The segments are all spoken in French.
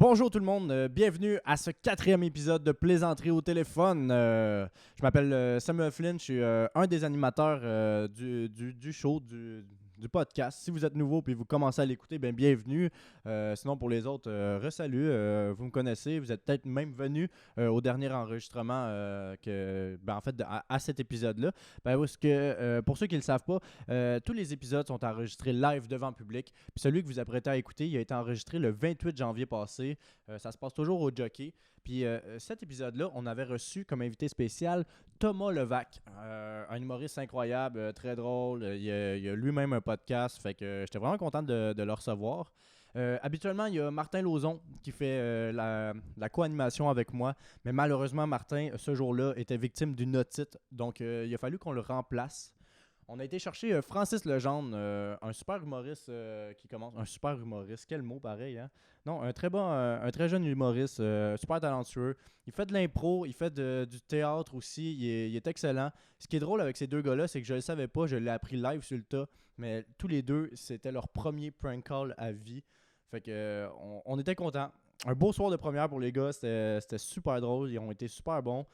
Bonjour tout le monde, bienvenue à ce 4e épisode de Plaisanterie au téléphone. Je m'appelle Samuel Flynn, je suis un des animateurs du show, du podcast. Si vous êtes nouveau et vous commencez à l'écouter, bien bienvenue. Sinon pour les autres, re-salut, vous me connaissez, vous êtes peut-être même venu au dernier enregistrement à cet épisode-là. Parce que pour ceux qui ne le savent pas, tous les épisodes sont enregistrés live devant le public. Puis celui que vous apprêtez à écouter, il a été enregistré le 28 janvier passé. Ça se passe toujours au Jockey. Puis cet épisode-là, on avait reçu comme invité spécial Thomas Levac, un humoriste incroyable, très drôle. Il a lui-même un podcast, fait que j'étais vraiment content de le recevoir. Habituellement, il y a Martin Lauzon qui fait la co-animation avec moi, mais malheureusement, Martin, ce jour-là, était victime d'une otite, donc il a fallu qu'on le remplace. On a été chercher Francis Legendre, un super humoriste qui commence. Un super humoriste, quel mot pareil, hein? Non, un très jeune humoriste, super talentueux. Il fait de l'impro, il fait du théâtre aussi, il est excellent. Ce qui est drôle avec ces deux gars-là, c'est que je ne le savais pas, je l'ai appris live sur le tas, mais tous les deux, c'était leur premier prank call à vie. Fait que on était contents. Un beau soir de première pour les gars, c'était super drôle, ils ont été super bons.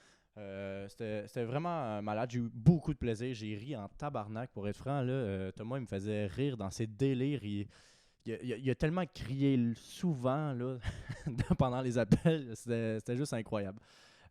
C'était vraiment malade, j'ai eu beaucoup de plaisir, j'ai ri en tabarnak pour être franc là. Thomas il me faisait rire dans ses délires, il a tellement crié souvent là, pendant les appels, c'était juste incroyable.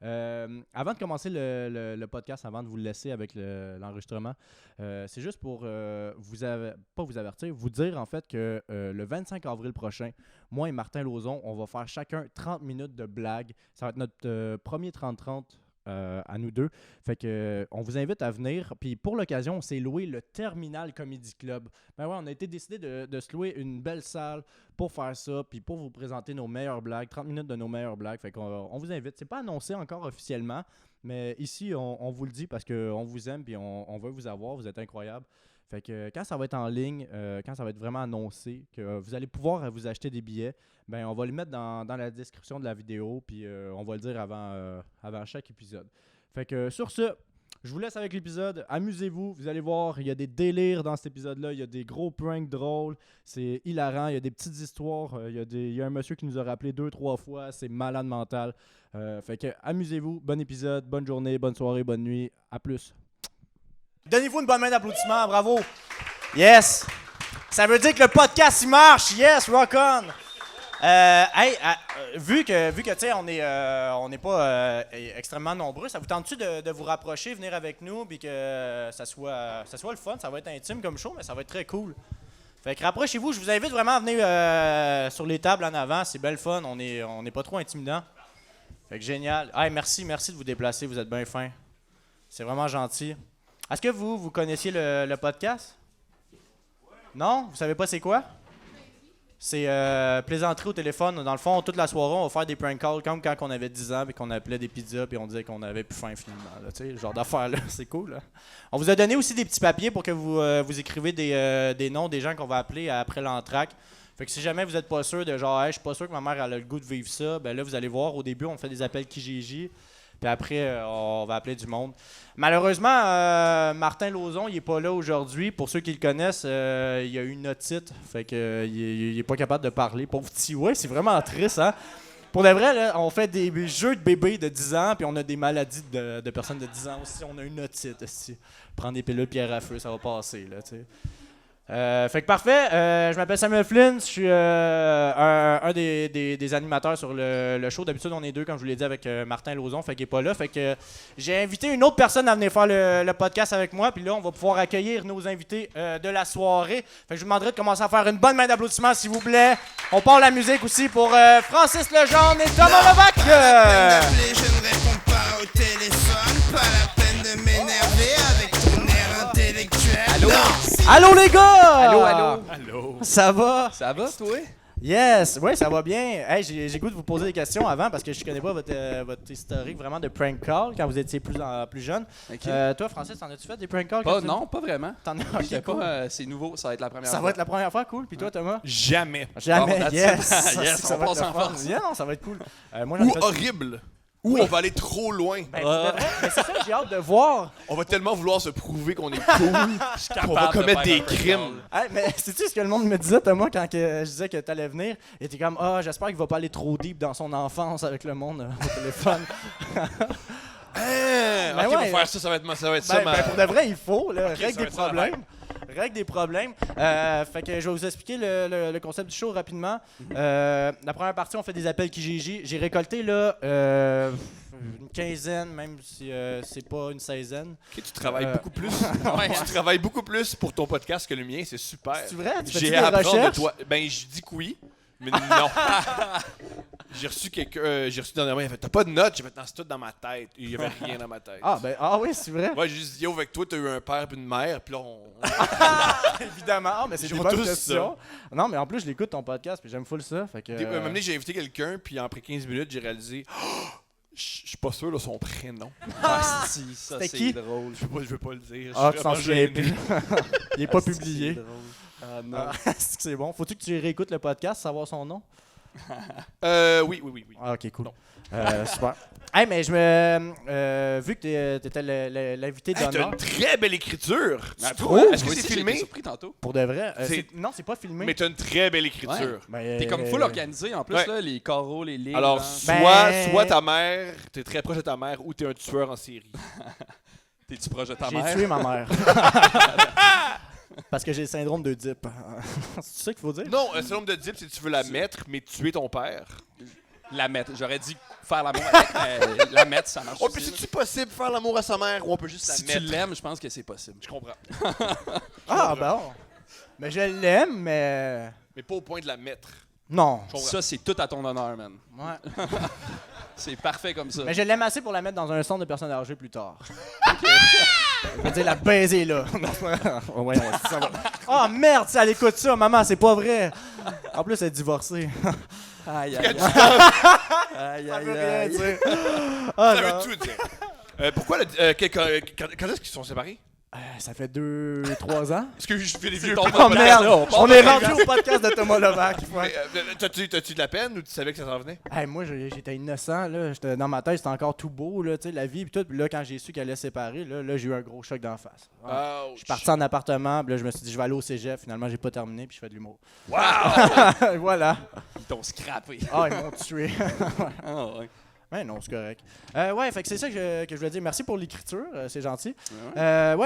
Avant de commencer le podcast, avant de vous le laisser avec l'enregistrement, c'est juste pour pas vous avertir, vous dire en fait que le 25 avril prochain, moi et Martin Lauzon, on va faire chacun 30 minutes de blague. Ça va être notre premier 30-30 à nous deux. Fait que on vous invite à venir. Puis pour l'occasion, on s'est loué le Terminal Comedy Club. Ben ouais, on a été décidé de se louer une belle salle pour faire ça, puis pour vous présenter nos meilleures blagues, 30 minutes de nos meilleures blagues. Fait qu'on vous invite. C'est pas annoncé encore officiellement, mais ici, on vous le dit parce qu'on vous aime, puis on veut vous avoir. Vous êtes incroyables. Fait que quand ça va être en ligne, quand ça va être vraiment annoncé, que vous allez pouvoir vous acheter des billets, ben on va le mettre dans la description de la vidéo, puis on va le dire avant chaque épisode. Fait que sur ce, je vous laisse avec l'épisode. Amusez-vous, vous allez voir, il y a des délires dans cet épisode-là, il y a des gros pranks drôles, c'est hilarant, il y a des petites histoires, il y a un monsieur qui nous a rappelé 2-3 fois, c'est malade mental. Fait que amusez-vous, bon épisode, bonne journée, bonne soirée, bonne nuit, à plus. Donnez-vous une bonne main d'applaudissement, bravo! Yes! Ça veut dire que le podcast, il marche! Yes, rock on! Vu que tu sais, on n'est pas extrêmement nombreux, ça vous tente-tu de vous rapprocher, venir avec nous, puis que ça soit le fun? Ça va être intime comme show, mais ça va être très cool. Fait que rapprochez-vous, je vous invite vraiment à venir sur les tables en avant, c'est belle fun, on n'est pas trop intimidant. Fait que génial. Merci de vous déplacer, vous êtes bien fins. C'est vraiment gentil. Est-ce que vous connaissiez le podcast? Non? Vous savez pas c'est quoi? C'est plaisanterie au téléphone. Dans le fond, toute la soirée, on va faire des prank calls comme quand on avait 10 ans et qu'on appelait des pizzas et on disait qu'on avait plus faim finalement. Là, ce genre d'affaires-là, c'est cool. Là. On vous a donné aussi des petits papiers pour que vous écrivez des noms des gens qu'on va appeler après l'entraque. Fait que si jamais vous n'êtes pas sûr de genre, je suis pas sûr que ma mère elle a le goût de vivre ça, ben là, vous allez voir, au début, on fait des appels Kijiji. Puis après, on va appeler du monde. Malheureusement, Martin Lauzon, il n'est pas là aujourd'hui. Pour ceux qui le connaissent, il a eu une otite. Fait que il n'est pas capable de parler. Pauvre petit, ouais, c'est vraiment triste, hein? Pour de vrai, là, on fait des jeux de bébés de 10 ans, puis on a des maladies de personnes de 10 ans aussi. On a une otite, aussi. Prendre des pilules pierre à feu, ça va passer, là, tu sais. Fait que parfait, je m'appelle Samuel Flynn, je suis un des animateurs sur le show. D'habitude on est deux, comme je vous l'ai dit, avec Martin Lauzon, fait qu'il n'est pas là. Fait que j'ai invité une autre personne à venir faire le podcast avec moi. Puis là on va pouvoir accueillir nos invités de la soirée. Fait que je vous demanderai de commencer à faire une bonne main d'applaudissements s'il vous plaît. On part la musique aussi pour Francis Legendre et Thomas Levac. Pas la peine d'appeler, je ne réponds pas au téléphone. Pas la peine de m'énerver avec ton air intellectuel. Allô? Allô les gars! Allô? Ça va? Ça va, toi? Yes! Oui, ça va bien. Hey, j'ai goût de vous poser des questions avant parce que je connais pas votre historique vraiment de prank call quand vous étiez plus jeune. Okay. Toi, Francis, t'en as-tu fait des prank calls? Non, pas vraiment. T'en as Okay, cool. C'est nouveau, ça va être la première Ça fois. va être la première fois, cool. Puis toi, Thomas? Jamais. Jamais, Bon, yes! yes, ça on va passe être le en fun. force. Yeah, non, ça va être cool. Moi, j'en ai Ou fait... horrible. Ou on va aller trop loin. Ben, pour de vrai, mais c'est ça que j'ai hâte de voir. On va tellement vouloir se prouver qu'on est cool qu'on va commettre des crimes. Hey, mais sais-tu ce que le monde me disait, Thomas, quand je disais que t'allais venir? Il était comme, j'espère qu'il va pas aller trop deep dans son enfance avec le monde au téléphone. Ok, on va faire ça, ça va être ça. Ben, pour de vrai, il faut, là, ça règle va des être ça, problèmes. Règle des problèmes. Fait que je vais vous expliquer le concept du show rapidement. La première partie, on fait des appels Kijiji. J'ai récolté là, une quinzaine, même si c'est pas une 16aine. Ok, tu travailles beaucoup plus. Tu travailles beaucoup plus pour ton podcast que le mien, c'est super. C'est vrai? Tu fais J'ai des à apprendre de recherches? toi. Ben, je dis que oui, mais non. J'ai reçu dernièrement, il a fait t'as pas de notes, j'ai fait non, c'est tout dans ma tête. Il y avait rien dans ma tête. Oui, c'est vrai. Ouais, j'ai juste dit, avec toi, t'as eu un père et une mère, puis là, Évidemment. Mais c'est Ils des ont bonnes tous questions. Non, mais en plus, je l'écoute ton podcast, puis j'aime full ça. Fait que. Un moment donné, j'ai invité quelqu'un, puis après 15 minutes, j'ai réalisé, je suis pas sûr de son prénom. Ça, C'était c'est qui? drôle. Je veux pas le dire. Tu t'en souviens plus. Il est pas publié. C'est drôle. Ah non. Est-ce que c'est bon? Faut-tu que tu réécoutes le podcast, savoir son nom? Oui. Ah, ok, cool. Non. Super. Hey, mais vu que t'étais l'invité Hey, t'as d'honneur, une très belle écriture. Ah, Tu trouves? trouves? Est-ce que Moi c'est aussi, j'ai filmé? été surpris tantôt. pour de vrai, C'est- non, c'est pas filmé. Mais t'as une très belle écriture. Ben, T'es comme full organisé en plus, Ouais. là, les carreaux, les lignes. Alors, là. soit ta mère, t'es très proche de ta mère, ou t'es un tueur en série. T'es-tu proche de ta j'ai mère? tué ma mère. Parce que j'ai le syndrome d'Oedipe. C'est ça qu'il faut dire? Non, un syndrome de Dip, c'est que tu veux la mettre, mais tuer ton père. La mettre. J'aurais dit faire l'amour avec, mais la mettre, ça marche Oh, aussi. puis là. c'est-tu possible de faire l'amour à sa mère, ou on peut juste Si la tu mettre? l'aimes, je pense que c'est possible. Je comprends. Bon. Mais je l'aime, mais... Mais pas au point de la mettre. Non. Je comprends. Ça, c'est tout à ton honneur, man. Ouais. C'est parfait comme ça. Mais je l'aime assez pour la mettre dans un centre de personnes âgées plus tard. Je veux dire, la baiser là. Oh merde, ça elle écoute ça, maman, c'est pas vrai. En plus, elle est divorcée. Aïe, aïe, aïe. Ça veut rien dire. Ça veut tout dire. Pourquoi quand est-ce qu'ils sont séparés? Ça fait 2-3 ans. Est-ce que je fais des C'est vieux ton putes Oh de merde, podcast? on est rendu au podcast de Thomas Levac. Mais, T'as-tu de la peine ou tu savais que ça s'en venait? Hey, moi, j'étais innocent, là. J'étais dans ma tête, c'était encore tout beau, là, tu sais, la vie et tout. Puis là, quand j'ai su qu'elle allait se séparer, là, j'ai eu un gros choc d'en face. Ouais. Je suis parti en appartement, puis là, je me suis dit, je vais aller au cégep. Finalement, j'ai pas terminé, puis je fais de l'humour. Wow! Voilà. Ils t'ont scrappé. Ah, ils m'ont tué. Ah, ouais. Ouais, non, c'est correct. Ouais, fait que c'est ça que je voulais dire. Merci pour l'écriture, c'est gentil. Ouais.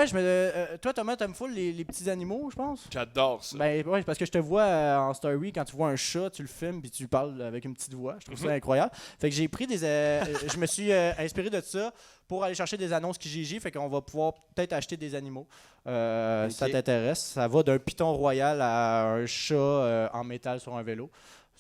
Toi, Thomas, t'aimes full les petits animaux, je pense? J'adore ça. Ben ouais, parce que je te vois en story, quand tu vois un chat, tu le filmes puis tu parles avec une petite voix. Je trouve ça incroyable. Fait que j'ai pris je me suis inspiré de ça pour aller chercher des annonces Kijiji. Fait qu'on va pouvoir peut-être acheter des animaux. Si ça t'intéresse. Ça va d'un python royal à un chat en métal sur un vélo.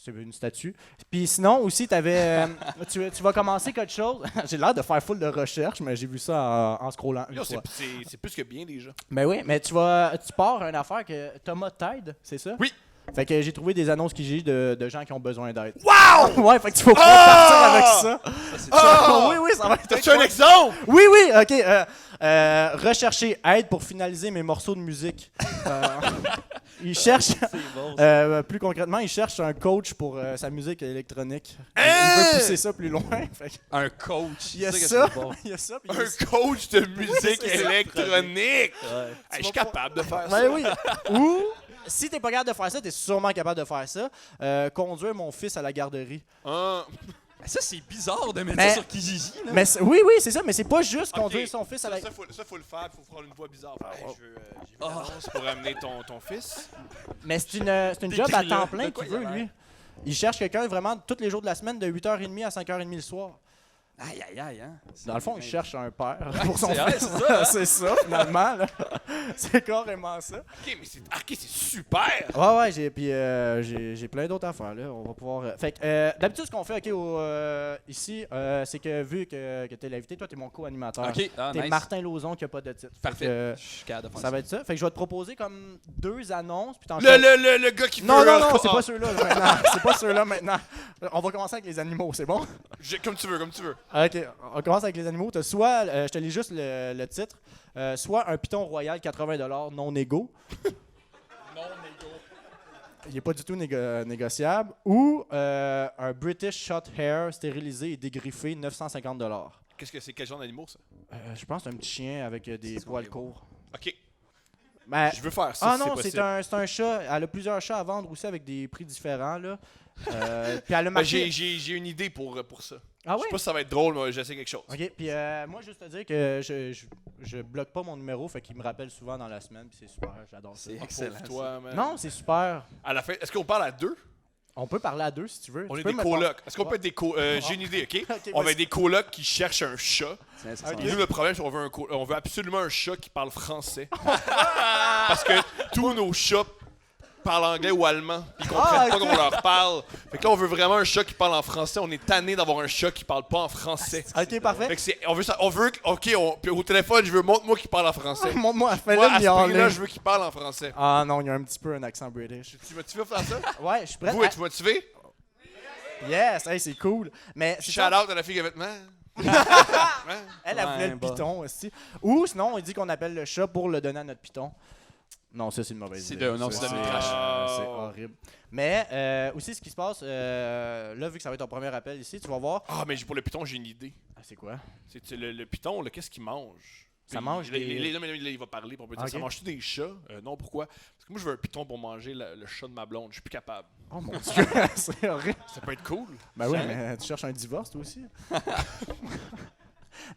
C'est une statue. Puis sinon, aussi, tu vas commencer quelque chose. J'ai l'air de faire full de recherche, mais j'ai vu ça en scrollant une Là, fois. c'est plus que bien déjà. Ben oui, mais tu pars une affaire que Thomas t'aide, c'est ça? Oui. Fait que j'ai trouvé des annonces Kijiji de gens qui ont besoin d'aide. Wow! Ouais, fait que tu vas pouvoir partir avec ça. Oui, ça va être T'as-tu un exemple? Oui, ok. Rechercher aide pour finaliser mes morceaux de musique. Il cherche, plus concrètement, il cherche un coach pour sa musique électronique. Il veut pousser ça plus loin. Fait que Un coach. il y a C'est que ça, c'est bon. il y a ça. Puis il y a Un coach de musique c'est ça. électronique! Hey, je suis vas capable de faire ça. Ben oui. Ou, si t'es pas capable de faire ça, t'es sûrement capable de faire ça. Conduire mon fils à la garderie. Ah, Mais ça, c'est bizarre de mettre Mais- ça sur Kijiji. Là. Mais oui, c'est ça, mais c'est pas juste conduire Ok. son fils à la ça, faut le faire, faut prendre une voix bizarre. Hey, j'ai vu l'annonce pour amener ton fils. Mais c'est une job à Décris-le. temps plein De quoi qu'il il a veut, l'air? lui. Il cherche quelqu'un vraiment tous les jours de la semaine de 8h30 à 5h30 le soir. Aïe, aïe, aïe, hein. Dans le fond, il cherche un père pour son c'est vrai, fils. c'est ça, hein? C'est ça, finalement. là. C'est carrément ça. Ok, mais c'est super! Ouais, j'ai plein d'autres affaires, là. On va pouvoir... Fait que, d'habitude, ce qu'on fait, ici, c'est que vu que t'es l'invité, toi, t'es mon co-animateur. Ok, T'es nice. Martin Lauzon qui a pas de titre. Fait Parfait. que, Je suis capable de faire ça va être ça. Fait que je vais te proposer comme 2 annonces, puis t'en Le gars qui Non, veut... c'est pas ceux-là là, maintenant. C'est pas ceux-là maintenant. On va commencer avec les animaux, c'est bon? Comme tu veux. Ok, on commence avec les animaux. T'as soit, je te lis juste le titre, soit un python royal $80 non égaux. il n'est pas du tout négociable. Ou un British Short Hair stérilisé et dégriffé, 950 $. Qu'est-ce que c'est? Quel genre d'animaux, ça? Je pense que c'est un petit chien avec des poils courts. OK. Ben, Je veux faire ça, non, c'est c'est possible. un chat. Elle a plusieurs chats à vendre aussi avec des prix différents. Là. Puis elle a marqué... J'ai une idée pour ça. Ah Je oui? sais pas si ça va être drôle, mais j'essaie quelque chose. OK, puis moi, juste te dire que je bloque pas mon numéro, fait qu'il me rappelle souvent dans la semaine, puis c'est super, j'adore ça. C'est Ah, excellent. pauvre toi, man. Non, c'est super. À la fin, est-ce qu'on parle à deux? On peut parler à deux si tu veux. On Tu est peux des me colocs. Est-ce qu'on Ouais. peut être des J'ai une idée, OK? Ok, On va vas-y. être des colocs qui cherchent un chat. Tiens, ça Ok. sent Et nous, le problème, c'est qu'on veut, on veut absolument un chat qui parle français. Parce que tous nos chats parlent anglais ou allemand. Puis ils comprennent pas ok. qu'on leur parle. Fait que là, on veut vraiment un chat qui parle en français. On est tanné d'avoir un chat qui parle pas en français. OK, parfait. Fait que c'est, on veut ça. On veut. OK, puis au téléphone, je veux montre-moi qui parle en français. Montre-moi, Moi, fais-le à ce prix-là, miauler. je veux qu'il parle en français. Ah non, il y a un petit peu un accent british. Tu motivé pour faire ça? Ouais, je suis prêt. Vous, êtes-vous motivé? Yes, hey, c'est cool. Mais c'est ça, Shout-out à la fille à vêtements. elle voulait le Ouais, python aussi. Ou sinon, on dit qu'on appelle le chat pour le donner à notre python. Non, ça, c'est une mauvaise C'est idée. de- non, Ça, c'est de crash. c'est horrible. Mais aussi, ce qui se passe, là, vu que ça va être ton premier appel ici, tu vas voir... Ah, mais pour le python, j'ai une idée. Ah, c'est quoi? C'est le python, là, qu'est-ce qu'il mange? Ça Puis, mange là, des- là, il va parler. Pour me dire, Ok. ça mange-tu des chats? Non, pourquoi? Parce que moi, je veux un python pour manger le chat de ma blonde. Je suis plus capable. Oh mon Dieu, c'est horrible. Ça peut être cool. Ben oui, mais tu cherches un divorce, toi aussi.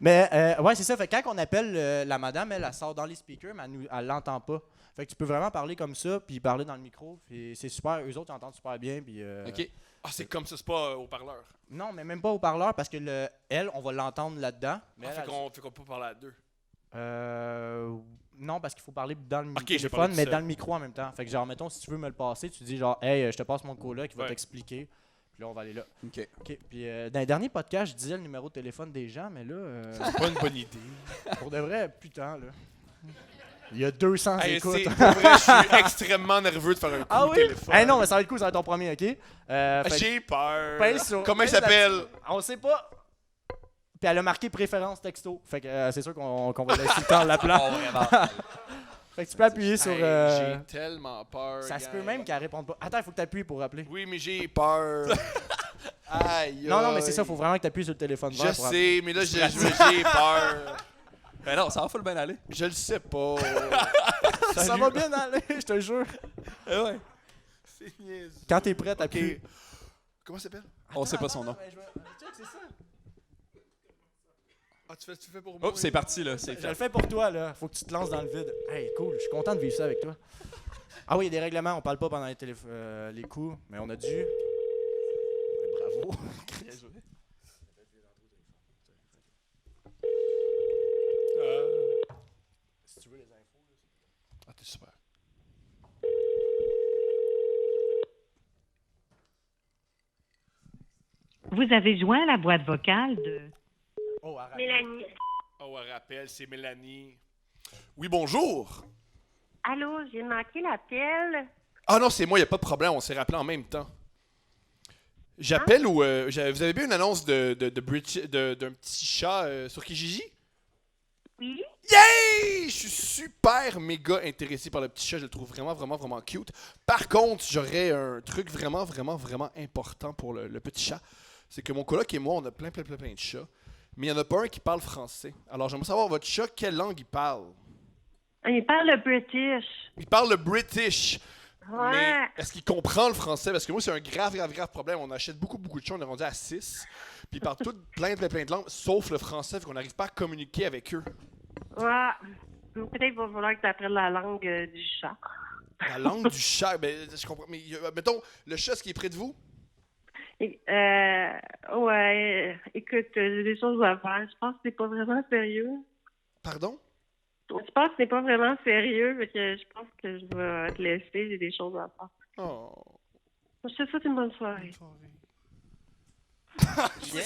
Mais ouais, c'est ça. Fait que quand on appelle la madame, elle sort dans les speakers, mais elle l'entend pas. Fait que tu peux vraiment parler comme ça, puis parler dans le micro. Puis c'est super. Eux autres, ils entendent super bien. Puis, OK. Ah, c'est comme ça, c'est pas au parleur. non, mais même pas au parleur, parce que elle, on va l'entendre là-dedans. Mais Ah, elle, fait qu'on peut parler à deux. non, parce qu'il faut parler dans le Ok, je vais téléphone, parler tout mais seul. dans le micro en même temps. Fait que genre, mettons, si tu veux me le passer, tu dis genre, hey, je te passe mon coloc qui va Ouais. t'expliquer. Puis là, on va aller là. OK. OK. Puis dans les derniers podcasts, je disais le numéro de téléphone des gens, mais là, C'est pas une bonne idée. pour de vrai, putain, là. Il y a 200 Hey, écoutes. pour vrai, je suis extrêmement nerveux de faire un coup Ah de oui? téléphone. Hey, non, mais ça va être cool, ça va être ton premier, OK? Fait que J'ai peur. pèse sur- Comment il pèse s'appelle? là-dessus. On sait pas. Puis elle a marqué préférence texto. Fait que c'est sûr qu'on va laisser le temps de l'appelant. Oh, vraiment. Fait que tu peux appuyer sur... Hey, j'ai tellement peur. ça se gang. peut même qu'elle réponde pas. Attends, il faut que tu appuies pour appeler. Oui, mais j'ai peur. Aïe. Non, mais c'est ça, aïe. faut vraiment que tu appuies sur le téléphone Je vert pour appeler. sais, mais là, j'ai peur. Ben non, ça va full bien aller. Je le sais pas. Ça Salut. va bien aller, je te jure. Eh ouais. C'est niaiseux. Quand t'es prêt, t'appuies. Ok. Comment ça s'appelle? On sait pas son nom. Check, c'est ça. Ah, tu fais pour moi. Oh, c'est parti, là. C'est Je fait. le fais pour toi, là. Faut que tu te lances dans le vide. Hey, cool, je suis content de vivre ça avec toi. Ah oui, il y a des règlements, on parle pas pendant les coups, mais on a dû. Ouais, bravo. Si tu veux les infos. Ah, t'es super. Vous avez joint la boîte vocale de... Oh, arrête. Mélanie. Oh, un rappel, c'est Mélanie. Oui, bonjour. Allô, j'ai manqué l'appel. Ah non, c'est moi, il a pas de problème, on s'est rappelé en même temps. J'appelle ou... vous avez vu une annonce d'un petit chat sur Kijiji? Oui? Yay! Je suis super méga intéressé par le petit chat. Je le trouve vraiment, vraiment, vraiment cute. Par contre, j'aurais un truc vraiment, vraiment, vraiment important pour le petit chat. C'est que mon coloc et moi, on a plein de chats. Mais il n'y en a pas un qui parle français. Alors, j'aimerais savoir, votre chat, quelle langue il parle? Il parle le British. Il parle le British. Ouais. Mais est-ce qu'il comprend le français? Parce que moi, c'est un grave problème. On achète beaucoup de chats. On est rendu à 6. Puis ils parlent tous plein de langues, sauf le français. Fait qu'on n'arrive pas à communiquer avec eux. Ouais. Peut-être qu'il va falloir que tu apprennes la langue du chat. La langue du chat, ben, je comprends. Mais mettons, le chat, est-ce qu'il est près de vous? Ouais. Écoute, j'ai des choses à faire. Je pense que c'est pas vraiment sérieux. Pardon? Je pense que c'est pas vraiment sérieux, mais que je pense que je vais te laisser. J'ai des choses à faire. Oh. Je te souhaite une bonne soirée. Premier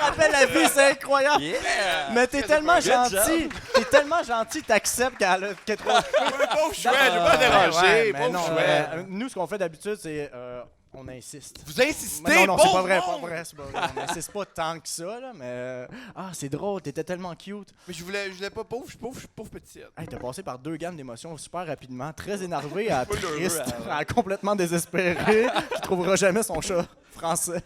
appel à vie, c'est incroyable. Yeah! Mais t'es tellement Good gentil. T'es tellement gentil, t'acceptes qu'elle trop. Pauvre chouette, je vais pas déranger. mais Pauvre non, chouette. nous, ce qu'on fait d'habitude, c'est on on insiste. Vous insistez, Mais non, c'est bon pas vrai, monde! pas vrai. C'est pas vrai. On n'insiste pas tant que ça, là, mais... Ah, c'est drôle, t'étais tellement cute. Mais je voulais pas pauvre, je suis pauvre petite. Hey, t'as passé par 2 gammes d'émotions super rapidement, très énervé à Pas heureux, triste, hein. à complètement désespéré, qui trouvera jamais son chat français.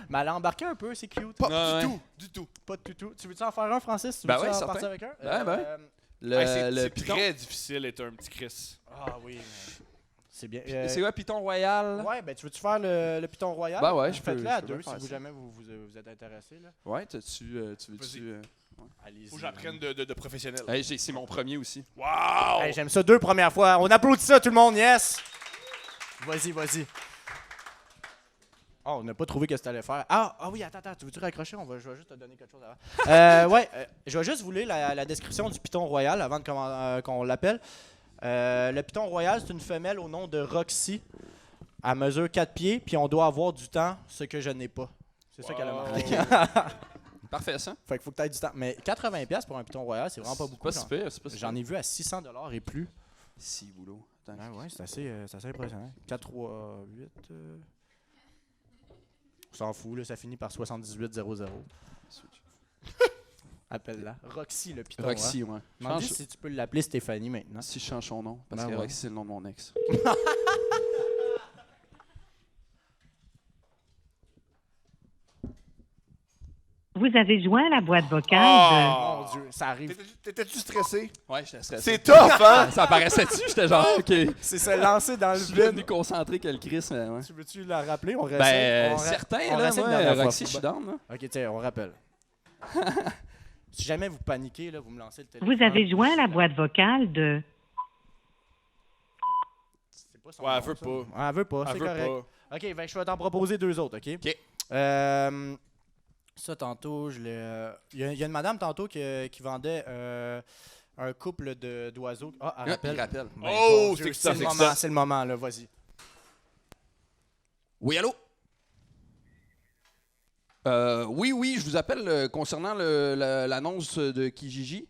Mais elle a embarqué un peu, c'est cute. Pas Ouais, du ouais. tout, du tout. Pas du tout. Tu veux-tu en faire un, Francis? Tu Ben veux-tu ouais, en certain. partir avec un? Ben ouais. C'est Python. très difficile d'être un petit Chris. Ah oui, mais c'est bien. C'est quoi, Python Royal? Ouais, ben tu veux-tu faire le Python Royal? Ben ouais, je peux- Faites-le à je peux deux bien si faire vous ça. jamais vous êtes intéressé. Là. Ouais, tu veux-tu... Vas-y. Allez-y. Faut que j'apprenne de professionnel. Hey, c'est mon premier aussi. Wow! Hey, j'aime ça 2 premières fois. On applaudit ça, tout le monde, yes! Vas-y. Oh, on n'a pas trouvé que c'était allait faire. Ah oui, attends, tu veux-tu raccrocher? Je vais juste te donner quelque chose avant. Je vais juste vous lire la description du Python Royal avant qu'on l'appelle. Le Python Royal, c'est une femelle au nom de Roxy. Elle mesure 4 pieds, puis on doit avoir du temps, ce que je n'ai pas. C'est ça qu'elle a marqué. Parfait, ça. Fait qu'il faut que tu aies du temps. Mais 80$ pour un Python Royal, c'est vraiment pas beaucoup. C'est pas si pire, c'est pas si J'en pire. ai vu à 600$ et plus. Si, boulot. Attends. Ah ouais, c'est assez impressionnant. 4, 3, 8. On s'en fout, là, ça finit par 7800. Appelle-la. Roxy, le Python. Roxy, ouais. Demande Change- si tu peux l'appeler Stéphanie maintenant. Si je change son nom, parce Ben que ouais. Roxy, c'est le nom de mon ex. Vous avez joint la boîte vocale Mon Dieu, ça arrive. T'étais-tu stressé? Ouais, j'étais stressé. C'est tough, hein? Ça apparaissait-tu? J'étais genre, OK. C'est se lancer dans le Je suis devenu vide. concentré que le Chris, mais ouais. Tu veux-tu la rappeler? On réessaye. Ben, On certain, on là, réessaye une moi, dernière fois. Roxy, je suis down, là. Ok, tiens, on rappelle. Si jamais vous paniquez, là, vous me lancez le téléphone. Vous avez joint la boîte vocale de... C'est pas son Ouais, nom, elle veut ça. pas. Ouais, elle veut pas, Elle c'est veut correct. pas. OK, ben, je vais t'en proposer 2 autres, OK? OK. Ça, tantôt, je l'ai... Il y a une madame, tantôt, qui vendait un couple d'oiseaux. Ah, elle Ah, rappelle. il rappelle. Ben, Oh, bon Dieu, c'est c'est le excitant. moment, c'est le moment, là, vas-y. Oui, allô? Oui, je vous appelle concernant l'annonce de Kijiji.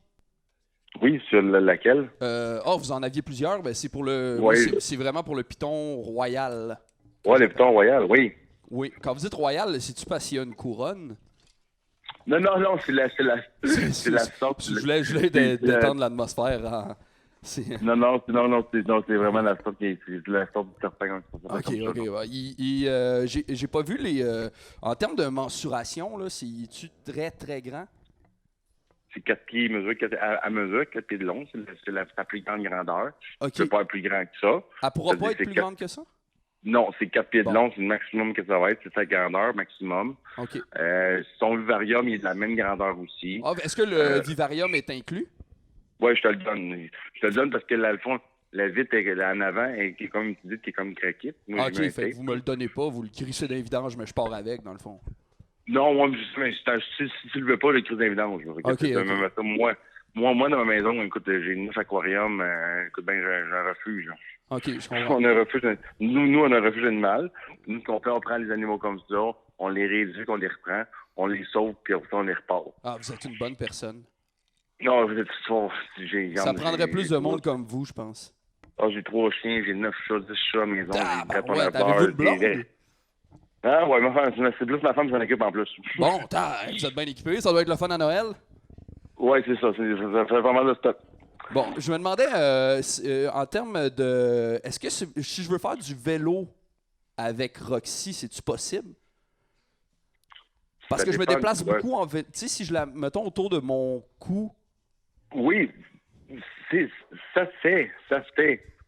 Oui, sur laquelle? Vous en aviez plusieurs. Ben, c'est pour le. Oui. moi, c'est vraiment pour le Python Royal. Ouais, les Pythons Royal, oui. Oui. Quand vous dites Royal, c'est-tu parce qu'il y a une couronne? Non, c'est la sorte. Je voulais détendre l'atmosphère. Non, c'est vraiment la sorte qui est la sorte du serpent. OK. Ouais. J'ai pas vu les... en termes de mensuration, là, c'est-tu très, très grand? C'est 4 pieds, à mesure, 4 pieds de long, c'est sa plus grande grandeur. OK. C'est pas plus grand que ça. Elle pourra Ça pas dit, être c'est plus quatre- grande que ça? Non, c'est 4 pieds Bon. de long, c'est le maximum que ça va être, c'est sa grandeur maximum. OK. Son vivarium, il est de la même grandeur aussi. Ah, est-ce que le vivarium est inclus? Ouais, je te le donne. Je te le donne parce que là, le fond, la vitre en avant, qui est comme une petite vitre qui est comme craquée. Moi, OK, je mets un fait que tape. vous me le donnez pas, vous le crissez dans les vidanges, mais je pars avec, dans le fond. Non, moi, mais si tu le veux pas, le crise d'évidence. Ok. Moi, dans ma maison, écoute, j'ai 9 aquariums. Écoute, ben, j'ai un refuge. Là. OK, je comprends. On a un refuge. Nous, on a un refuge animal. Nous, ce qu'on fait, on prend les animaux comme ça, on les rééduque, on les reprend, on les sauve, puis après ça, on les repart. Ah, vous êtes une bonne personne. Non, vous êtes Ça prendrait plus de monde comme vous, je pense. Ah, j'ai 3 chiens, j'ai 9 chats, 10 chats à la maison, j'ai 4 ouais, avez-vous une blonde? Ah, ouais, ma femme, c'est plus ma femme qui s'en occupe en plus. Bon, vous êtes bien équipés, ça doit être le fun à Noël. Ouais, c'est ça, ça fait pas mal de stock. Bon, je me demandais, en termes de... Est-ce que si je veux faire du vélo avec Roxy, c'est-tu possible? Parce Ça que je me dépend, déplace ouais. beaucoup en vélo. Tu sais, si je la mettons autour de mon cou... Oui, ça se fait.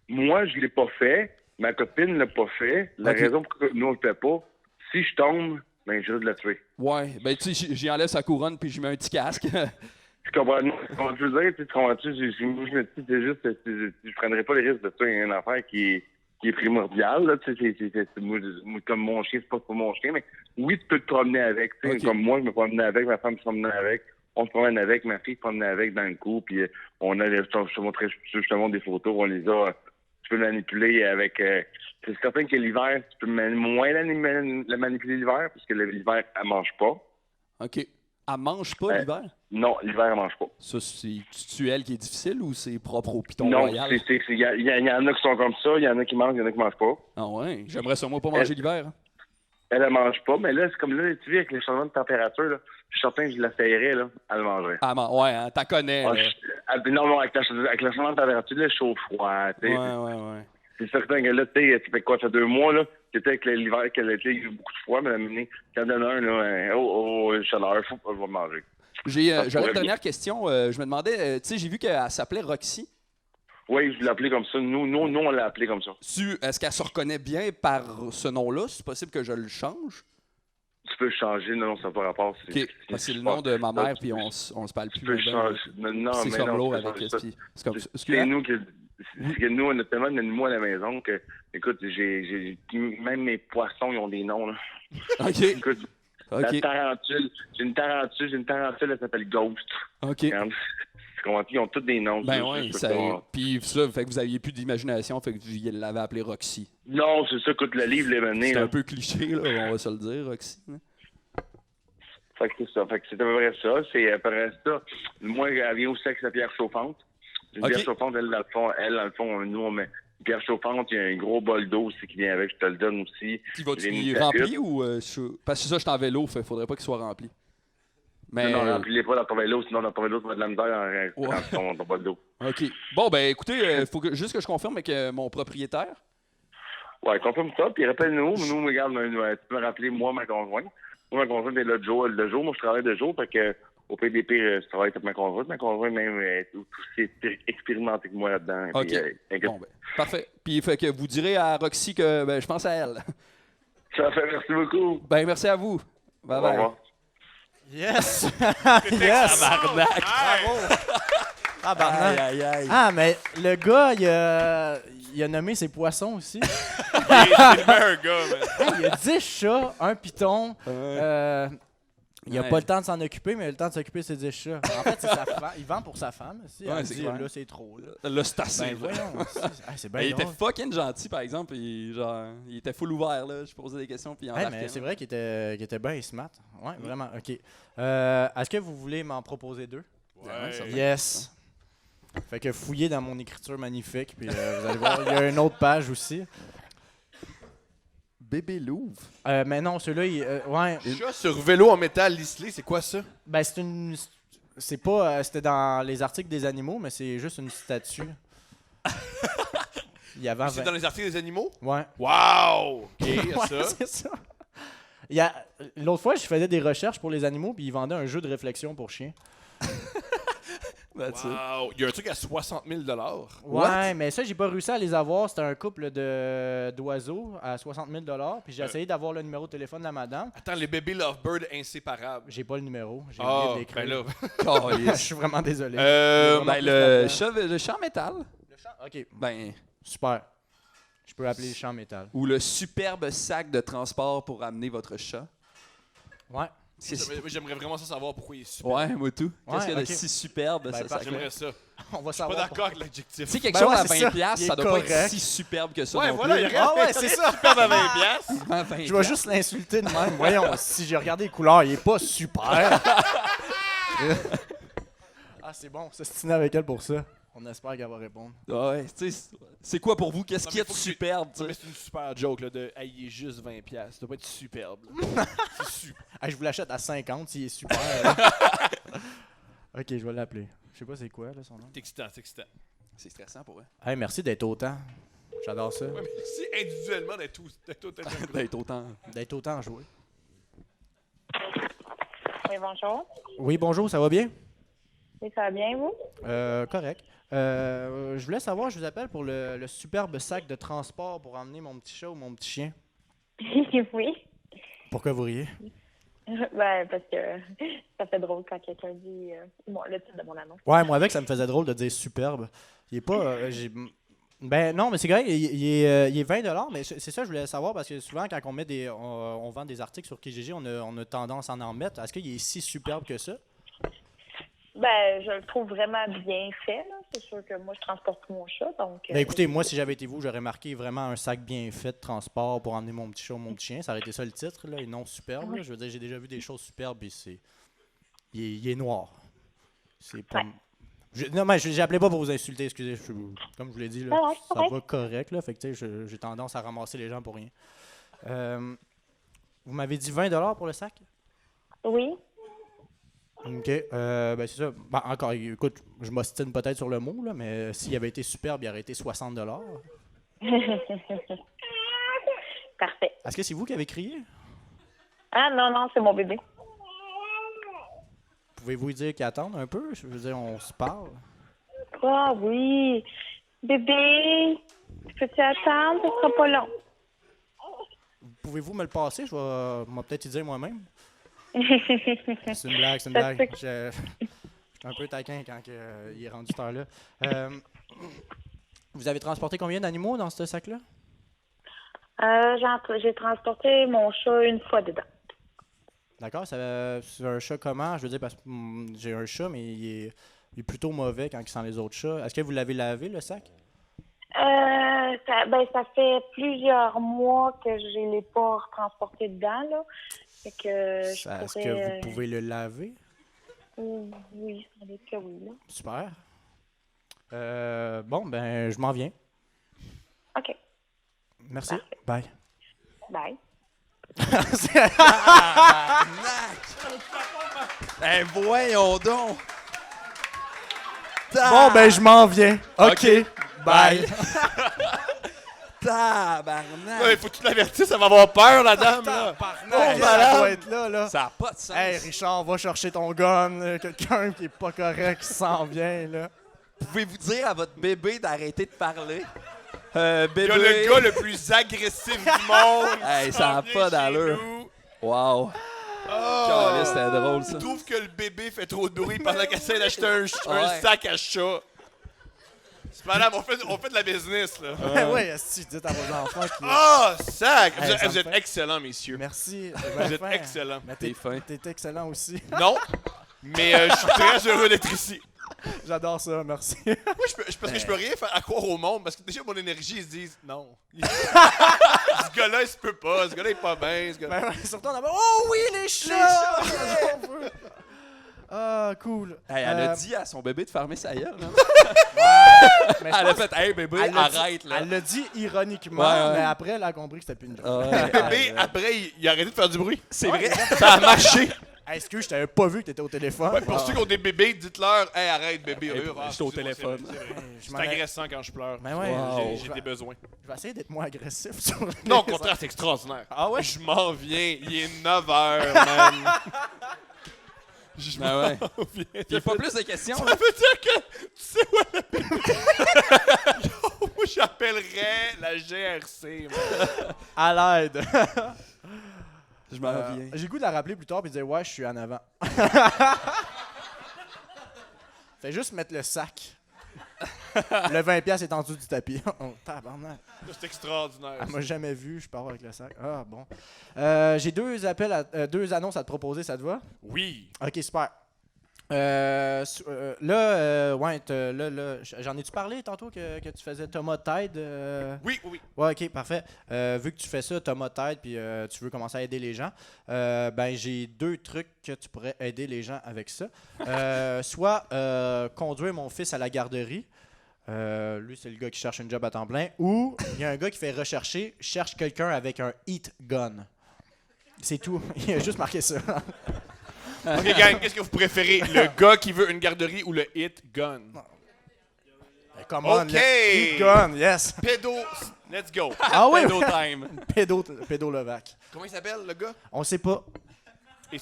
Moi, je l'ai pas fait. Ma copine l'a pas fait. La Ok. raison pour laquelle nous, on le fait pas, si je tombe, ben, je risque de la tuer. Ouais, ben tu sais, j'y enlève sa couronne puis j'y mets un petit casque. Tu comprends? Je veux dire, tu comprends-tu? Moi, je me dis, c'est juste, je prendrais pas les risques de tuer une affaire qui est primordiale, là. Tu sais, moi, comme mon chien, c'est pas pour mon chien, mais oui, tu peux te promener avec. Tu sais, Ok. comme moi, je me promenais avec, ma femme se promenait avec. On se promène avec, ma fille se promenait avec dans le cou, puis on a, je te montre des photos, on les a, tu peux manipuler avec, c'est certain que l'hiver, tu peux moins la manipuler l'hiver, parce que l'hiver, elle mange pas. OK. Elle mange pas l'hiver? Non, l'hiver, elle mange pas. Ça, c'est-tu elle qui est difficile ou c'est propre au piton Non, royal? il y en a qui sont comme ça, il y en a qui mangent, il y en a qui mangent pas. Ah ouais? J'aimerais ça, moi, pas manger l'hiver. Hein. Elle mange pas, mais là, c'est comme là, tu vois, avec les changements de température, là, je suis certain que je l'essayerais, là, elle mangerait. Ah, ouais, hein, t'en connais. Ah, là. non, avec le changement de température, là, chaud-froid, tu sais. Ouais. C'est certain que là, tu sais, ça fait quoi, ça fait 2 mois, là, c'était avec l'hiver, que l'été, il y a eu beaucoup de froid, mais la minute, quand il y en a un, là, chaleur, faut pas le manger. J'aurais une dernière question. Je me demandais, tu sais, j'ai vu qu'elle s'appelait Roxy. Oui, je l'ai appelé comme ça. Nous, on l'a appelé comme ça. Est-ce qu'elle se reconnaît bien par ce nom-là? C'est possible que je le change? Tu peux le changer, non, ça n'a pas rapport. OK, c'est le nom de ma mère, puis on se parle plus. Tu peux le changer. Non, c'est mais comme non, l'eau tu peux avec... changer ça. C'est comme... C'est nous que... C'est que nous, on a tellement d'animaux à la maison que, écoute, même mes poissons, ils ont des noms, là. OK. Écoute, OK. la tarentule, j'ai une tarentule, elle s'appelle Ghost. OK. Regarde, tu comprends? Ils ont tous des noms. Ben oui, puis ça, fait que vous aviez plus d'imagination, fait que vous l'avez appelé Roxy. Non, c'est ça, écoute, le livre l'a mené. C'est un peu cliché, là, on va se le dire, Roxy. Là. Fait que c'est ça, fait que c'est à peu près ça. C'est après ça. Moi, elle vient aussi avec sa pierre chauffante. Une pierre chauffante, elle, dans le fond, nous, on met une pierre chauffante, il y a un gros bol d'eau aussi qui vient avec, je te le donne aussi. Qui va-tu rempli ou... Parce que ça, je suis en vélo, il faudrait pas qu'il soit rempli. Mais... Non, remplis-les pas dans ton vélo, sinon dans ton vélo, tu vas de la misère dans ton bol d'eau. OK. Bon, ben écoutez, il faut juste que je confirme avec mon propriétaire. Ouais, confirme ça, puis rappelle-nous. Nous, regarde, tu peux me rappeler, moi, ma conjointe. Moi, ma conjointe est là de jour. Moi, je travaille de jour, fait que au PDP, je travaille avec ma conjointe. Ma conjointe, même, est aussi expérimentée que moi là-dedans. OK. Puis, bon, ben, parfait. Puis, fait que vous direz à Roxy que ben, je pense à elle. Ça fait, merci beaucoup. Ben, merci à vous. Bye Au bye. revoir. Yes! Yes! Tabarnak! Bravo! Tabarnak! Aïe, aïe, aïe. Ah, mais le gars, il a nommé ses poissons aussi. C'est le meilleur gars, man. Hey, il a 10 chats, un python. Il n'a Ouais. pas le temps de s'en occuper, mais il a le temps de s'occuper de ses 10 chats. En fait, c'est sa femme. Il vend pour sa femme. Si, Ouais, elle c'est dit, clair. là, c'est trop. Là. Là, c'est assez. Ben voyons. C'est bien il était drôle. fucking gentil, par exemple. Il était full ouvert, là. Je posais des questions, puis il Hey, embarquait. mais c'est vrai qu'il était bien smart. Ouais, vraiment. OK. Est-ce que vous voulez m'en proposer 2? Ouais, ça Yes. Fait que fouillez dans mon écriture magnifique, puis vous allez voir, il y a une autre page aussi. Bébé Louvre. Mais non, celui-là, ouais. Chat sur vélo en métal lisselé, c'est quoi ça? Ben, c'est une. C'est pas. C'était dans les articles des animaux, mais c'est juste une statue. Il y avait. C'est dans les articles des animaux? Ouais. Wow! OK, il y a Ouais, ça. c'est ça. L'autre fois, je faisais des recherches pour les animaux, puis ils vendaient un jeu de réflexion pour chiens. That's it. Wow! Il y a un truc à 60 000 $. Ouais, mais ça, j'ai pas réussi à les avoir. C'était un couple d'oiseaux à 60 000 $. Puis j'ai essayé d'avoir le numéro de téléphone de la madame. Attends, les bébés Lovebird inséparables. J'ai pas le numéro. J'ai Ah, oublié de l'écrire. ben là. Je suis vraiment désolé. Ben, Vraiment le chat en métal. Le champ? Ok, Ben, super. Je peux appeler le champ métal. ou le superbe sac de transport pour amener votre chat. Ouais. J'aimerais vraiment ça savoir pourquoi il est super. Ouais, moi tout. Qu'est-ce Ouais, qu'il y a de ok. si superbe, Ben, ce parfait. sac-là? J'aimerais ça. On va Pas savoir. d'accord avec l'adjectif. Tu sais, quelque Ben chose ouais, à c'est 20$, ça. piastres, Il ça est doit pas être correct. si superbe que ça Ouais, non voilà, plus. il y a rien. Ah ouais, c'est ça. Superbe à 20 piastres. À 20$. Je vais juste l'insulter de même. Voyons, si j'ai regardé les couleurs, il est pas super. Ah, c'est bon, s'ostiner avec elle pour ça. On espère qu'elle va répondre. Ouais, tu sais, c'est quoi pour vous? Qu'est-ce Non, qu'il y a mais de faut que superbe, tu Mais sais? c'est une super joke là, de hey, il est juste 20 piastres. Ça doit pas être superbe. là. C'est super. Ah, je vous l'achète à 50 s'il est super. Ok, je vais l'appeler. Je sais pas c'est quoi là, son nom. C'est excitant, c'est excitant. C'est stressant pour eux. Hey, merci d'être autant. J'adore ça. Ouais, mais si individuellement d'être autant de gros. D'être autant. D'être autant joué. Oui, bonjour. Oui, bonjour, ça va bien? Oui, ça va bien, vous? Correct. Je voulais savoir, je vous appelle pour le superbe sac de transport pour emmener mon petit chat ou mon petit chien. Oui. Pourquoi vous riez? Ben, parce que ça fait drôle quand quelqu'un dit le titre de mon annonce. Ouais, moi avec, ça me faisait drôle de dire superbe. Il est pas... Ben non, mais c'est correct, il est 20 $, mais c'est ça que je voulais savoir parce que souvent quand on vend des articles sur Kijiji, on a tendance à en mettre. Est-ce qu'il est si superbe que ça? Ben, je le trouve vraiment bien fait, là. C'est sûr que moi, je transporte mon chat, donc... Ben écoutez, moi si j'avais été vous, j'aurais marqué vraiment un sac bien fait de transport pour emmener mon petit chat ou mon petit chien. Ça aurait été ça le titre, là, et non superbe. Là. Je veux dire, j'ai déjà vu des choses superbes et il est noir. C'est pas... Ouais. Non, mais j'ai appelé pas pour vous insulter, excusez. Comme je vous l'ai dit, là, Non, c'est ça correct. va correct. Là, fait que, tu sais, j'ai tendance à ramasser les gens pour rien. Vous m'avez dit 20 $ pour le sac? Oui. OK. Ben, c'est ça. Ben, encore, écoute, je m'ostine peut-être sur le mot, là, mais s'il avait été superbe, il aurait été 60 $. Parfait. Est-ce que c'est vous qui avez crié? Ah non, c'est mon bébé. Pouvez-vous lui dire qu'il attende un peu? Je veux dire, on se parle. Ah oui. Bébé, peux-tu attendre? Ce sera pas long. Pouvez-vous me le passer? Je vais moi, peut-être y dire moi-même. Ça C'est une blague, c'est une Ça blague. se Je suis un peu taquin quand il est rendu cette heure-là. Vous avez transporté combien d'animaux dans ce sac-là? J'ai transporté mon chat une fois dedans. D'accord, c'est un chat comment? Je veux dire, parce que j'ai un chat, mais il est plutôt mauvais quand il sent les autres chats. Est-ce que vous l'avez lavé, le sac? Ça fait plusieurs mois que je ne l'ai pas transporté dedans, là. Fait que Est-ce que vous pouvez le laver? Oui, on est que oui, là. Super. Bon, ben, je m'en viens. OK. Merci. Parfait. Bye. Bye. Ben voyons donc! Bon, ben, je m'en viens. OK. Bye. Tabarnak! Ouais, faut que tu l'avertisses, ça va avoir peur, la dame. Là. Elle doit être là, là. Ça n'a pas de sens. Hey, Richard, va chercher ton gun. Quelqu'un qui est pas correct qui s'en vient, là. Pouvez-vous dire à votre bébé d'arrêter de parler? Il y Bébé! a le gars le plus agressif du monde. Hey, qui ça s'en a vient pas chez d'allure. nous. Wow! Oh. Caliste, c'était drôle, ça. Je trouve que le bébé fait trop de bruit pendant qu'elle essaie d'acheter un Ouais. sac à chat. C'est madame, on fait de la business, là. Ouais, si dites à vos enfants qui... Oh, sac! Hey, ça me Vous êtes fait- excellents, messieurs. Merci. Vous êtes excellents. Mais T'es fin. T'es excellent aussi. Non, mais je suis très heureux d'être ici. J'adore ça, merci. Moi, parce que je peux rien faire à croire au monde, parce que déjà, mon énergie, ils se disent non. Ce gars-là, il se peut pas. Ce gars-là, il est pas bien. Ce gars-là. Ben ouais, surtout on a... Oh oui, les chats! Ah, cool. Hey, elle a dit à son bébé de fermer sa gueule. Hein? Mais Elle a fait, hey bébé, elle l'a dit- arrête là. Elle l'a dit ironiquement, Ouais, ouais. mais après, elle a compris que c'était plus une joke. Ouais. Le bébé, après, il a arrêté de faire du bruit. C'est vrai. Ça a marché. Hey, excuse, je t'avais pas vu que t'étais au téléphone. Ouais, pour ceux qui ont des bébés, dites-leur, hey, arrête, bébé. Hey, Ah, j'étais au excusez-moi, téléphone. c'est vrai. Je C'est m'en ai- agressant quand je pleure. Ben ouais, Wow. J'ai des besoins. je vais essayer d'être moins agressif sur le Non, au téléphone. contraire, c'est extraordinaire. Ah ouais? Je m'en viens. Il est 9h, man. Je Ben m'en ouais. viens. Puis pas plus de questions. Ça Là. veut dire que, tu sais où elle Yo, moi, j'appellerais la GRC, man. À l'aide. Je m'en viens. J'ai le goût de la rappeler plus tard et de dire ouais, je suis en avant. Fais juste mettre le sac. Le 20$ est en dessous du tapis. Oh, tabarnak. C'est extraordinaire. Elle m'a jamais vu, je pars avec le sac. Ah bon. J'ai deux annonces à te proposer, ça te va? Oui. Ok, super. J'en ai-tu parlé tantôt que tu faisais Thomas Tide? Oui, oui, oui. Ouais, ok, parfait. Vu que tu fais ça, Thomas Tide, puis tu veux commencer à aider les gens, ben j'ai 2 trucs que tu pourrais aider les gens avec ça. Soit conduire mon fils à la garderie. Lui, c'est le gars qui cherche une job à temps plein. Ou il y a un gars qui fait rechercher, cherche quelqu'un avec un heat gun. C'est tout. Il a juste marqué ça. Ok, gang, qu'est-ce que vous préférez? Le gars qui veut une garderie ou le hit gun? Come on, Ok. heat gun, yes. Pédo, let's go. Ah oui, Pédo time. Pédolovac. Comment il s'appelle, le gars? On sait pas. Et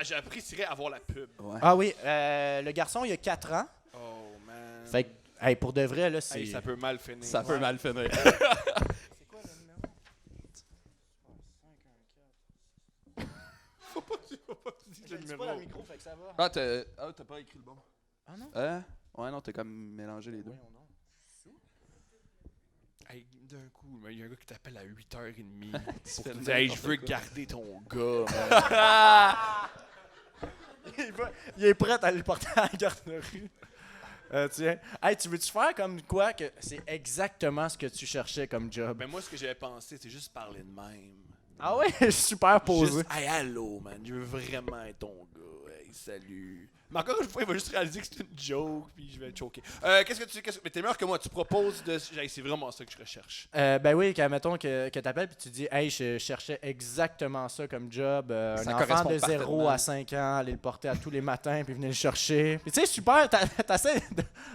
j'apprécierais avoir la pub. Ah oui, le garçon, il a 4 ans. Oh, man. Fait que, hey, pour de vrai, là, c'est... Hey, ça peut mal finir. Ça peut mal finir. Faut pas que tu dises le numéro. micro, fait que ça va. Ah, t'as pas écrit le bon. Ah non? Ouais, non, t'as comme mélangé les deux. Hey, d'un coup, il y a un gars qui t'appelle à 8h30 pour fais te dire, hey, je veux n'importe quoi. garder ton gars, man. Il est prêt à le porter à la garderie. Tiens. Hey, tu veux-tu faire comme quoi que c'est exactement ce que tu cherchais comme job? Ben moi, ce que j'avais pensé, c'est juste parler de même. Ah ouais, super posé. Juste, hey, allô, man, je veux vraiment être ton gars. Hey, salut. Mais encore une fois, il va juste réaliser que c'est une joke, puis je vais être choqué. Mais t'es meilleur que moi, tu proposes de. Hey, c'est vraiment ça que je recherche. Ben oui, mettons que t'appelles puis tu dis « Hey, je cherchais exactement ça comme job. Un Ça enfant correspond de 0 parfaitement. à 5 ans, aller le porter à tous les matins puis venir le chercher. » Puis tu sais, super, t'essaies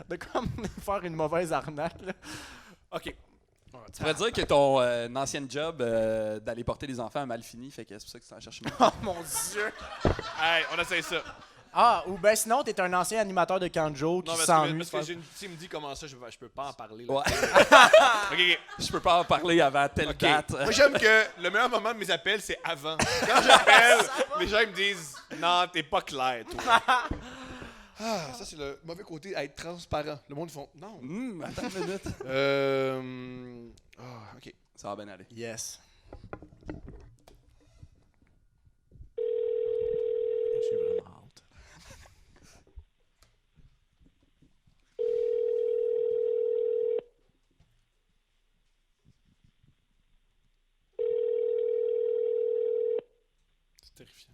de comme faire une mauvaise arnaque, là. Ok. Tu pourrais dire que ton ancienne job d'aller porter des enfants a mal fini, fait que c'est pour ça que tu en cherches une. Oh mon Dieu! Hey, on essaye ça. Ah, ou ben sinon, t'es un ancien animateur de Kanjo qui Non, s'ennuie. parce que j'ai une team me dit comment ça, je peux pas en parler. Là. Ouais. Ok. Je peux pas en parler avant telle Ok. date. Moi, j'aime que le meilleur moment de mes appels, c'est avant. Quand j'appelle, les gens ils me disent non, t'es pas clair, toi. Ah, ça, c'est le mauvais côté, à être transparent. Le monde, ils font non. Attends une minute. Ok. Ça va bien aller. Yes. J'ai vraiment hâte. C'est terrifiant.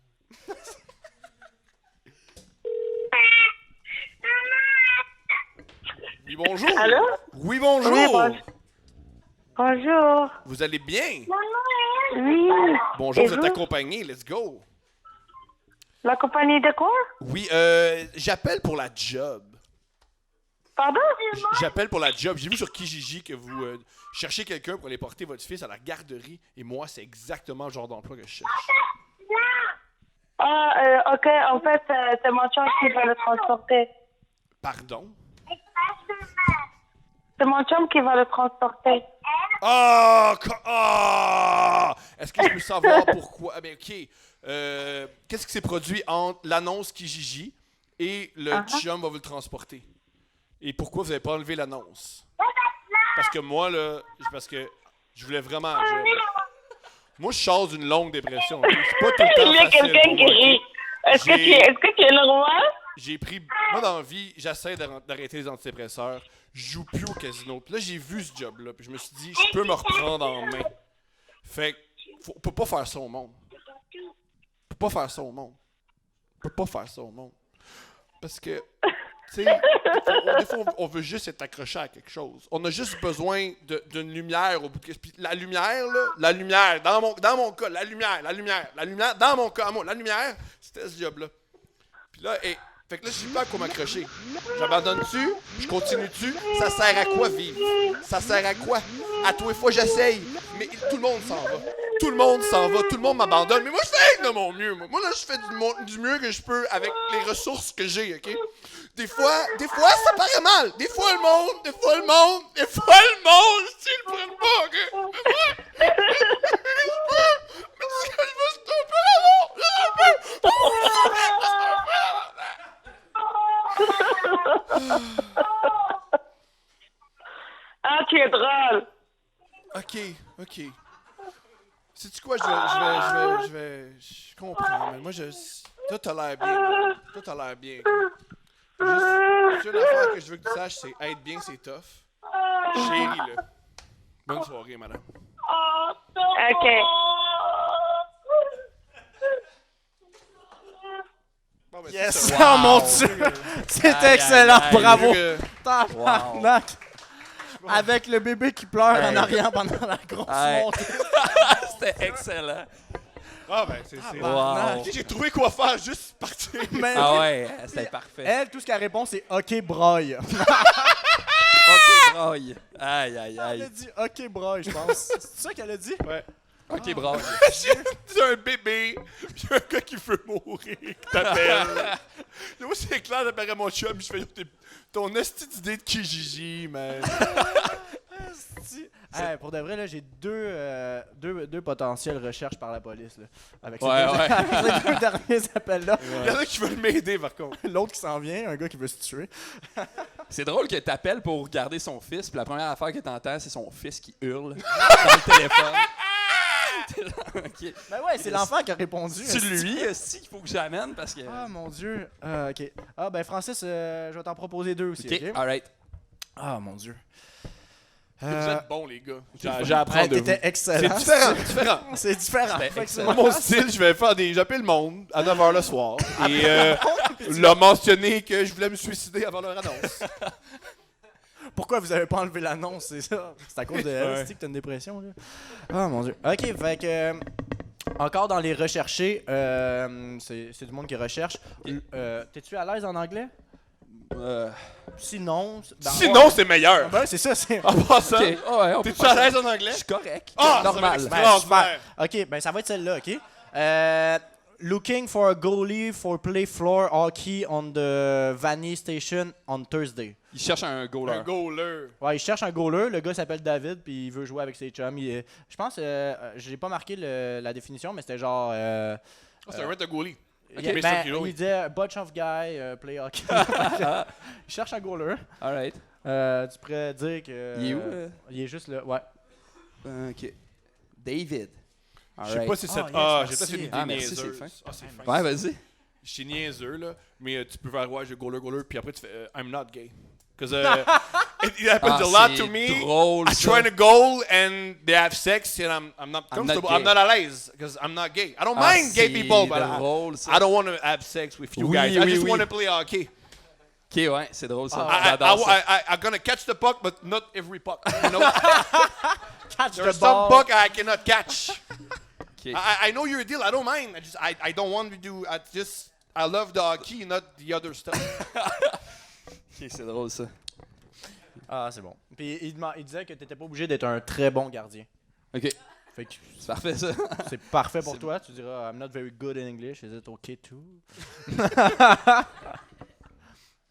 Oui, bonjour. Allô? Oui, bonjour. Oui, bonjour. Vous allez bien? Oui. Bonjour, Et vous êtes vous? accompagné. Let's go. La compagnie de quoi? Oui, j'appelle pour la job. Pardon? J'appelle pour la job. J'ai vu sur Kijiji que vous cherchez quelqu'un pour aller porter votre fils à la garderie. Et moi, c'est exactement le genre d'emploi que je cherche. Ah, ok. En fait, c'est mon chum qui va le transporter. Pardon? C'est mon chum qui va le transporter. Est-ce que je peux savoir pourquoi? Ah ben, ok. Qu'est-ce qui s'est produit entre l'annonce Kijiji et le chum va vous le transporter? Et pourquoi vous n'avez pas enlevé l'annonce? Parce que moi, là, parce que je voulais vraiment un job. Moi, je sors d'une longue dépression. Okay? C'est pas tout le temps Il y a facile quelqu'un pour qui moi, ok? rit. Est-ce que tu es normal? J'ai pris... Moi, dans la vie, j'essaie d'arrêter les antidépresseurs. Je joue plus au casino. Puis là, j'ai vu ce job-là. Puis je me suis dit, je peux me reprendre en main. Fait que, on peut pas faire ça au monde. On peut pas faire ça au monde. On peut pas faire ça au monde. Parce que, tu sais, des fois, on veut juste être accroché à quelque chose. On a juste besoin d'une lumière au bout de... Puis la lumière, là, la lumière, dans mon cas, la lumière, dans mon cas, moi, la lumière, c'était ce job-là. Puis là, fait que là, je sais pas à quoi m'accrocher. J'abandonne-tu? Je continue-tu? Ça sert à quoi vivre? Ça sert à quoi? À tous les fois, j'essaye. Mais tout le monde s'en va. Tout le monde s'en va. Tout le monde m'abandonne. Mais moi, je fais de mon mieux. Moi là, je fais du mieux que je peux avec les ressources que j'ai, OK? Des fois, ça paraît mal. Des fois, le monde, s'ils le prennent pas, OK? Mais ce que je veux, c'est un peu l'amour. Ah, tu es drôle. OK. Sais-tu quoi, je comprends, mais moi, toi, t'as l'air bien. Juste une affaire que je veux que tu saches, c'est être bien, c'est tough. Chérie, là. Bonne soirée, madame. Ok. Bon, ben, Yes! c'est ça. Oh mon Dieu! C'est Aïe, excellent, aïe, aïe. bravo! Que- Tabarnak! Avec le bébé qui pleure en Hey. arrière pendant la grosse Hey. montée. C'était excellent. Ah, ben, c'est... Wow. J'ai trouvé quoi faire, juste partir. Mais Ah ouais, c'était parfait. elle, tout ce qu'elle répond, c'est OK, broye. Ok, broye. Aïe, aïe, Elle a aïe. dit OK, broye, je pense. C'est ça qu'elle a dit? Ouais. Ok, broye. J'ai un bébé, pis un gars qui veut mourir, qui t'appelle. Moi, c'est clair, j'appellerais mon chum, je fais ton esti d'idée de Kijiji, man. Hey, pour de vrai, là, j'ai deux potentielles recherches par la police. Là, avec Ouais, avec ces deux derniers appels-là. Il y en a qui veulent m'aider, par contre. L'autre qui s'en vient, un gars qui veut se tuer. C'est drôle que t'appelles pour garder son fils, puis la première affaire que t'entends, c'est son fils qui hurle dans le téléphone. Ok. Ben ouais, c'est l'enfant qui a répondu. C'est esti. lui aussi qu'il faut que j'amène parce que. Ah mon Dieu. OK. Ah ben Francis, je vais t'en proposer deux aussi. Ok, OK? alright. Ah mon Dieu. Vous êtes bons, les gars. J'ai à Ouais, apprendre de vous. t'étais excellent. C'est différent. C'est différent. C'était Fait que excellent. Dans mon style, je vais faire j'appelle le monde à 9h le soir et leur mentionner que je voulais me suicider avant leur annonce. Pourquoi vous avez pas enlevé l'annonce, c'est ça? C'est à cause de elle, c'est que t'as une dépression, là? Ah, mon Dieu. OK, fait que... encore dans les recherchés, c'est du monde qui recherche. T'es-tu à l'aise en anglais? Sinon... Sinon, c'est meilleur. Ben, c'est ça, c'est... En passant, Ok. Ah ouais, on peut t'es-tu à faire l'aise ça. en anglais? Je suis correct. Ah, normal. ça va Ben, être super. OK, ben ça va être celle-là, OK? Looking for a goalie for play floor hockey on the Vanny Station on Thursday. Il cherche un goaler. Un goaler. Ouais, il cherche un goaler. Le gars s'appelle David, puis il veut jouer avec ses chums. Je pense, j'ai pas marqué la définition, mais c'était genre... C'est un rent de goalie. il, mais ben, c'est qui, oui. il disait bunch of guys play hockey. Il cherche un goaler. Alright. Tu pourrais dire que... Il est où? Il est juste là, ouais. Ok. David. Je sais pas si c'est... yes, Ah, j'ai merci. peut-être une idée Ah, merci, niaiseuse. c'est fin. Ah, c'est fin. Ouais, vas-y. Je suis niaiseux, là, mais tu peux faire, ouais, j'ai goaler, puis après tu fais I'm not gay. Because it happens a lot to me. Drôle, I ça. try to goal and they have sex and I'm not I'm comfortable. not I'm not à l'aise because I'm not gay. I don't Ah, mind gay c'est people, but drôle, ça. I don't want to have sex with you Oui, guys. I oui, just oui. want to play hockey. Ok, ouais, c'est drôle ça. Ah. J'adore ça. I'm gonna catch the puck, but not every puck. You know? Catch There's the some ball. puck I cannot catch. Ok. I know your deal. I don't mind. I don't want to do. I love the hockey, not the other stuff. Ok, c'est drôle ça. Ah, c'est bon. Puis il disait que t'étais pas obligé d'être un très bon gardien. Ok, Fait que c'est parfait ça. c'est parfait pour toi. Tu diras I'm not very good in English. Is it okay too?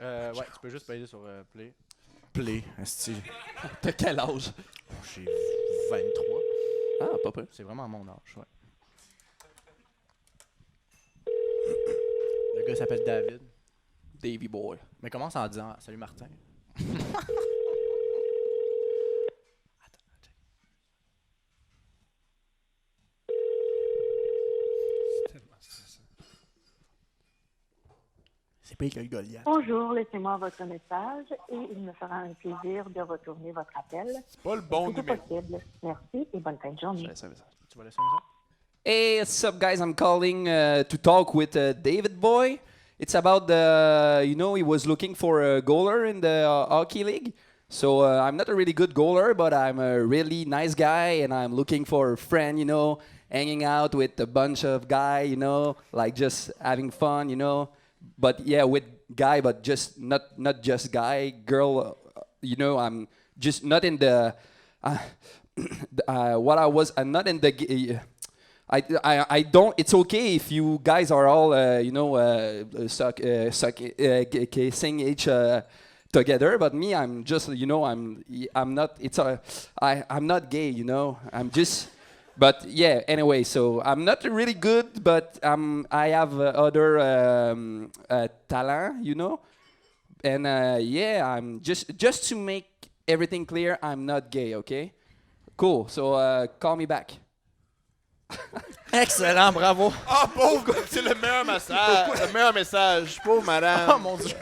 Ouais, tu peux juste payer sur Play. Play, esti. T'as quel âge? J'ai 23. Ah, pas peu. C'est vraiment mon âge, ouais. Le gars s'appelle David. Davy boy. Mais commence en disant salut Martin. C'est pire que le Goliath. Bonjour, laissez-moi votre message et il me fera un plaisir de retourner votre appel. C'est pas le bon C'est numéro. possible. Merci et bonne fin de journée. Tu vas laisser un message? Hey, what's up, guys? I'm calling to talk with David Boy. It's about the, he was looking for a goaler in the hockey league. So I'm not a really good goaler, but I'm a really nice guy, and I'm looking for a friend, hanging out with a bunch of guys, like just having fun, But yeah, with guy, but just not just guy, girl. I'm just not in the. What I was, I'm not in the. I don't. It's okay if you guys are all kissing each together, but me, I'm just I'm not. I'm not gay, I'm just. But yeah, anyway, so I'm not really good, but I have other talent, and yeah, I'm just to make everything clear, I'm not gay, okay? Cool. So call me back. Excellent, bravo. Ah, pauvre, c'est le meilleur message. Le meilleur message. Pauvre madame. Oh mon Dieu.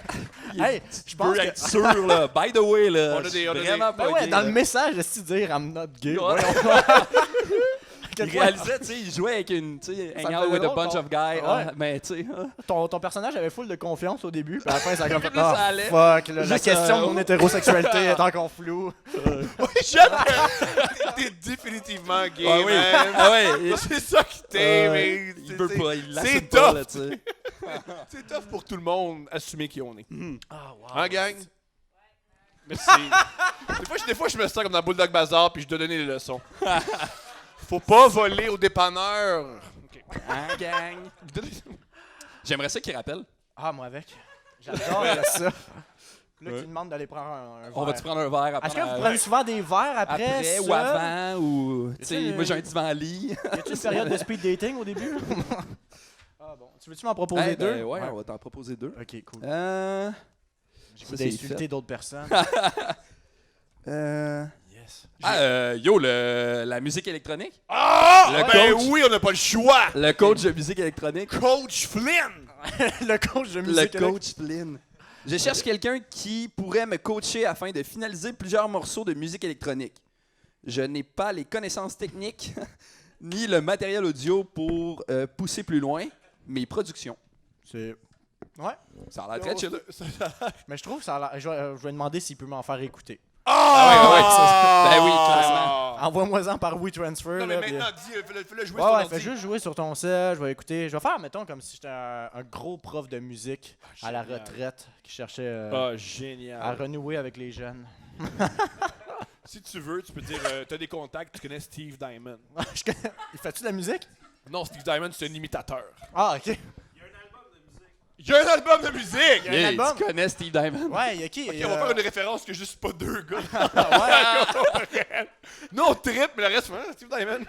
Hey, je pense Peux que... être sûr, là. By the way, là. On a des- je suis vraiment Ben pas ouais, gay, dans là. le message, laisse-tu dire I'm not gay. Ouais. Voyons. Il réalisait, tu sais, il jouait avec une, tu sais, Ça me hang out faisait with a drôle, bunch ton- of guys. Ouais. Ah, mais tu sais, Ton personnage avait full de confiance au début, puis à la fin, ça a comme fait Plus ça ah, allait. fuck, là, la Juste, question de mon hétérosexualité est encore floue. Oui, j'aime que t'es définitivement gay, Ah oui. man. Ah ouais. C'est ça qui t'est, mais Il peut pas, il c'est l'assume pas, tough. là, tu sais. C'est tough pour tout le monde assumer qui on est. Ah, wow. Hein, gang? Merci. des fois, je me sens comme dans Bulldog Bazaar puis je dois donner des leçons. Faut pas voler au dépanneur. OK. Hein, gang? J'aimerais ça qu'il rappelle. Ah, moi avec. J'adore ça. Là, tu demandes d'aller prendre un verre. On va-tu prendre un verre après? Est-ce que vous prenez souvent des verres après ça? ou avant? Ou, tu sais, tu- moi j'ai un divan lit. Y a-t-il une période de speed dating au début? Ah bon. Tu veux-tu m'en proposer Eh ben, deux? ouais, on va t'en proposer deux. Ok, cool. J'ai J'ai d'insulter d'autres personnes. Yes. Yo, la musique électronique? Ah! Le Ben coach. oui, on n'a pas le choix. Le coach de musique électronique. Coach Flynn. Le coach de Le musique. coach Flynn. Je cherche quelqu'un qui pourrait me coacher afin de finaliser plusieurs morceaux de musique électronique. Je n'ai pas les connaissances techniques ni le matériel audio pour pousser plus loin mes productions. C'est... Ouais. Ça a l'air très chill. Mais je trouve ça a l'air... Je vais demander s'il peut m'en faire écouter. Ben oui, clairement. Envoie-moi-en par WeTransfer. Non, mais là, maintenant, puis- fais-le jouer Ouais, sur ton ouais, fais ordi. juste jouer sur ton sel, je vais écouter. Je vais faire, mettons, comme si j'étais un gros prof de musique à la génial. retraite qui cherchait à Génial. renouer avec les jeunes. Si tu veux, tu peux dire, t'as des contacts, tu connais Steve Diamond. Il fait-tu de la musique? Non, Steve Diamond, c'est un imitateur. Ah, ok. Il y a un album de musique! Il y a un album? Tu connais Steve Diamond? Ouais, il y a qui? Ok, on va faire une référence que juste pas deux gars. Ouais. Non, on trip, mais le reste, ouais, Steve Diamond.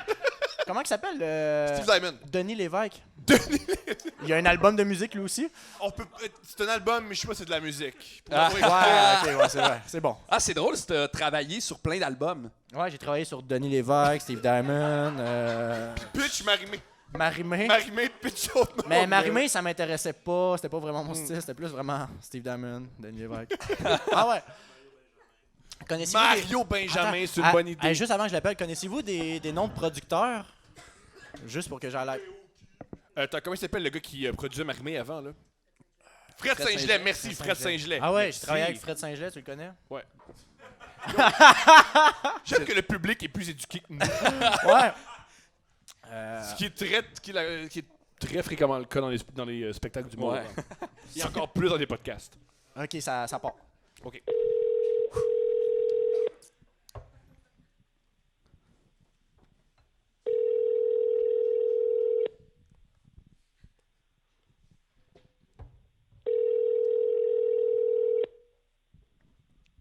Comment il s'appelle? Steve Diamond. Denis Lévesque. Il y a un album de musique lui aussi? C'est un album, mais je sais pas si c'est de la musique. Pour Ah. l'avoir écouté, Ouais, ok, ouais, c'est vrai. C'est bon. Ah, c'est drôle, tu as travaillé sur plein d'albums. Ouais, j'ai travaillé sur Denis Lévesque, Steve Diamond, Pitch Marimé. Marimé. Marimé, pitch autre nom. Mais Marimé, ça m'intéressait pas. C'était pas vraiment mon style. C'était plus vraiment Steve Diamond, Denis Lévesque. Ah ouais. Connaissez-vous Mario Benjamin, c'est une bonne idée. Juste avant que je l'appelle, connaissez-vous des noms de producteurs? Juste pour que j'aille l'air. Comment il s'appelle le gars qui produisait Marimé avant, là? Fred Saint-Gelais, merci, Fred Saint-Gelais. Ah ouais, Merci. j'ai travaillé avec Fred Saint-Gelais, tu le connais? Ouais. J'aime que le public est plus éduqué que nous. Ouais. Ce qui est très fréquemment le cas dans les spectacles du monde. Ouais. Et encore plus dans les podcasts. Ok, ça part. OK.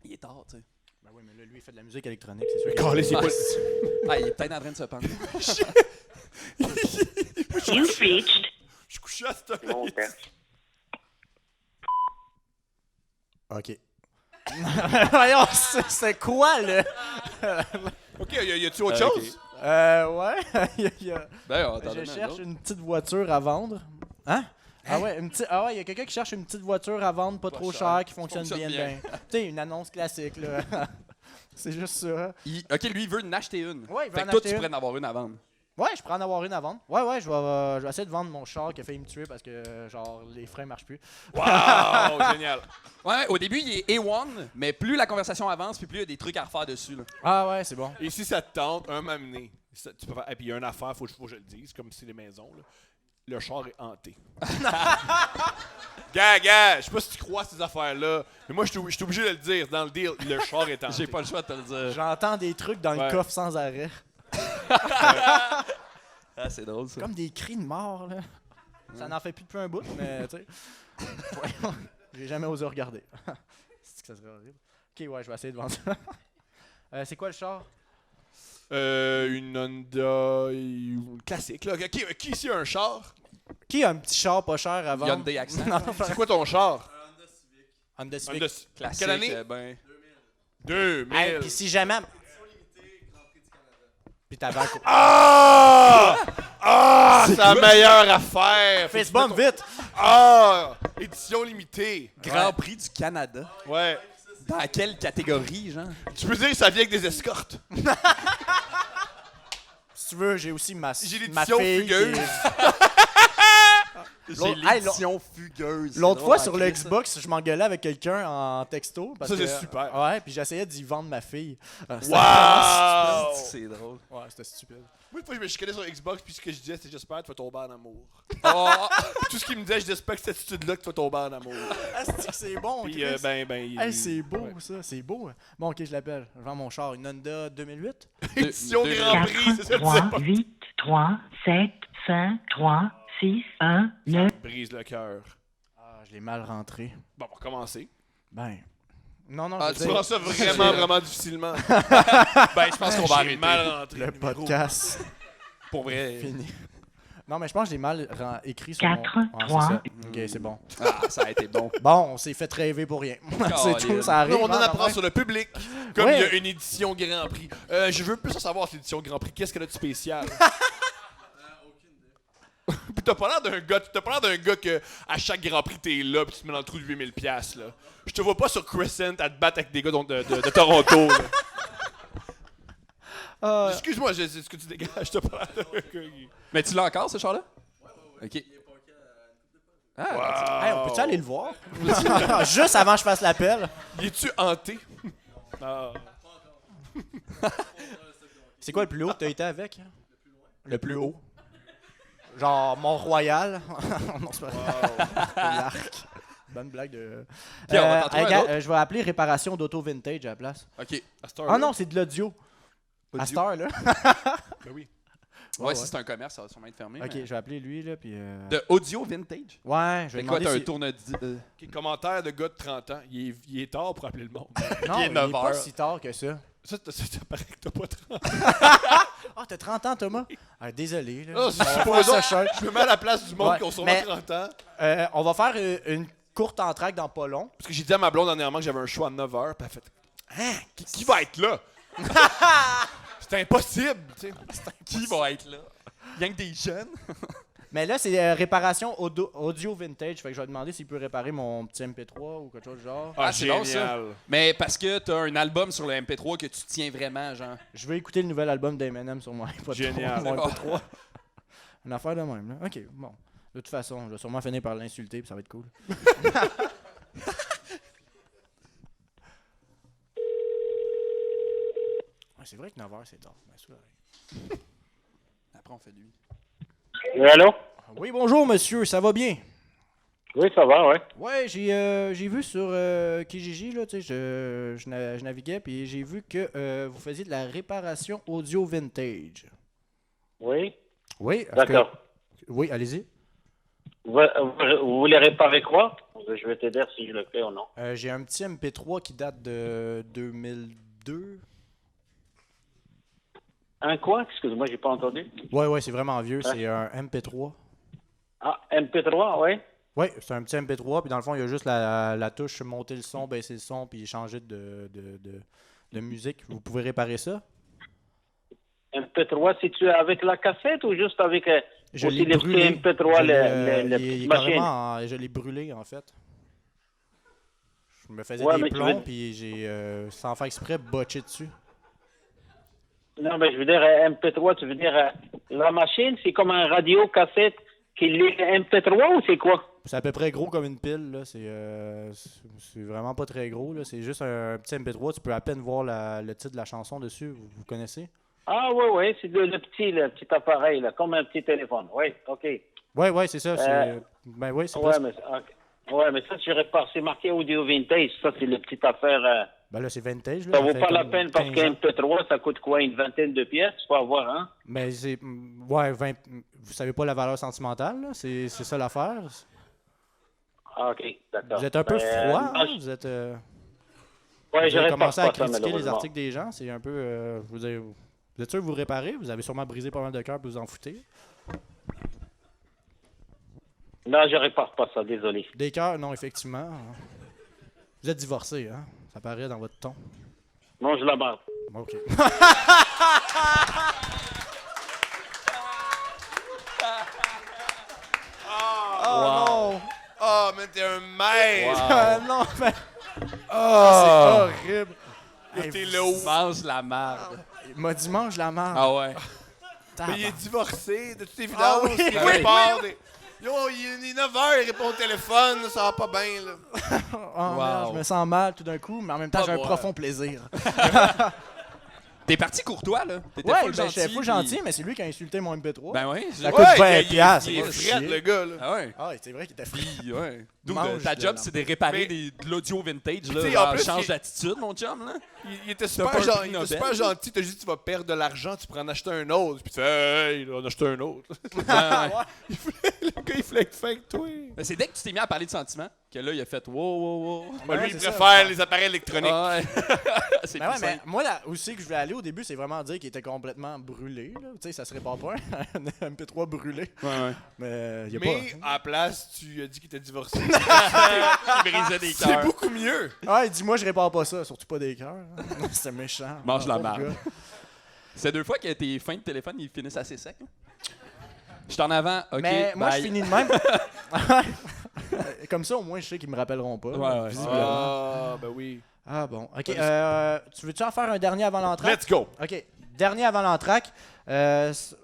Il est tard, tu sais. Ben oui, mais là, lui, il fait de la musique électronique, c'est sûr. Calais, c'est Ah, pas... Ah, il est peut-être en train de se pendre. You've reached Je suis couché à cette heure. Mon père. Ok. Voyons, c'est quoi, là? OK, y a-tu autre chose? Ouais. Ben, on Je cherche une petite voiture à vendre. Hein? Ah ouais, il y a quelqu'un qui cherche une petite voiture à vendre, pas trop cher, qui fonctionne bien. Tu sais, une annonce classique, là. C'est juste ça. OK, lui, il veut en acheter une. Ouais, il veut Fait en que toi, acheter tu une. pourrais en avoir une à vendre. Ouais, je pourrais en avoir une à vendre. Ouais, je vais essayer de vendre mon char qui a failli me tuer parce que, genre, les freins marchent plus. Wow, génial. Ouais, au début, il est A1, mais plus la conversation avance, puis plus il y a des trucs à refaire dessus. Là. Ah ouais, c'est bon. Et si ça te tente, m'amener. Tu peux faire... Et puis il y a une affaire, faut que je le dise, comme si c'est les maisons. Là. Le char est hanté. Gars, je sais pas si tu crois à ces affaires-là, mais moi, je suis obligé de le dire. Dans le deal, le char est hanté. J'ai pas le choix de te le dire. J'entends des trucs dans Ouais. le coffre sans arrêt. Ah, c'est drôle, ça. Comme des cris de mort, là. Ça n'en fait plus depuis un bout, mais tu sais. Ouais, j'ai jamais osé regarder. C'est que ça serait horrible. Ok, ouais, je vais essayer de vendre ça. C'est quoi le char? Une Honda classique. Là. Qui ici a un char? Qui a un petit char pas cher à vendre? Hyundai Accent. Non, C'est quoi ton char? Honda Civic. Honda Classique. Quelle année? Ben... 2000. Hey, puis si jamais... Puis t'avais un... Ah! C'est la meilleure affaire! Fist bump, vite! Ah! Édition limitée. Grand Prix du Canada. Ouais. Dans quelle catégorie, genre? Tu peux dire que ça vient avec des escortes. Si tu veux, j'ai aussi ma J'ai ma l'édition fille qui fugueuse. J'ai L'autre- hey, l'édition fugueuse. L'autre C'est fois, drôle, sur en le Christ, ça. Xbox, je m'engueulais avec quelqu'un en texto. Parce Ça, c'est que- super. Ouais, puis j'essayais d'y vendre ma fille. C'était Wow! C'est drôle. Ouais, c'était stupide. Moi, une fois, je me chicanais sur Xbox, puis ce que je disais, c'est j'espère que tu vas tomber en amour. Oh! Puis tout ce qu'il me disait, je disais, pas que cette attitude-là que tu vas tomber en amour. C'est bon, Puis, Chris. il- C'est beau, ouais. ça. C'est beau. Bon, ok, je l'appelle. Je vends mon char. Une Honda 2008. Édition Deux- Grand Prix, c'est ça que tu 3, sais pas. 8, 3, 7, 5, 3, 6, 1, 9. Brise le cœur. Ah, je l'ai mal rentré. Bon, pour commencer. Ben. Non, Ah, je Tu veux prends dire, ça vraiment, vraiment difficilement. Ben, je pense qu'on va J'ai arrêter. mal rentré. le numéro. podcast Pour vrai. fini. Non, mais je pense que je l'ai mal écrit sur 4, mon... Ouais, c'est 3. ça. Ok, c'est bon. Ah, ça a été bon. Bon, on s'est fait rêver pour rien. C'est tout, Colin. ça arrive. Non, on en hein, apprend ouais. sur le public. Comme Ouais. il y a une édition Grand Prix. Je veux plus en savoir cette édition Grand Prix. Qu'est-ce qu'elle a de spécial? Puis t'as pas l'air d'un gars que à chaque Grand Prix t'es là pis tu te mets dans le trou de 8000$, là. Je te vois pas sur Crescent à te battre avec des gars de Toronto, là. Excuse-moi, c'est ce que tu dégages, t'as pas l'air d'un gars qui... Mais tu l'as encore, ce char-là? OK. Ah, Hey, on peut-tu aller le voir? Juste avant que je fasse l'appel. Y es-tu hanté? Ah. C'est quoi le plus haut que t'as été avec? Le plus haut. Genre Mont-Royal. Non, c'est pas L'arc. Bonne blague de... Puis on va t'en trouver un gars, autre. je vais appeler réparation d'auto vintage à la place. OK. À cette heure, Ah là? non, c'est de l'audio. À cette heure, là. Ben oui. Ouais, si c'est un commerce, ça va sûrement être fermé. Ok, mais- je vais appeler lui, là, puis... De audio vintage? Ouais, je vais Fait quoi, demander t'as un si... tourne... Ok, commentaire de gars de 30 ans. Il est tard pour appeler le monde. Non, Il est il 9 est pas heures. si tard que ça. Ça paraît que t'as pas 30 ans. Ah, t'as 30 ans, Thomas? Ah, désolé, là. Ah, On c'est va pour faire eux ça autres. cher. Je me mets à la place du monde Ouais, qui ont sûrement mais- 30 ans. On va faire une courte entraque dans pas long. Parce que j'ai dit à ma blonde dernièrement que j'avais un choix à 9h, puis elle a fait hein, qui va être là? C'est impossible, tu sais. Qui va être là? Gang des jeunes? Mais là, c'est réparation audio vintage. Fait que je vais demander s'il peut réparer mon petit MP3 ou quelque chose du genre. Ah, c'est bon, ça. Mais parce que t'as un album sur le MP3 que tu tiens vraiment, genre. Je vais écouter le nouvel album d'Eminem sur mon MP3. Génial. Mon MP3. Une affaire de même, là. Ok, bon. De toute façon, je vais sûrement finir par l'insulter, puis ça va être cool. Ouais, c'est vrai que 9h, c'est tard. Ben, c'est correct. Après, on fait lui. Oui, allô? Oui, bonjour, monsieur. Ça va bien? Oui, ça va, ouais. Ouais, j'ai vu sur Kijiji, là, tu sais, je naviguais, puis j'ai vu que vous faisiez de la réparation audio vintage. Oui. Oui, est-ce D'accord. Oui, allez-y. Vous voulez réparer quoi? Je vais te dire si je le fais ou non. J'ai un petit MP3 qui date de 2002. Un quoi? Excuse-moi, j'ai pas entendu. Ouais, c'est vraiment vieux, c'est un MP3. Ah, MP3, oui. Oui, c'est un petit MP3, puis dans le fond, il y a juste la touche monter le son, baisser le son, puis changer de musique. Vous pouvez réparer ça? MP3, si tu es avec la cassette ou juste avec Je aussi l'ai les brûlé. petits MP3, Il les est petites machines? carrément je l'ai brûlé, en fait. Je me faisais Ouais, des mais tu plombs, veux- puis j'ai, sans faire exprès, botché dessus. Non, mais je veux dire MP3, tu veux dire la machine, c'est comme un radio cassette qui lit MP3 ou c'est quoi? C'est à peu près gros comme une pile, là. C'est vraiment pas très gros, là. C'est juste un petit MP3. Tu peux à peine voir le titre de la chanson dessus. Vous connaissez? Ah oui, c'est le petit appareil, là, comme un petit téléphone. Oui, OK. Ouais, c'est ça. Ben oui, c'est Ouais, presque- mais, ouais, mais ça, je répare. C'est marqué audio vintage. Ça, c'est la petite affaire. Ben là, c'est vintage, là. Ça Ça vaut fait pas la comme peine parce 15 qu'un ans. MP3, ça coûte quoi? Une vingtaine de pièces? Tu peux avoir, hein? Mais c'est... Ouais, vous savez pas la valeur sentimentale, là? C'est ça l'affaire. Ah, OK, d'accord. Vous êtes un peu froid, non, hein? Vous êtes... ouais, vous je avez répare commencé à pas ça, critiquer les malheureusement. articles des gens. C'est un peu... vous êtes sûr que vous réparez? Vous avez sûrement brisé pas mal de cœurs pour vous en foutez. Non, je répare pas ça, désolé. Des cœurs, non, effectivement. Vous êtes divorcé, hein? Ça paraît dans votre ton. Non, je la barre. OK. Oh Oh, mais t'es un maître! non! Non, mais... Oh, c'est horrible! Hey, t'es vous- là où? Mange la marde. Il m'a dit mange la marde. Ah ouais. Mais il est divorcé, de toute évidence. Ah oui, il oui, répare des- Yo, il est 9h, il répond au téléphone, ça va pas bien, là. Oh, merde, je me sens mal tout d'un coup, mais en même temps, Pas j'ai un moi. profond plaisir. T'es parti courtois, là. T'étais Ouais, full ben, j'étais full puis- gentil, mais c'est lui qui a insulté mon MP3. Ben ouais. Ça coûte 20 piastres, Il est c'est pas frette, chier. le gars, là. Ah ouais. Ah, c'est vrai qu'il était frit. Puis, ouais. Dude, Mange ta de job, la- c'est de réparer Mais- de l'audio vintage, tu là. sais, Genre, en plus, change il- d'attitude, mon chum, là. Il était pas super, un gentil, prix il était Nobel. super gentil. T'as juste dit, tu vas perdre de l'argent, tu pourrais en acheter un autre. Puis tu fais, hey, on a acheté un autre. Le gars, il voulait être fin que toi. Mais c'est dès que tu t'es mis à parler de sentiments que là, il a fait wow. Lui, il c'est ça. préfère les appareils électroniques. Ah ouais. C'est Mais ouais, plus mais simple. moi, là où c'est que je voulais aller au début, c'est vraiment dire qu'il était complètement brûlé. Là. Tu sais, ça serait pas un MP3 brûlé. Ouais. Mais il a Mais pas. à la place, tu as dit qu'il était divorcé. Il brisait des C'est cœurs. beaucoup mieux. Ah, dis-moi, je répare pas ça, surtout pas des cœurs. C'est méchant. Mange la Ah, marde. gars. C'est 2 fois que tes fins de téléphone, ils finissent assez secs. Hein? Je suis en avant. OK, Mais moi, je bye. finis de même. Comme ça, au moins, je sais qu'ils me rappelleront pas. Ouais, visiblement. Ah, ben oui. Ah bon. OK. Tu veux-tu en faire un dernier avant l'entraque? Let's go. OK. Dernier avant l'entraque. Qu'est-ce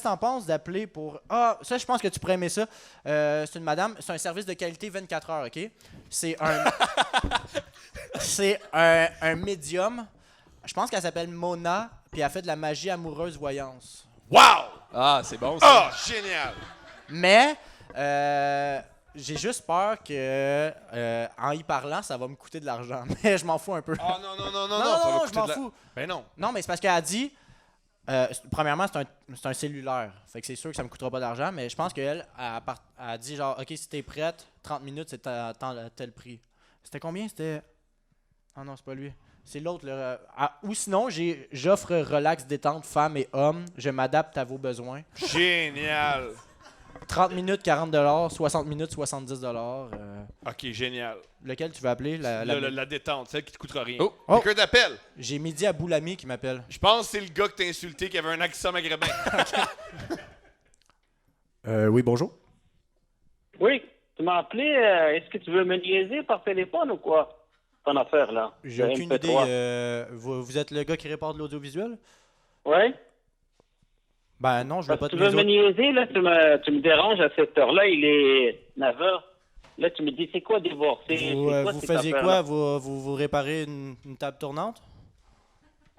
que t'en penses d'appeler pour... Ah, ça, je pense que tu pourrais aimer ça. C'est une madame. C'est un service de qualité 24 heures, OK? C'est un... c'est un médium. Je pense qu'elle s'appelle Mona, puis elle fait de la magie amoureuse voyance. Wow! Ah, c'est bon, ça. Ah, génial! Mais j'ai juste peur que en y parlant, ça va me coûter de l'argent. Mais je m'en fous un peu. Ah non, non, non, non, non, ça va je coûter m'en de la- fous. Ben non. Non, mais c'est parce qu'elle a dit... premièrement, c'est un cellulaire. Fait que c'est sûr que ça me coûtera pas d'argent, mais je pense qu'elle a dit genre, OK, si t'es prête, 30 minutes, c'est tel prix. C'était combien? C'était... Ah non, c'est pas lui. C'est l'autre. Ou sinon, j'offre relax, détente, femmes et hommes. Je m'adapte à vos besoins. Génial! 30 minutes, 40$. 60 minutes, 70$. Ok, génial. Lequel tu veux appeler? La détente, celle qui te coûtera rien. Oh. Quelqu'un t'appelle. J'ai Midi à Boulami qui m'appelle. Je pense que c'est le gars que t'as insulté qui avait un accent maghrébin. Oui, bonjour. Oui, tu m'as appelé. Est-ce que tu veux me niaiser par téléphone ou quoi? Ton affaire, là. J'ai Le aucune MP3. idée. Vous êtes le gars qui répare de l'audiovisuel? Oui? Ben non, je veux Parce pas que te tu veux me niaiser. niaiser, là, tu me déranges à cette heure-là, il est 9h. Là, tu me dis, c'est quoi divorcer? Vous faisiez quoi? Vous réparez une table tournante?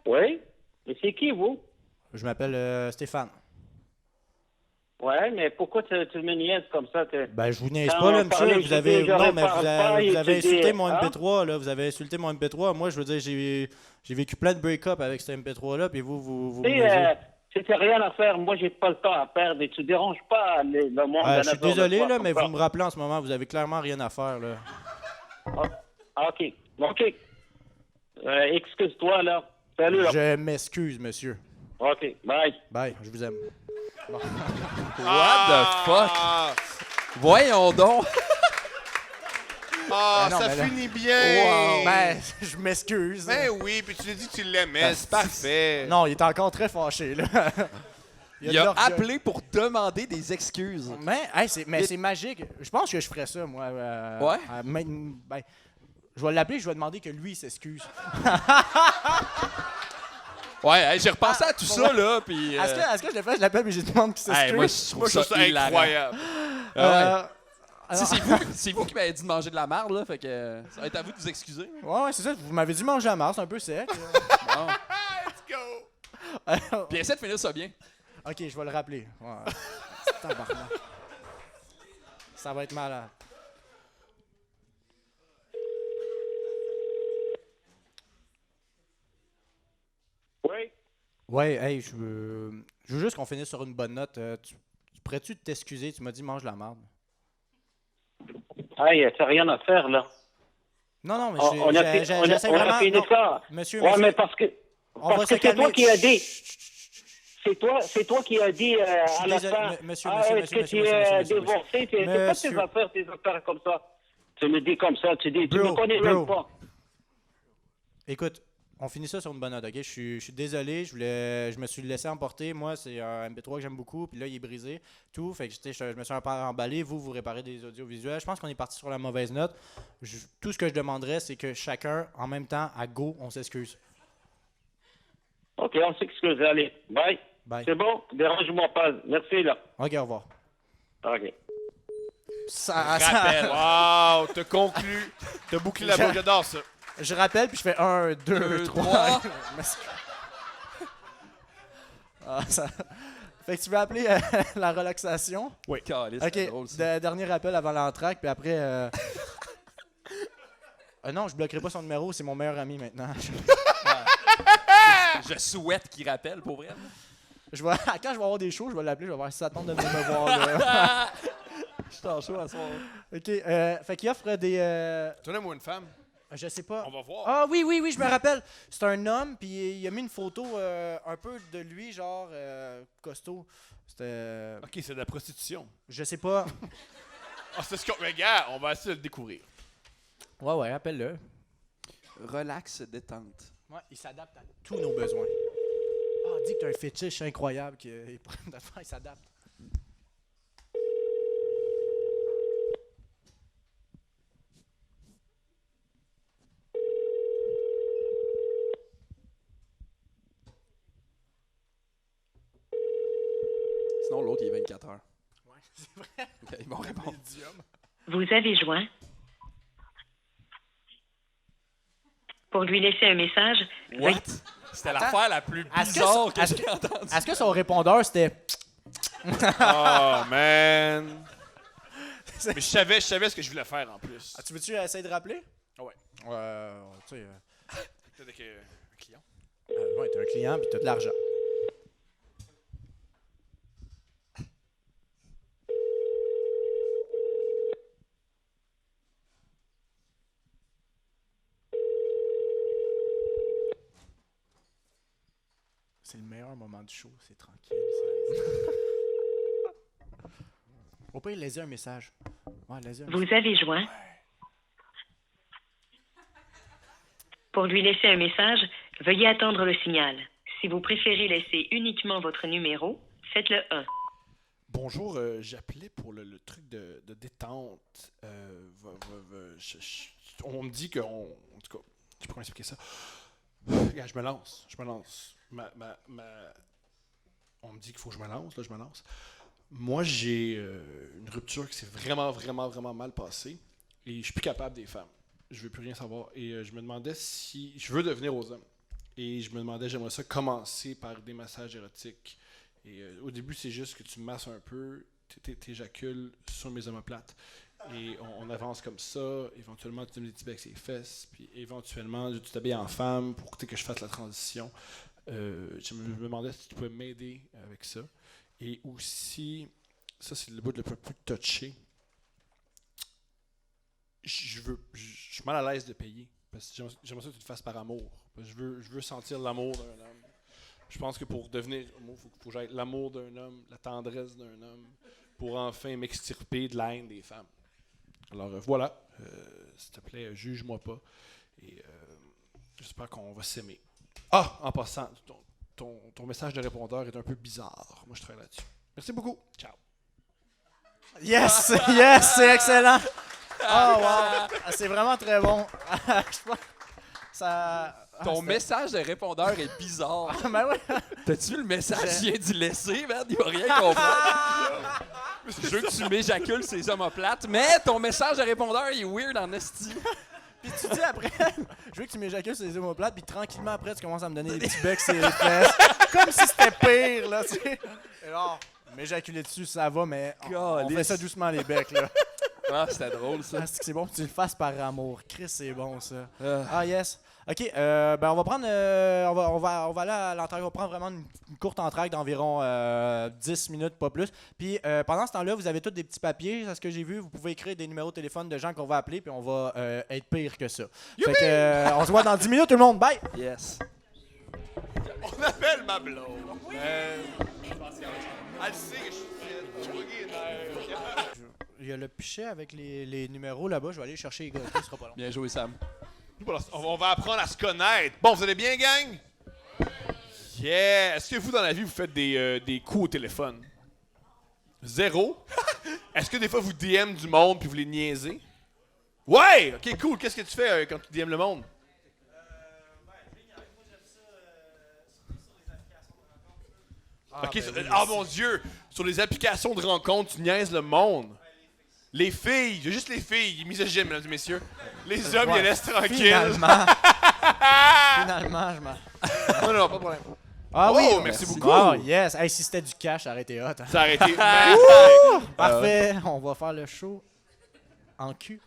Oui? Mais c'est qui, vous? Je m'appelle Stéphane. Ouais, mais pourquoi tu me niaises comme ça? Ben, je vous niaise Quand pas, là, on monsieur. parlait, Vous je avez... dis, je Non, mais répare pas, vous et avez tu dis, insulté mon hein? MP3, là. Vous avez insulté mon MP3. Moi, je veux dire, j'ai vécu plein de break-up avec ce MP3-là, puis vous me niaisez. C'était rien à faire. Moi, j'ai pas le temps à perdre et tu déranges pas le monde. Je suis désolé, là, mais vous me rappelez en ce moment, vous avez clairement rien à faire, là. OK. OK. Excuse-toi, là. Salut, là. Je m'excuse, monsieur. OK. Bye. Bye, je vous aime. What the fuck? Voyons donc. Ah, Ben non, ça mais là- finit bien! Wow. Ben, je m'excuse. Ben oui, puis tu lui as dit que tu l'aimais, c'est parfait. Non, il est encore très fâché, là. Il de a l'orgueil. appelé pour demander des excuses. Mais, hey, c'est magique. Je pense que je ferais ça, moi. Ouais? Ben, je vais l'appeler, je vais demander que lui il s'excuse. Ouais, hey, j'ai repensé à tout ça, là, puis... Est-ce que je le fais, je l'appelle, mais je lui demande qu'il s'excuse? hey, moi, je trouve ça hilarant. incroyable. Ah ouais. Alors- C'est vous qui m'avez dit de manger de la marde, là, fait que ça va être à vous de vous excuser. Ouais, c'est ça. Vous m'avez dit manger la marde, c'est un peu sec. Bon. Let's go! Alors- Puis essaie de finir ça bien. Ok, je vais le rappeler. Ouais. Tabarnak. Ça va être malade. Oui? Ouais, hey, je veux juste qu'on finisse sur une bonne note. Tu pourrais-tu t'excuser? Tu m'as dit mange la marde. Hey, t'as rien à faire, là. Non, non, mais On a j'essaie on a vraiment... fini non. ça. Monsieur, Ouais, monsieur, mais parce que on va se c'est calmer. toi qui as dit. Chut, chut, chut, chut. C'est toi qui as dit suis à la désolé, fin. monsieur, Est-ce monsieur, que monsieur, tu monsieur, es monsieur, divorcé? C'est pas tes affaires comme ça. Tu me dis comme ça, tu me connais même pas. Écoute, on finit ça sur une bonne note, ok? Je suis désolé, je me suis laissé emporter. Moi, c'est un MP3 que j'aime beaucoup, puis là, il est brisé. Tout, fait que je me suis un peu emballé. Vous réparez des audiovisuels. Je pense qu'on est parti sur la mauvaise note. Tout ce que je demanderais, c'est que chacun, en même temps, à go, on s'excuse. OK, on s'excuse. Allez, bye. Bye. C'est bon? Dérange-moi pas. Merci, là. Ok, au revoir. OK. Rappel. Wow, t'as conclu. T'as bouclé la boucle, j'adore ça. Je rappelle, puis je fais 1, 2, Deux, 3. trois. Fait que tu veux appeler la relaxation? Caliste, Ok, c'est drôle, ça. dernier appel avant l'entraque, puis après... non, je bloquerai pas son numéro, c'est mon meilleur ami maintenant. Je souhaite qu'il rappelle, pour vrai. Quand je vais avoir des shows, je vais l'appeler, je vais voir si ça tente de venir me voir. Là. Je suis en chaud à soir. Ok, fait qu'il offre des... T'en as-moi une femme? Je sais pas. On va voir. Ah oui, je me rappelle. C'est un homme, puis il a mis une photo un peu de lui, genre costaud. C'était... Ok, c'est de la prostitution. Je sais pas. Ah, c'est ce qu'on... Mais gars, on va essayer de le découvrir. Ouais, appelle-le. Relax, détente. Ouais, il s'adapte à tous nos besoins. Ah, dit que t'as un fétiche incroyable qu'il s'adapte. Sinon, l'autre, il est 24 heures. Ouais, c'est vrai. Ils vont répondre. Vous avez joint. Pour lui laisser un message, What? C'était l'affaire la plus bizarre que j'ai entendue. Est-ce que son répondeur, c'était... Oh, man. Mais je savais ce que je voulais faire en plus. Ah, tu veux-tu essayer de rappeler? Ah ouais. Tu sais... Peut-être avec un client. ouais, t'as un client puis t'as de l'argent. C'est le meilleur moment du show, c'est tranquille. Au pire, laissez un message. Ouais, laissez un message. vous avez joint. Pour lui laisser un message, veuillez attendre le signal. Si vous préférez laisser uniquement votre numéro, faites le 1. Bonjour, j'appelais pour le truc de détente. On me dit que... En tout cas, je sais pas comment expliquer ça. Regarde, je me lance. On me dit qu'il faut que je me lance. Moi, j'ai une rupture qui s'est vraiment mal passée. Et je suis plus capable des femmes. Je veux plus rien savoir. Et je me demandais si... Je veux devenir aux hommes. Et je me demandais, j'aimerais ça commencer par des massages érotiques. Et au début, c'est juste que tu masses un peu, t'éjacules sur mes omoplates. Et on avance comme ça. Éventuellement, tu te mets des petits becs sur les fesses. Puis éventuellement, tu t'habilles en femme pour que je fasse la transition. Je me demandais si tu pouvais m'aider avec ça. Et aussi, ça c'est le bout le plus touché. Je suis mal à l'aise de payer. Parce que j'aimerais ça que tu le fasses par amour. Parce que je veux sentir l'amour d'un homme. Je pense que pour devenir homme, il faut que j'aille l'amour d'un homme, la tendresse d'un homme, pour enfin m'extirper de la haine des femmes. Alors voilà, s'il te plaît, juge-moi pas. Et j'espère qu'on va s'aimer. Ah, en passant, ton message de répondeur est un peu bizarre. Moi, je travaille là-dessus. Merci beaucoup. Ciao. Yes, c'est excellent. Oh wow, c'est vraiment très bon. Je pense ça. Ton message de répondeur est bizarre. Ben ouais. T'as-tu vu le message qu'il vient d'y laisser, man? Il va rien comprendre. Je veux que tu m'éjacules ces omoplates, mais ton message de répondeur il est weird en esti. Puis tu dis après, je veux que tu m'éjacules sur les omoplates, puis tranquillement après, tu commences à me donner des petits becs sur les fesses. Comme si c'était pire, là, tu sais. Alors, m'éjaculer dessus, ça va, mais on fait ça doucement, les becs, là. Ah, c'était drôle, ça. Ah, c'est bon, tu le fasses par amour. Chris, c'est bon, ça. Ah, yes. OK, ben on va prendre... on va aller à l'entrée. On va prendre vraiment une courte entraque d'environ 10 minutes, pas plus. Puis pendant ce temps-là, vous avez tous des petits papiers. C'est ce que j'ai vu. Vous pouvez écrire des numéros de téléphone de gens qu'on va appeler, puis on va être pire que ça. Fait que on se voit dans 10 minutes, tout le monde. Bye! Yes. On appelle ma blonde. Elle sait que je suis Il y a le pichet avec les numéros là-bas. Je vais aller chercher les gars. Ça sera pas long. Bien joué, Sam. On va apprendre à se connaître. Bon, vous allez bien, gang? Yeah! Est-ce que vous, dans la vie, vous faites des coups au téléphone? Zéro? Est-ce que des fois, vous DM du monde puis vous les niaisez? Ouais! OK, cool. Qu'est-ce que tu fais quand tu DM le monde? Mon Dieu! Sur les applications de rencontres, tu niaises le monde. Les filles, il y a juste les filles, misogynes, mesdames et messieurs. Les hommes, ils les laissent tranquilles. Finalement, je m'en... Non, pas de problème. Ah oui, merci beaucoup. Oh yes, hey, si c'était du cash, ça aurait été hot. Hein. Ça aurait été magnifique. Parfait, on va faire le show en cul.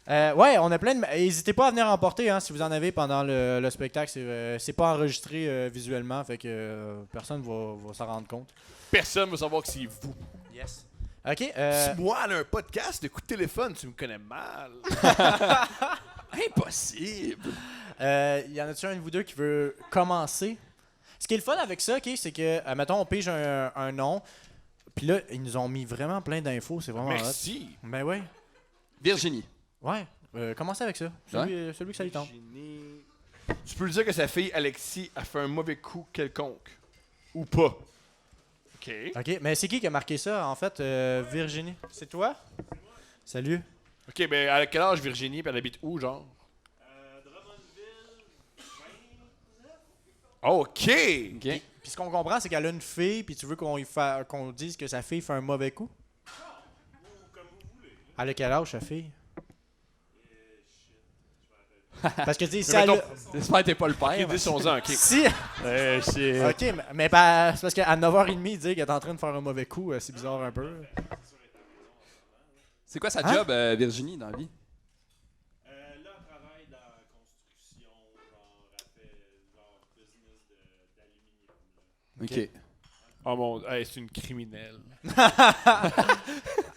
Ouais, on a plein de... N'hésitez pas à venir emporter hein, si vous en avez pendant le spectacle. C'est pas enregistré visuellement, fait que personne va s'en rendre compte. Personne va savoir que c'est vous. Yes. OK. Si moi, elle a un podcast de coup de téléphone, tu me connais mal. Impossible. Y en a-tu un de vous deux qui veut commencer? Ce qui est le fun avec ça, OK, c'est que, mettons, on pige un nom, puis là, ils nous ont mis vraiment plein d'infos, c'est vraiment Merci. hot. Ben ouais. Virginie. Ouais, commencez avec ça. Celui que ça lui tente. Virginie. Tu peux lui dire que sa fille, Alexis, a fait un mauvais coup quelconque. Ou pas. OK. OK, mais c'est qui a marqué ça, en fait, Virginie? C'est toi? Salut. OK, ben à quel âge Virginie, puis elle habite où, genre? OK! Puis ce qu'on comprend, c'est qu'elle a une fille, puis tu veux qu'on dise que sa fille fait un mauvais coup? Elle a quel âge, sa fille? Parce que, tu sais, si elle a... J'espère que t'es pas le père. OK, 10-11 ans, OK. Si... OK, mais c'est parce qu'à 9h30, dire qu'elle est en train de faire un mauvais coup, c'est bizarre un peu. C'est quoi sa Hein? job, Virginie, dans la vie? Là, elle travaille dans la construction, genre, elle fait genre business d'aluminium. OK. Oh mon... Hey, c'est une criminelle.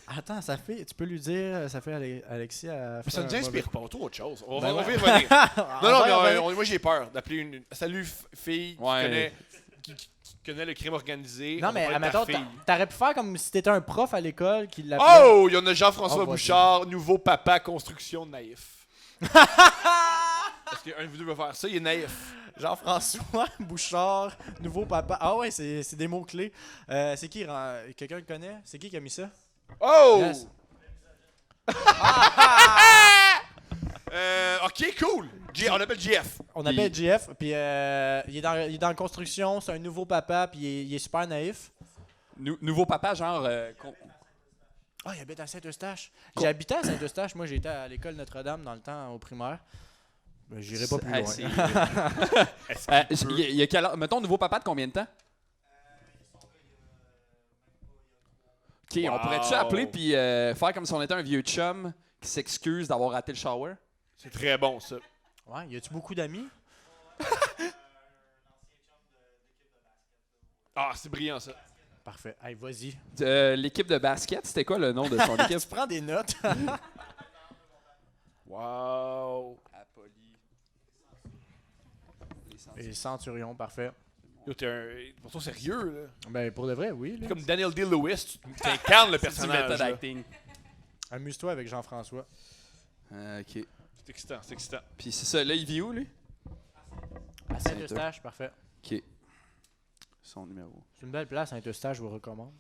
Attends, ça fait... Tu peux lui dire, ça fait Alexis à Mais ça nous inspire pas, trop autre chose. On Ben va ouais. y revenir. Non, On va y mais revenir. moi j'ai peur d'appeler une... Salut, fille Ouais. qui connaît le crime organisé. Non, On va mais parler de ta admettons, fille. t'aurais pu faire comme si t'étais un prof à l'école qui l'appelait... Oh! Il y en a Jean-François Oh, vas-y. Bouchard, nouveau papa construction naïf. Parce qu'un de vous deux va faire ça, il est naïf. Jean-François Bouchard, nouveau papa. Ah ouais, c'est des mots-clés. C'est qui? Quelqu'un le connaît? C'est qui a mis ça? Oh! Yes. OK, cool. On appelle GF. On appelle JF, puis il est dans la construction, c'est un nouveau papa, puis il est super naïf. Nouveau papa, genre... Ah, il habite à Saint-Eustache. J'ai habité à Saint-Eustache. Moi, j'ai été à l'école Notre-Dame dans le temps, au primaire. Ben, j'irai pas plus loin. Il y a quel âge? Mettons, nouveau papa de combien de temps? OK, on pourrait-tu appeler puis faire comme si on était un vieux chum qui s'excuse d'avoir raté le shower? C'est très bon, ça. Ouais, y a-tu beaucoup d'amis? Ah, c'est brillant, ça. Parfait. Hey, vas-y. L'équipe de basket, c'était quoi le nom de son équipe? Tu prends des notes. Wow. Et Centurion, parfait. Yo, t'es pourtant sérieux, là. Ben, pour de vrai, oui. Comme Daniel D-Lewis, tu incarnes le C'est du personnage. method là. acting. Amuse-toi avec Jean-François. OK. C'est excitant, c'est excitant. Puis c'est ça, là, il vit où, lui? À Saint-Eustache, parfait. OK. Son numéro. C'est une belle place, Saint-Eustache, je vous recommande.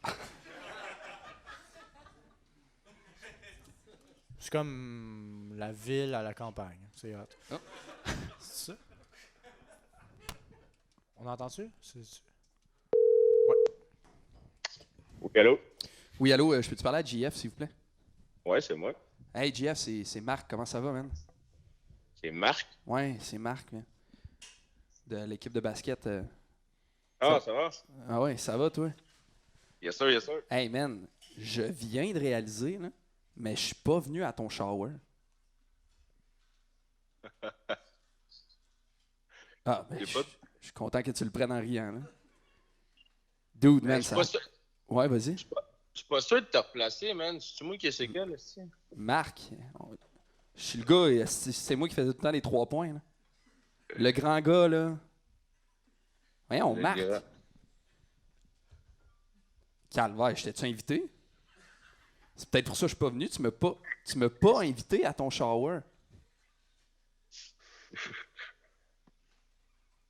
C'est comme la ville à la campagne. C'est hot. Oh. C'est ça? On entend-tu? Oui, allô? Oui, allô, je peux-tu parler à JF, s'il vous plaît? Ouais, c'est moi. Hey, JF, c'est Marc. Comment ça va, man? C'est Marc. Ouais, c'est Marc, man. De l'équipe de basket. Ah, ça va? Ah ouais, ça va, toi? Yes, sir, yes, sir. Hey, man, je viens de réaliser, là, mais je suis pas venu à ton shower. Ah, ben, je suis content que tu le prennes en riant, là. Dude, man, ça... Ouais, vas-y. Je suis pas sûr de te replacer, man. C'est moi qui ai ce gars, là, Marc, je suis le gars, c'est moi qui faisais tout le temps les 3 points, là. Le grand gars, là. Voyons, Le Marc. gars. Calvaire, je t'ai-tu invité? C'est peut-être pour ça que je suis pas venu. Tu m'as pas invité à ton shower.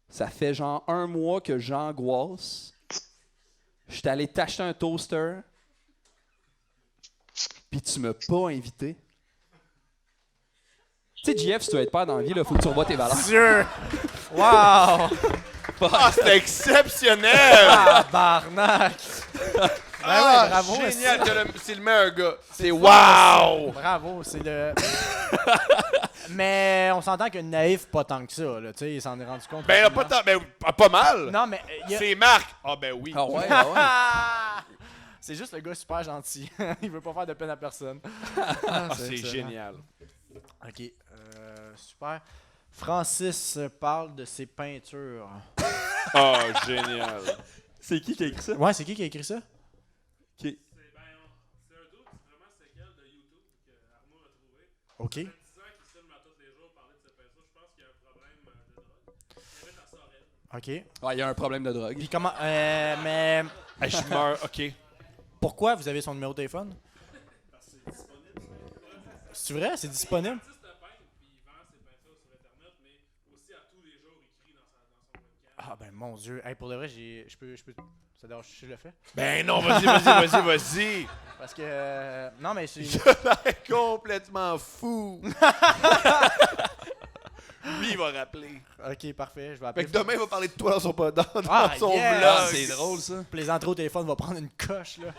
Ça fait genre 1 mois que j'angoisse. Je suis allé t'acheter un toaster. Puis tu m'as pas invité. Tu sais, JF, si tu veux être père dans la vie, il faut que tu revoies tes valeurs. Dieu! Wow! Ah, c'était exceptionnel! Ah, barnac! Ah, ouais, bravo, génial! C'est le meilleur gars. C'est wow! Bravo, c'est le... Mais on s'entend que naïf, pas tant que ça, là. Tu sais, il s'en est rendu compte. Ben, là, pas tant, ben, pas mal. Non, mais... C'est Marc. Ah, ben oui. Ah ouais, ah ouais. C'est juste le gars super gentil. Il veut pas faire de peine à personne. Ah, c'est excellent. génial. OK. Super. Francis parle de ses peintures. Ah, génial. C'est qui a écrit ça? Ouais, c'est qui a écrit ça? OK. C'est un doute vraiment séquel de YouTube que Arnaud a trouvé. OK. Ça fait 10 ans qu'il filme à tous les jours parler de ses peintures. Je pense qu'il y a un problème de drogue. Il habite à Sorel. OK. Ah, il y a un problème de drogue. Puis comment... mais... Hey, je meurs, OK. Pourquoi vous avez son numéro de téléphone? Parce que c'est disponible. C'est vrai? C'est disponible? L'artiste peint puis il vend ses peintures sur Internet, mais aussi à tous les Mon Dieu. Hey, pour de vrai, je peux... Ça dérange si je le fais? Ben non, vas-y. Parce que... non, mais c'est... Il a l'air complètement fou. Lui, il va rappeler. Ok, parfait. Je vais appeler. Fait que demain, il va parler de toi dans son vlog. C'est drôle, ça. Plaisanterie au téléphone va prendre une coche, là.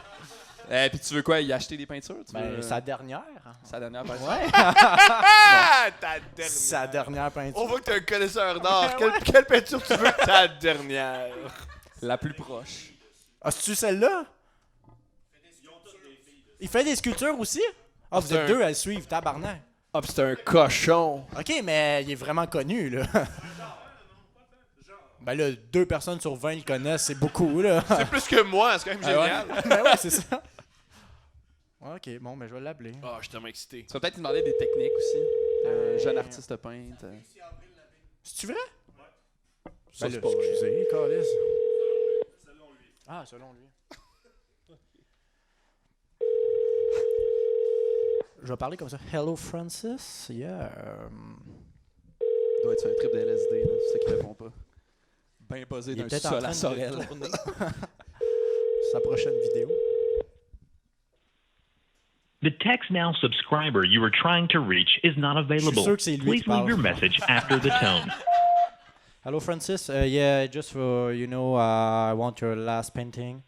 Puis tu veux quoi? Y acheter des peintures? Sa dernière. Sa dernière peinture? Ouais. Ta dernière. Sa dernière peinture. On voit que t'es un connaisseur d'art. Quelle peinture tu veux? Ta dernière. La plus proche. Ah, c'est-tu celle-là? Il fait des sculptures aussi? Ah, vous êtes deux à le suivre, tabarnak. Ah, pis c'est un cochon. Ok, mais il est vraiment connu, là. Ben là, 2 personnes sur 20 le connaissent, c'est beaucoup, là. C'est plus que moi, c'est quand même génial. Ben ouais, c'est ça. Ok, bon, ben je vais l'appeler. Ah, je suis tellement excité. Tu vas peut-être lui demander des techniques aussi. Jeune artiste peintre. C'est-tu vrai? Ça, Ben c'est là, pas vrai. excusez, Carlis. Ah, selon lui. Je vais parler comme ça. Hello, Francis. Yeah. Doit être sur un trip de LSD, là. C'est ça qu'il répond pas. Ben posé Il est d'un peut-être en sol train à de Sorel. tourner sa prochaine vidéo. The Text Now subscriber you are trying to reach is not available. sûr que c'est lui Please qui parle. leave your message after the tone. Hello, Francis. Yeah, just for, I want your last painting.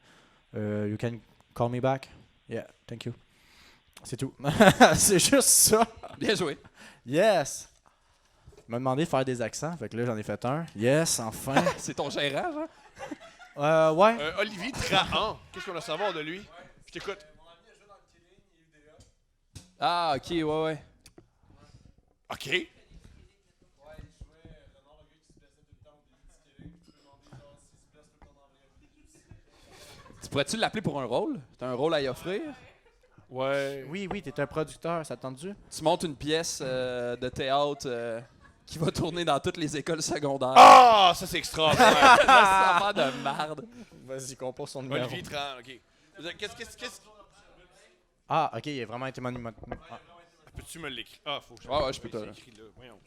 You can call me back? Yeah, thank you. C'est tout. C'est juste ça. Bien joué. Yes. Il m'a demandé de faire des accents, fait que là, j'en ai fait un. Yes, enfin. C'est ton gérant, hein? Ouais. Olivier Trahan, qu'est-ce qu'on a à savoir de lui? Je t'écoute. Ah, ok, ouais. OK. Tu pourrais-tu l'appeler pour un rôle? T'as un rôle à y offrir? Ouais. Oui, t'es un producteur, ça t'a-tu? Tu montes une pièce de théâtre qui va tourner dans toutes les écoles secondaires. Ah, ça c'est extraordinaire. C'est une affaire de marde. Vas-y, compose son numéro. Olivier Trahan, OK. Qu'est-ce... Ah, ok, il a vraiment été Peux-tu me l'écrire? Ah, faut que je... Ouais, je peux te... l'écrire là. Voyons.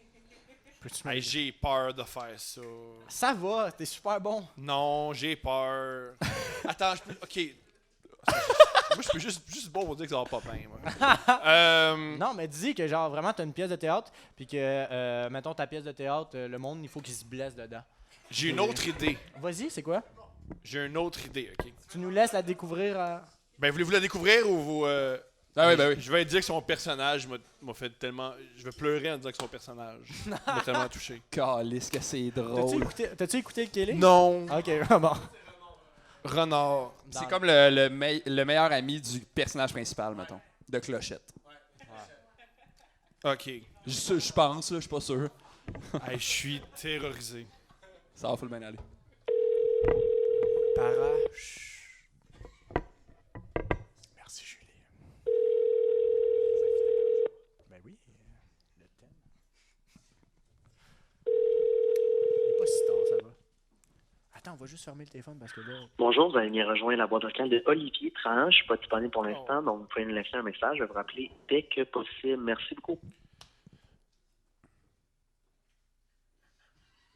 Hey, j'ai peur de faire ça. Ça va, t'es super bon. Non, j'ai peur. Attends, je peux... OK. Moi, je peux juste bon pour dire que ça va pas bien, moi. Non, mais dis que genre vraiment t'as une pièce de théâtre, puis que, mettons ta pièce de théâtre, le monde, il faut qu'il se blesse dedans. J'ai une autre idée. Vas-y, c'est quoi? J'ai une autre idée, OK? Tu nous laisses la découvrir Ben, voulez-vous la découvrir ou vous... Ah oui, ben oui. Je vais dire que son personnage m'a fait tellement... Je vais pleurer en disant que son personnage m'a tellement touché. Calisse que c'est drôle. T'as-tu écouté le Kelly? Non. Ok, bon. Renard. C'est comme le meilleur ami du personnage principal, mettons, de Clochette. OK. Je pense, là, je suis pas sûr. Hey, je suis terrorisé. Ça va full bien aller. Merci, Julie. Ben oui, le thème. Il est pas si tard, ça va. Attends, on va juste fermer le téléphone parce que là... Bonjour, vous avez bien rejoint la boîte vocale de Olivier Trahan. Je suis pas disponible pour l'instant, donc vous pouvez me laisser un message. Je vais vous rappeler dès que possible. Merci beaucoup.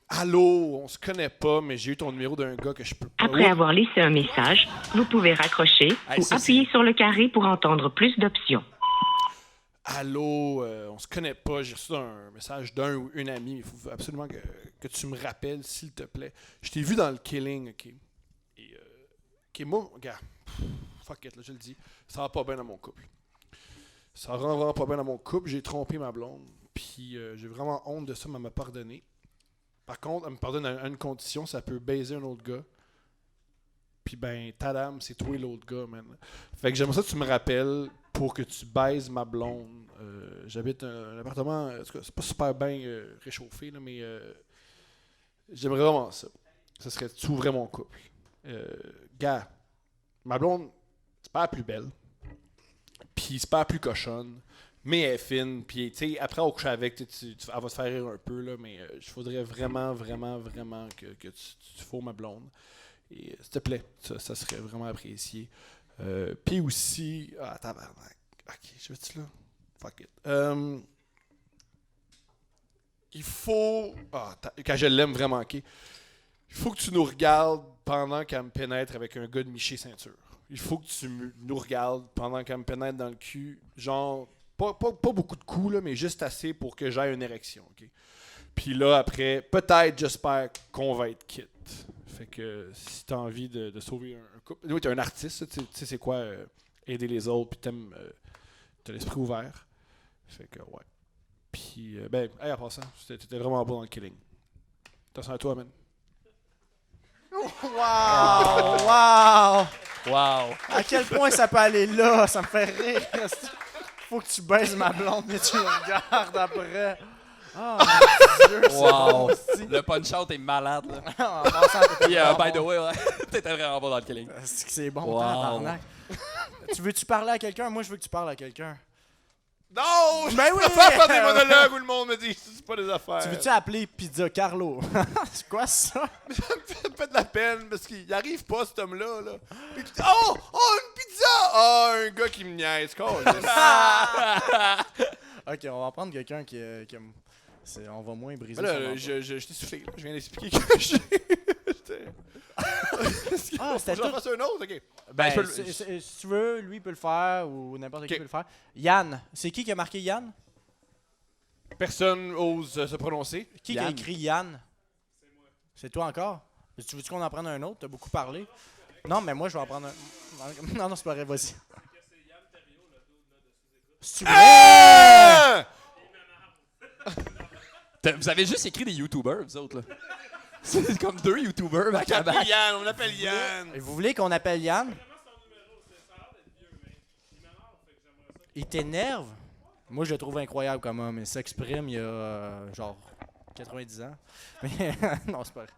Allô, on se connaît pas, mais j'ai eu ton numéro d'un gars que je peux pas... Après avoir laissé un message, vous pouvez raccrocher ou appuyer sur le carré pour entendre plus d'options. Allô, on se connaît pas, j'ai reçu un message d'un ou une amie. Il faut absolument que tu me rappelles, s'il te plaît. Je t'ai vu dans le Killing, OK? Et, OK, moi, regarde, fuck it, là, je le dis, ça va pas bien dans mon couple. Ça va vraiment pas bien dans mon couple. J'ai trompé ma blonde, puis j'ai vraiment honte de ça, mais elle m'a pardonné. Par contre, elle me pardonne à une condition, ça peut baiser un autre gars. Puis ben, tadam, c'est toi l'autre gars, man. Fait que j'aimerais ça que tu me rappelles pour que tu baises ma blonde. J'habite un appartement, en tout cas, c'est pas super bien réchauffé, là, mais j'aimerais vraiment ça. Ça serait tu ouvrais mon couple. Gars, ma blonde, c'est pas la plus belle. Puis c'est pas la plus cochonne. Mais elle est fine, puis tu sais, après on couche avec, elle va se faire rire un peu, là, mais je voudrais vraiment que tu fous ma blonde. Et s'il te plaît, ça serait vraiment apprécié. Puis aussi, tabarnak. Ok, je vais-tu là? Fuck it. Il faut. Quand je l'aime vraiment, ok. Il faut que tu nous regardes pendant qu'elle me pénètre avec un gars de Miché ceinture. Il faut que tu nous regardes pendant qu'elle me pénètre dans le cul. Genre, pas beaucoup de coups, là, mais juste assez pour que j'aie une érection. Okay? Puis là, après, peut-être, j'espère qu'on va être quitte. Fait que si t'as envie de sauver un couple... Oui, t'es un artiste, tu sais c'est quoi aider les autres, puis t'as l'esprit ouvert. Fait que, ouais. Puis, hey, en passant, t'étais vraiment bon dans le killing. Attention à toi, man. Wow! Wow! Wow! À quel point ça peut aller là? Ça me fait rire. Faut que tu baises ma blonde, mais tu me regardes après. Oh mon Dieu, Wow! c'est bon, Le punch-out est malade, là. En passant, Puis, by the way, ouais, t'étais vraiment bon dans le killing. c'est bon, Wow. tabarnak. Tu veux-tu parler à quelqu'un? Moi, je veux que tu parles à quelqu'un. Non! Ben oui! Je préfère faire des monologues où le monde me dit c'est pas des affaires. Tu veux-tu appeler Pizza Carlo? C'est quoi ça? Ça me fait de la peine parce qu'il arrive pas, cet homme-là. Là. Puis, oh! Une pizza! Oh, un gars qui me niaise. Ok, on va prendre quelqu'un qui on va moins briser Là, son emploi. je t'ai soufflé. Là. Je viens d'expliquer que j'étais... Ah, c'était Faut que j'en tout. fasse un autre? OK. Ben, si tu veux, lui peut le faire ou n'importe qui peut le faire. Yann. C'est qui a marqué Yann? Personne ose se prononcer. Qui a écrit Yann? C'est moi. C'est toi encore? Tu veux-tu qu'on en prenne un autre? T'as beaucoup parlé. Non, mais moi, je vais en prendre un. Non, c'est pas vrai, vas-y. C'est vrai? Vous avez juste écrit des YouTubers, vous autres, là. C'est comme 2 YouTubers back à On back. Yann, on l'appelle Yann. Et vous voulez qu'on appelle Yann? Il t'énerve? Moi, je le trouve incroyable comme homme. Il s'exprime il y a genre 90 ans. Mais non, c'est pas vrai.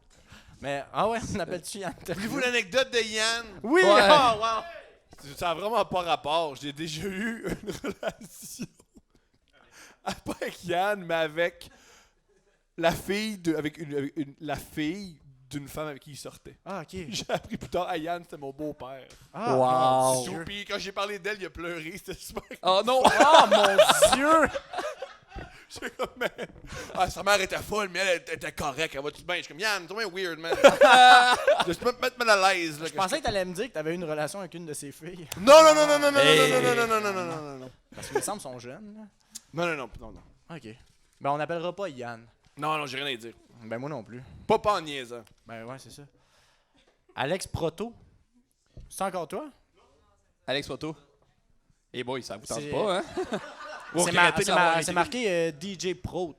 Mais, ah ouais, on appelle-tu Yann? Voulez-vous l'anecdote de Yann? Oui! Ouais. Oh, wow! Ça n'a vraiment pas rapport. J'ai déjà eu une relation. Pas avec Yann, mais avec la fille la fille d'une femme avec qui il sortait. Ah, ok. J'ai appris plus tard, Yann, c'était mon beau-père. Ah, Wow. mon Dieu. Puis quand j'ai parlé d'elle, il a pleuré, c'était super. Oh non! Oh mon Dieu! J'étais comme, man. Ah, sa mère était folle, mais elle était correcte. Elle va-tu bien? Je suis comme, Yann, c'est weird, man. Je peux me mettre mal à l'aise. Je pensais que t'allais me dire que t'avais eu une relation avec une de ses filles. Non. Parce que les sembles sont jeunes, là. Non. Ok. Ben, on n'appellera pas Yann. Non, j'ai rien à dire. Ben, moi non plus. Pas en niaisant. Ben, ouais, c'est ça. Alex Proto. C'est encore toi? Alex Photo. Eh boy, ça vous tente C'est- pas, hein? C'est marqué DJ Prot.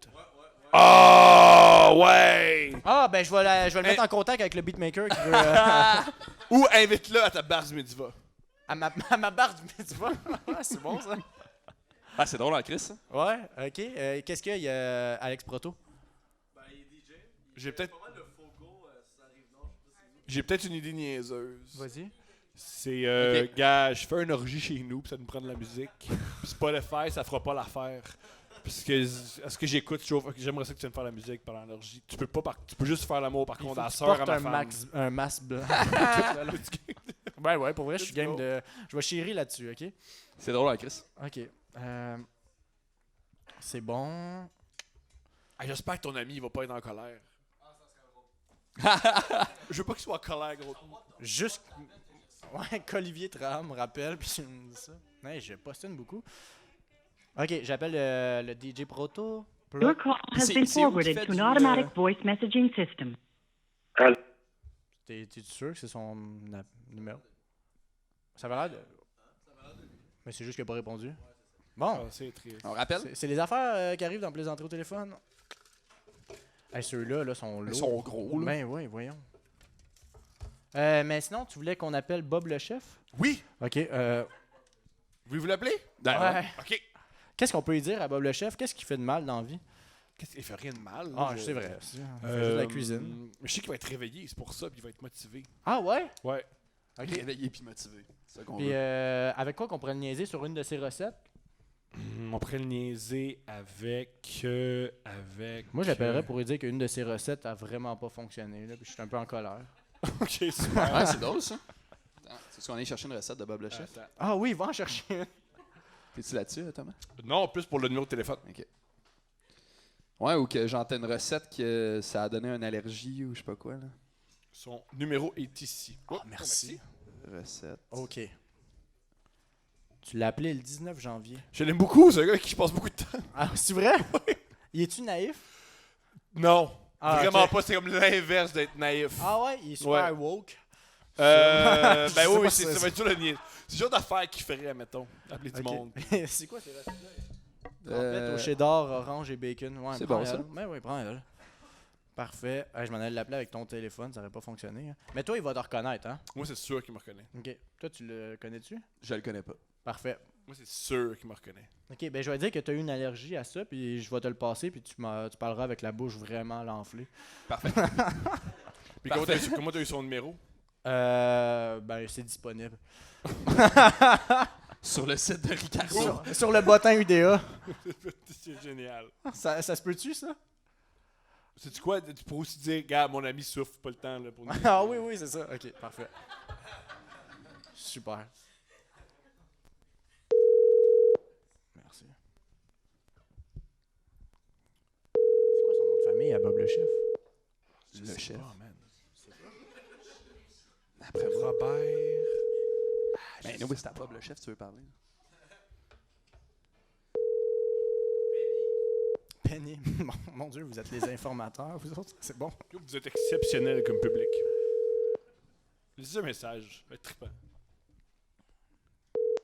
Oh, ouais! Ah, ben, je vais le mettre en contact avec le beatmaker qui veut. Ou invite-le à ta barre Mediva. à ma barre du vois. C'est bon, ça. Ah, c'est drôle en Chris, ça. Ouais, ok. Qu'est-ce qu'il y a, Alex Proto? J'ai peut-être. J'ai peut-être une idée niaiseuse. Vas-y. C'est, Ok. gars, je fais une orgie chez nous, puis ça nous prend de la musique. Puis Spotify, ça fera pas l'affaire. Parce que, à ce que j'écoute, j'aimerais ça que tu viennes faire la musique pendant l'orgie. Tu peux pas, tu peux juste faire l'amour par Il faut condenseur que tu à ma portes femme. un masque blanc. Ouais, pour vrai, je suis game de. Je vais chérir là-dessus, ok? C'est drôle en Chris. Ok. C'est bon. Ah, j'espère que ton ami il va pas être en colère. Je veux pas qu'il soit en colère, gros. Juste. Ouais, qu'Olivier Trahan me rappelle, puis il me dit ça. Ouais, je postine beaucoup. Ok, j'appelle le DJ Proto. Your call has been forwarded to an automatic voice messaging system. T'es sûr que c'est son numéro? Ça va l'air de. Mais c'est juste qu'il n'a pas répondu. Bon. C'est triste. On rappelle? C'est les affaires qui arrivent dans plaisanterie au téléphone. Hey, ceux-là là, sont lourds. Ils sont gros, là. Ben oui, voyons. Mais sinon, tu voulais qu'on appelle Bob le chef? Oui! Ok. Voulez-vous l'appeler? Ouais. Ok. Qu'est-ce qu'on peut lui dire à Bob le chef? Qu'est-ce qui fait de mal dans la vie? Qu'est-ce qu'il fait rien de mal? Ah, c'est vrai. Il fait juste de la cuisine. Je sais qu'il va être réveillé, c'est pour ça, puis il va être motivé. Ah ouais? Ouais. Ok. Réveillé puis motivé. C'est ça qu'on Puis veut. avec quoi qu'on pourrait le niaiser sur une de ses recettes? On pourrait le niaiser avec. Moi, j'appellerais pour lui dire qu'une de ses recettes a vraiment pas fonctionné. Là, puis je suis un peu en colère. Ok, super. Ouais, c'est drôle, ça. Attends, c'est ce qu'on est chercher une recette de Bob le chef. Ah oui, va en chercher une. T'es-tu là-dessus, Thomas? Non, plus pour le numéro de téléphone. Ok. Ouais, ou que j'entends une recette que ça a donné une allergie ou je sais pas quoi, là. Son numéro est ici. Oh, merci. Recette. OK. Tu l'as appelé le 19 janvier. Je l'aime beaucoup, ce gars qui passe beaucoup de temps. Ah, c'est vrai? Il est-tu naïf? Non. Ah, vraiment ok. pas. C'est comme l'inverse d'être naïf. Ah ouais? Il est super woke. Ben Je sais oui, pas ça si va être ça le niais. C'est le genre d'affaire qu'il ferait, mettons. Appeler du Ok. monde. C'est quoi ces recettes-là? Trompette au cheddar, orange et bacon. Ouais, c'est prends bon, ça. elle. Ben oui, prends-elle. Parfait. Je m'en allais l'appeler avec ton téléphone, ça aurait pas fonctionné. Hein. Mais toi, il va te reconnaître, hein? Moi, c'est sûr qu'il me reconnaît. OK. Toi, tu le connais-tu? Je le connais pas. Parfait. Moi, c'est sûr qu'il me reconnaît. OK, ben je vais dire que tu as eu une allergie à ça, puis je vais te le passer, puis tu parleras avec la bouche vraiment l'enflée. Parfait. Puis comment t'as eu son numéro? Ben, c'est disponible. Sur le site de Ricardo. Sur le bottin UDA. C'est génial. Ça se peut-tu, ça? Sais-tu quoi? Tu pourrais aussi dire, gars, mon ami souffre, pas le temps là, pour nous. Ah oui, c'est ça. OK, parfait. Super. Merci. C'est quoi son nom de famille à Bob le chef? Le chef. Après Robert. Ben, nous, c'est à Bob le chef, tu veux parler. Penny. Mon Dieu, vous êtes les informateurs, vous autres. C'est bon. Vous êtes exceptionnel comme public. Lisez un message. Ça va être trippant.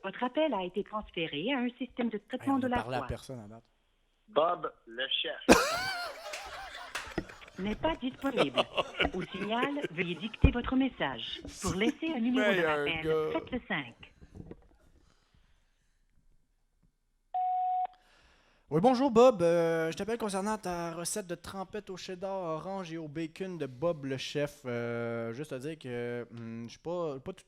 Votre appel a été transféré à un système de traitement On de a la parlé à voix. personne à date. Bob, le chef. N'est pas disponible. Au signal, veuillez dicter votre message. Pour laisser un numéro de Meilleur rappel, gars. faites le 5. Oui, bonjour Bob. Je t'appelle concernant ta recette de trempette au cheddar orange et au bacon de Bob le chef. Juste à dire que je suis pas tout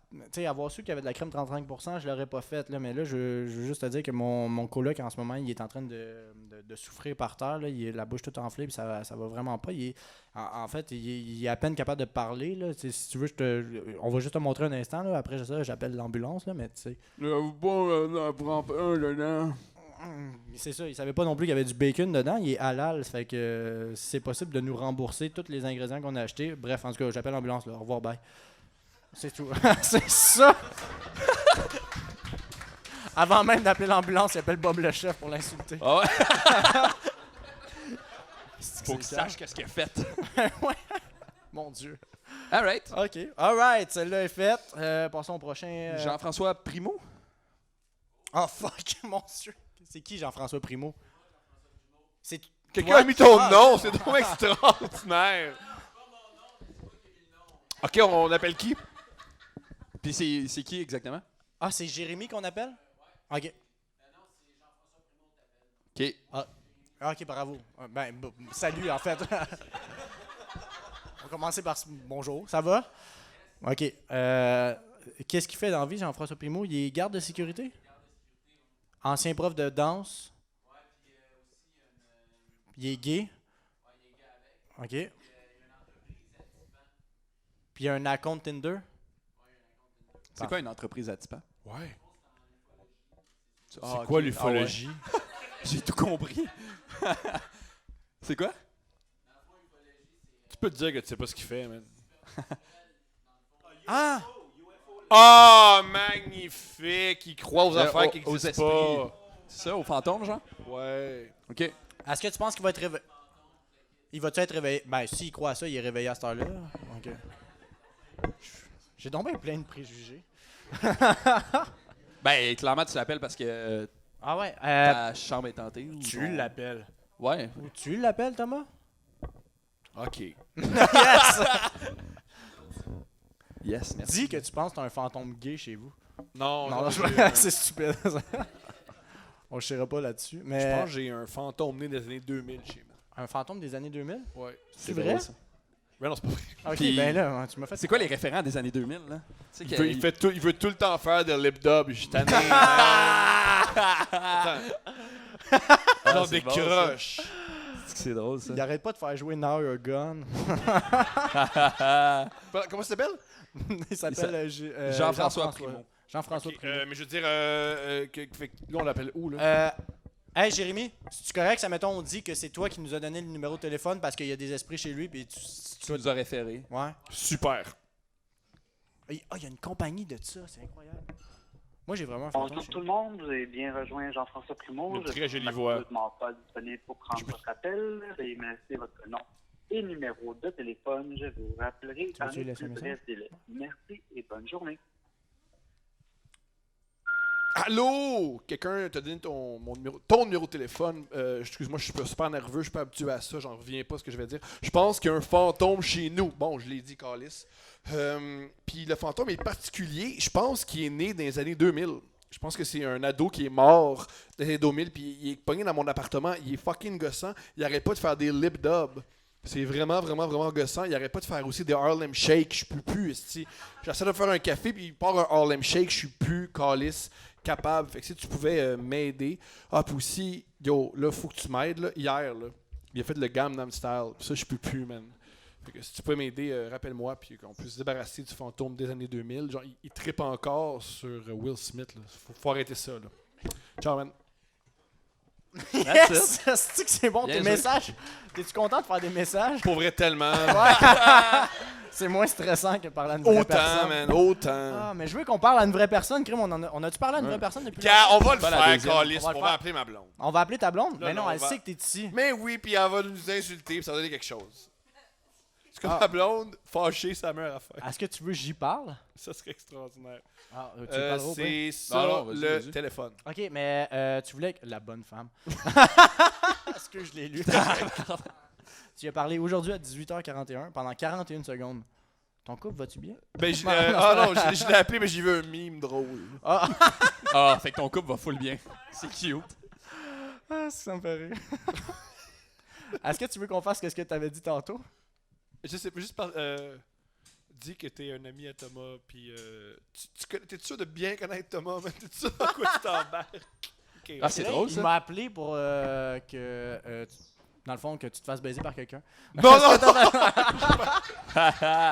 tu sais, avoir su qu'il y avait de la crème 35%, je l'aurais pas faite, là, mais là, je veux juste te dire que mon coloc, en ce moment, il est en train de souffrir par terre. Là. Il a la bouche toute enflée, puis ça va vraiment pas. En fait, il est à peine capable de parler. Là. Si tu veux, on va juste te montrer un instant. Là. Après ça, j'appelle l'ambulance, là, mais tu sais. C'est ça, il savait pas non plus qu'il y avait du bacon dedans. Il est halal, ça fait que c'est possible de nous rembourser tous les ingrédients qu'on a achetés. Bref, en tout cas, j'appelle l'ambulance. Là. Au revoir, bye. C'est tout. C'est ça! Avant même d'appeler l'ambulance, il appelle Bob le chef pour l'insulter. Ah ouais? Faut qu'il sache qu'est-ce qu'il a fait. Ouais. Mon Dieu. All right. OK. All right, celle-là est faite. Passons au prochain. Jean-François Primo? Oh, fuck, mon Dieu. C'est qui Jean-François Primo? C'est Quelqu'un toi a mis ton qui- nom, c'est trop extraordinaire. Ok, on appelle qui? Puis c'est qui exactement? Ah, c'est Jérémy qu'on appelle? OK. OK. Ah, OK, bravo. Salut, en fait. On va commencer par bonjour. Ça va? OK. Qu'est-ce qu'il fait dans la vie, Jean-François Primo? Il est garde de sécurité? Ancien prof de danse? Il est gay? OK. Puis il y a un account Tinder? C'est quoi une entreprise à Tipa? Ouais. C'est quoi l'ufologie? J'ai tout compris. C'est quoi? Tu peux te dire que tu sais pas ce qu'il fait, man. Ah! Ah, magnifique! Il croit aux affaires qui aux existent esprits. pas. C'est ça, aux fantômes, genre? Ouais. OK. Est-ce que tu penses qu'il va être réveillé? Il va-tu être réveillé? Ben, s'il croit à ça, il est réveillé à cette heure-là. OK. J'ai donc bien plein de préjugés. Ben, clairement, tu l'appelles parce que Ah ouais? ta chambre est tentée. Ou Tu l'appelles. Ouais. Tu l'appelles, Thomas? OK. Yes! Yes, merci. Dis que tu penses que t'as un fantôme gay chez vous. Non, Non, non, c'est stupide. On ne chira pas là-dessus. Mais je pense que j'ai un fantôme né des années 2000 chez moi. un fantôme des années 2000? Ouais. C'est vrai? drôle, ça. Mais non, c'est pas vrai. Ok, Puis- ben là, tu m'as fait... C'est quoi les référents des années 2000, là? Tu sais Il que- veut, il veut tout le temps faire de lip dub. Je suis tanné. Attends. Genre c'est des bon, ça. croches. C'est drôle, ça. Il arrête pas de faire jouer Now You're Gone. Comment ça s'appelle? Il s'appelle Jean-François Primo. Jean-François Ok, Primo. mais je veux dire, fait que là, on l'appelle où, là? Hey, Jérémy, c'est-tu correct, ça, mettons, on dit que c'est toi qui nous as donné le numéro de téléphone parce qu'il y a des esprits chez lui, puis Tu nous as référé. Ouais. Super. Il y a une compagnie de ça, c'est incroyable. Moi, j'ai vraiment un fantôme Bonjour chez tout le monde, vous avez bien rejoint Jean-François Plumeau. Une Je très suis jolie voix. malheureusement pas disponible pour prendre votre appel. Veuillez me laisser votre nom et numéro de téléphone. Je vous rappellerai Tu dans veux-tu les laisser plus un brefs message? délais. Merci et bonne journée. Allô? Quelqu'un t'a donné ton numéro de téléphone. Excuse-moi, je suis super nerveux, je suis pas habitué à ça, j'en reviens pas à ce que je vais dire. Je pense qu'il y a un fantôme chez nous. Bon, je l'ai dit, Calis. Puis le fantôme est particulier. Je pense qu'il est né dans les années 2000. Je pense que c'est un ado qui est mort dans les années 2000, puis il est pogné dans mon appartement. Il est fucking gossant. Il arrête pas de faire des lip dubs. C'est vraiment, vraiment, vraiment gossant. Il arrête pas de faire aussi des Harlem Shake. Je peux plus, esti. J'essaie de faire un café, puis il part un Harlem Shake. Je suis plus Calis capable. Fait que si tu pouvais m'aider. Ah, puis aussi, yo, là, faut que tu m'aides. Là. Hier, là, il a fait le Gangnam Style. Puis ça, je peux plus, man. Fait que si tu peux m'aider, rappelle-moi, puis qu'on puisse se débarrasser du fantôme des années 2000. Genre, il trippe encore sur Will Smith. Là. Faut arrêter ça, là. Ciao, man. Yes! C'est-tu que c'est bon, Bien tes joué. messages? T'es-tu content de faire des messages? Pour vrai, tellement. Ouais. C'est moins stressant que de parler à une vraie Autant, personne. man, autant. Ah, mais je veux qu'on parle à une vraie personne. Crime, on a-tu parlé à une vraie personne depuis On va le Pas la faire, deuxième. Calis. On va On le va faire. appeler ma blonde. On va appeler ta blonde? Là, Mais non, on elle va- sait que t'es ici. Mais oui, puis elle va nous insulter, puis ça va donner quelque chose. C'est comme Ah. ma blonde, fâchée, sa mère à faire. Est-ce que tu veux que j'y parle? Ça serait extraordinaire. Ah, tu parleras au C'est pire? ça, Non, vas-y, le vas-y. téléphone. Ok, mais tu voulais que la bonne femme. Est-ce que je l'ai lu? Tu y as parlé aujourd'hui à 18h41 pendant 41 secondes. Ton couple, va-tu bien? Ben, Non, non, je l'ai appelé, mais j'ai vu un meme drôle. Ah, Ah, fait que ton couple va full bien. C'est cute. ah, ça me fait rire. Est-ce que tu veux qu'on fasse ce que tu avais dit tantôt? Je sais pas, juste dis que t'es un ami à Thomas, puis t'es sûr de bien connaître Thomas, mais t'es sûr à quoi tu t'embarques? Ok, Ah, c'est Là, drôle, il ça. m'a appelé pour dans le fond, que tu te fasses baiser par quelqu'un. Non, non,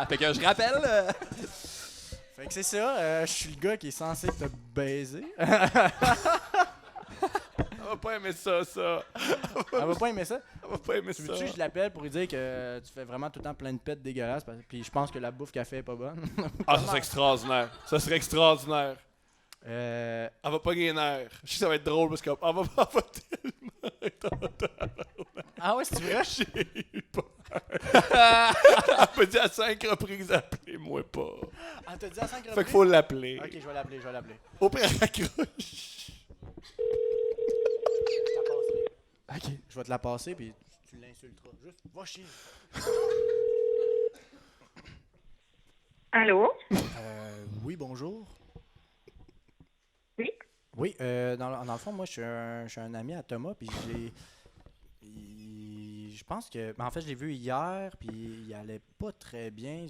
Fait que je rappelle. Fait que c'est ça, je suis le gars qui est censé te baiser. Elle va pas aimer ça. Elle va pas aimer ça. Elle va pas aimer Tu ça. veux-tu que je l'appelle pour lui dire que tu fais vraiment tout le temps plein de pets dégueulasses, puis je pense que la bouffe qu'elle fait est pas bonne? Ah, ça serait extraordinaire. Ça serait extraordinaire. Euh, Elle va pas gagner nerf. Je sais que ça va être drôle parce qu'elle va tellement être Ah ouais, c'est vrai? J'ai eu peur. Elle m'a dit à 5 reprises, appelez-moi pas. Ah, t'as dit à 5 reprises? Fait qu'il faut l'appeler. Ok, je vais l'appeler. Au pire, elle accroche. Ok. Je vais te la passer, puis tu l'insulteras. Juste, va chier. Allô? Oui, bonjour. Oui? Oui, dans le fond, moi, je suis un ami à Thomas, puis je pense que... En fait, je l'ai vu hier, puis il allait pas très bien.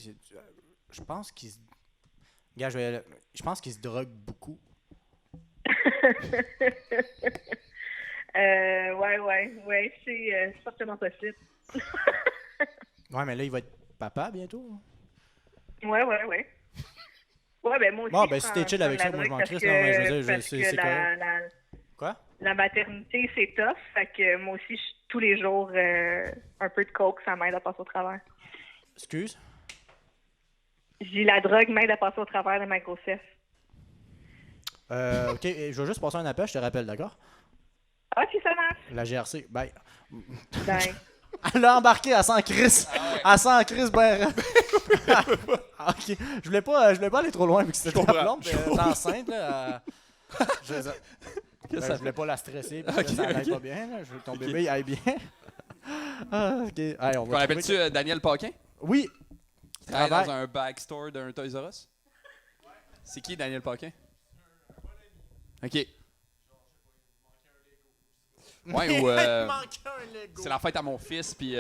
Je pense qu'il se... Gars, je pense qu'il se drogue beaucoup. Ouais, c'est certainement possible. Ouais, mais là, il va être papa bientôt. Ouais. Ouais, ben moi aussi. Bon, ben, je si prends- t'es chill prends avec de la ça, moi, je drogue m'en parce crisse, non, mais je veux que- dire, parce c'est que correct. Quoi? La maternité, c'est tough. Fait que moi aussi, tous les jours, un peu de coke, ça m'aide à passer au travers. Excuse? J'ai la drogue m'aide à passer au travers de ma grossesse. Ok, je vais juste passer un appel, je te rappelle, d'accord? Ah, si ça marche. La GRC, bye. Ben, Elle a embarqué à 100 Chris. À 100 Chris, ben. Ok. Je voulais pas aller trop loin vu que c'était ta comprends, blonde, je elle est comprends. enceinte, là. Je voulais pas la stresser, puis Ok, là, ça aille ok. pas bien, là. Je veux que ton bébé aille bien. Ah, ok. Allez, on Qu'on va appelle-tu trouver- Daniel Paquin? Oui. Il travaille Travaille. dans un backstore d'un Toys R Us? C'est qui Daniel Paquin? Ok. Ouais, ou Il manquait un Lego. c'est la fête à mon fils, puis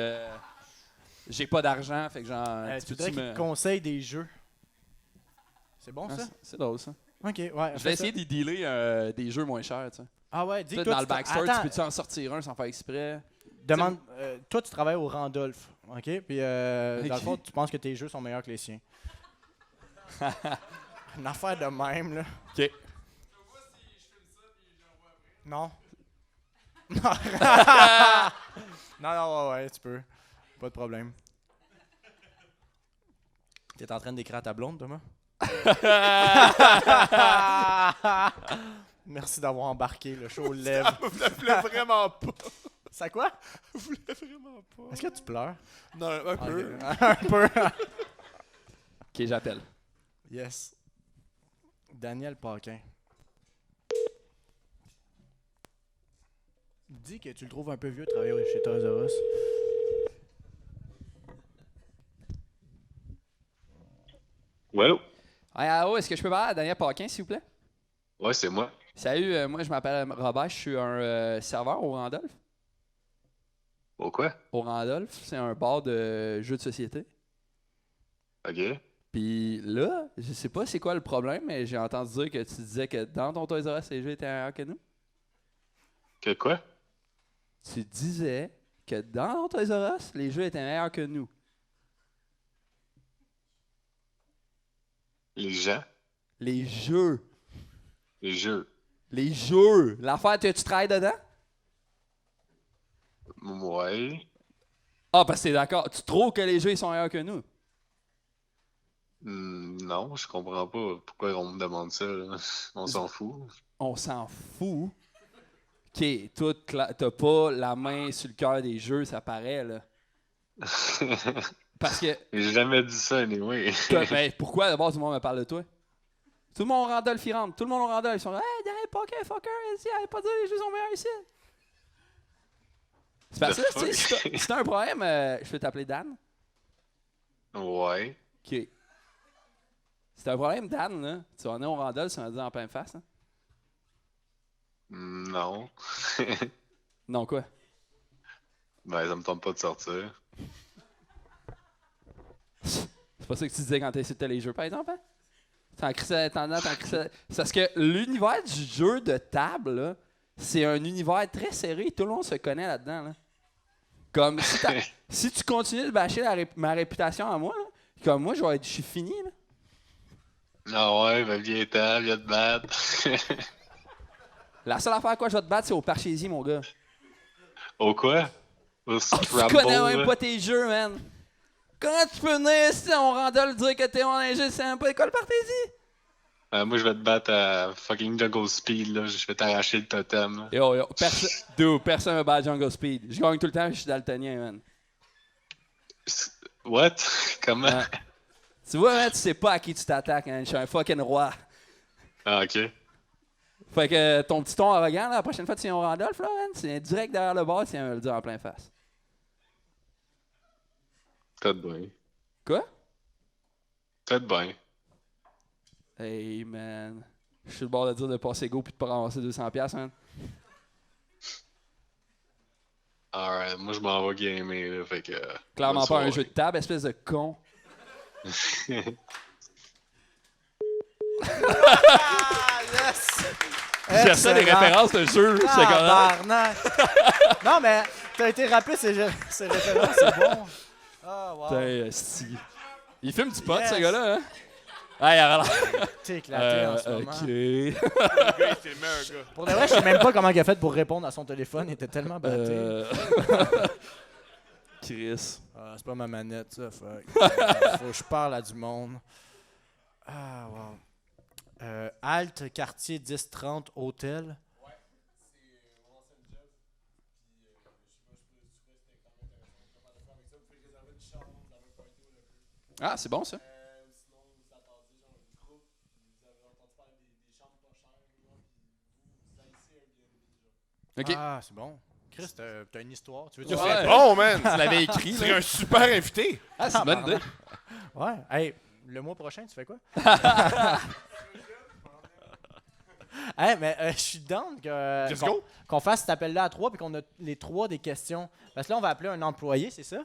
j'ai pas d'argent, fait que genre. Tu tu voudrais peux-tu qu'il me. te conseille des jeux. C'est bon, Ah, ça? c'est drôle, ça. Ok, ouais. Je vais essayer de dealer des jeux moins chers, tu sais. Ah ouais, dis Toi, toi, dans le tu tra- backstore, Attends, tu peux-tu en sortir un sans faire exprès? demande, toi, tu travailles au Randolph, ok? Puis, Ok. dans le fond, tu penses que tes jeux sont meilleurs que les siens. Une affaire de même, là. Ok. Non. Non, ouais, tu peux. Pas de problème. T'es en train d'écrire à ta blonde, Thomas? Merci d'avoir embarqué, le show lève. Ça me plaît vraiment pas. C'est quoi? Je voulais vraiment pas. Est-ce que tu pleures? Non, un peu. Un peu. Ok, j'appelle. Yes. Daniel Paquin. Dis que tu le trouves un peu vieux de travailler chez Toys R Us. Ouais, allô? Hey, allô, est-ce que je peux parler à Daniel Paquin, s'il vous plaît? Ouais, c'est moi. Salut, moi je m'appelle Robert, je suis un serveur au Randolph. Au quoi? Au Randolph, c'est un bar de jeux de société. OK. Puis là, je sais pas c'est quoi le problème, mais j'ai entendu dire que tu disais que dans ton Toys R Us, les jeux étaient meilleurs que nous. Que quoi? Tu disais que dans ton Toys R Us, les jeux étaient meilleurs que nous. Les gens? Les jeux. Les jeux. Les jeux. L'affaire, tu travailles dedans? Ouais. Ah, parce que t'es d'accord. Tu trouves que les jeux ils sont meilleurs que nous? Non, je comprends pas pourquoi on me demande ça. Là. On s'en fout. On s'en fout. Ok, toi, t'as pas la main sur le cœur des jeux, ça paraît, là. Parce que. J'ai jamais dit ça, anyway. Ben, pourquoi d'abord tout le monde me parle de toi? Tout le monde au Randolph, il rentre. Tout le monde au Randolph, ils sont là. Hey, Daniel Paquin, fucker, ici, allez pas dire les jeux sont meilleurs ici. C'est parce que, tu sais, si t'as un problème, je peux t'appeler Dan? Ouais. Ok. Si t'as un problème, Dan, là, tu vas venir au Randolph, tu vas me dire en pleine face, hein? Non. Non, quoi? Ben, ça me tente pas de sortir. C'est pas ça que tu disais quand t'essayais les jeux, par exemple, hein? T'en crissais. C'est parce que l'univers du jeu de table, là, c'est un univers très serré. Tout le monde se connaît là-dedans, là. Comme si tu continues de bâcher ma réputation à moi, là, comme moi, je suis fini, là. Ah ouais, ben viens-t'en, viens te battre. La seule affaire à quoi je vais te battre, c'est au Parchésie, mon gars. Au quoi? Au Scrabble? Tu connais même pas tes jeux, man. Comment tu peux venir ici, on Randolph dire que t'es mon jeu, c'est même pas école Parchésie? Moi, je vais te battre à fucking Jungle Speed, là. Je vais t'arracher le totem. Yo, personne me bat à Jungle Speed. Je gagne tout le temps, je suis daltonien, man. What? Comment? Ah. Tu vois, man, tu sais pas à qui tu t'attaques, hein. Je suis un fucking roi. Ah, ok. Fait que ton petit ton arrogant, là, la prochaine fois que tu viens au Randolph, là, man, c'est direct derrière le bar, tu viens me le dire en plein face. Peut-être bien. Quoi? Peut-être bien. Hey, man. Je suis le bord de dire de passer go puis de pas ramasser 200$, man. Alright, moi je m'en vais gamer, là, fait que... Clairement pas un jeu de table, espèce de con. Yes! J'ai ça des références de jeu, c'est correct. Non, mais t'as été rappelé ces références, c'est bon. Ah, wow. Putain, il fume du pot, Yes. ce gars-là, hein? Ah, il a l'air. T'es éclaté en ce moment. Ok. Le gars, c'est le meilleur gars. Pour de vrai, je sais même pas comment il a fait pour répondre à son téléphone. Il était tellement batté. Chris. Ah, c'est pas ma manette, ça. Fuck. Faut que je parle à du monde. Ah, wow. Alt, quartier 1030, hôtel. Ah, c'est bon, ça. Ok. Ah, c'est bon. Chris, t'as une histoire. Tu veux Ouais. C'est bon, man! Tu l'avais écrit, C'est là. un super invité. Ah, c'est une bonne idée. Ouais. Hey, le mois prochain, tu fais quoi? Hey, mais je suis down Let's go. qu'on fasse cet appel-là à 3 puis qu'on a les 3 des questions. Parce que là, on va appeler un employé, c'est ça?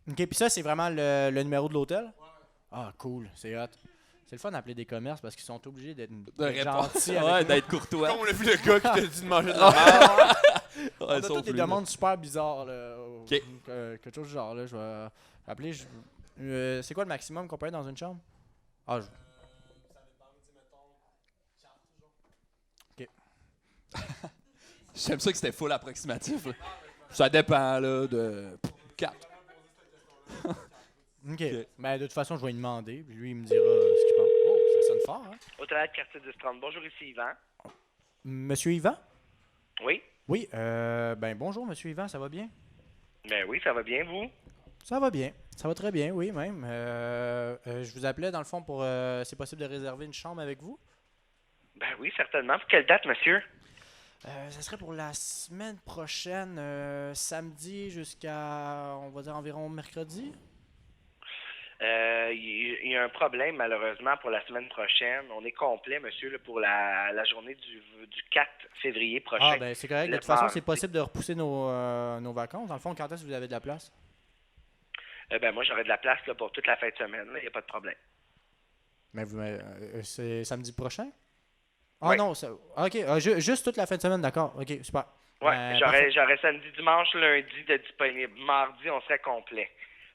OK, puis ça, c'est vraiment le numéro de l'hôtel? Ah, cool, c'est hot. C'est le fun d'appeler des commerces parce qu'ils sont obligés d'être gentils avec nous. d'être courtois. Comme on a vu le gars qui t'a dit de manger de la merde. On a toutes des demandes super bizarres. Là, quelque chose du genre. Là, je vais appeler. C'est quoi le maximum qu'on peut être dans une chambre? Ah, OK. J'aime ça que c'était full approximatif. Là. Ça dépend là, de 4. OK. Ben, de toute façon, je vais lui demander, puis lui, il me dira ce qu'il pense. Oh, ça sonne fort, hein? Au toilette, quartier 1030. Bonjour, ici Yvan. Monsieur Yvan? Oui? Oui, ben bonjour, Monsieur Yvan, ça va bien? Ben oui, ça va bien, vous? Ça va bien. Ça va très bien, oui, même. Je vous appelais, dans le fond, pour... c'est possible de réserver une chambre avec vous? Ben oui, certainement. Pour quelle date, monsieur? Ça serait pour la semaine prochaine, samedi jusqu'à, on va dire, environ mercredi? Il y a un problème, malheureusement, pour la semaine prochaine. On est complet, monsieur, là, pour la journée du 4 février prochain. Ah, ben c'est correct. De toute façon, c'est possible de repousser nos vacances. Dans le fond, quand est-ce que vous avez de la place? Ben moi, j'aurai de la place là, pour toute la fin de semaine. Il n'y a pas de problème. Mais c'est samedi prochain? Ah oui. Non, OK. Juste toute la fin de semaine, d'accord. OK, super. Ouais, j'aurais samedi, dimanche, lundi de disponible. Mardi, on serait complet.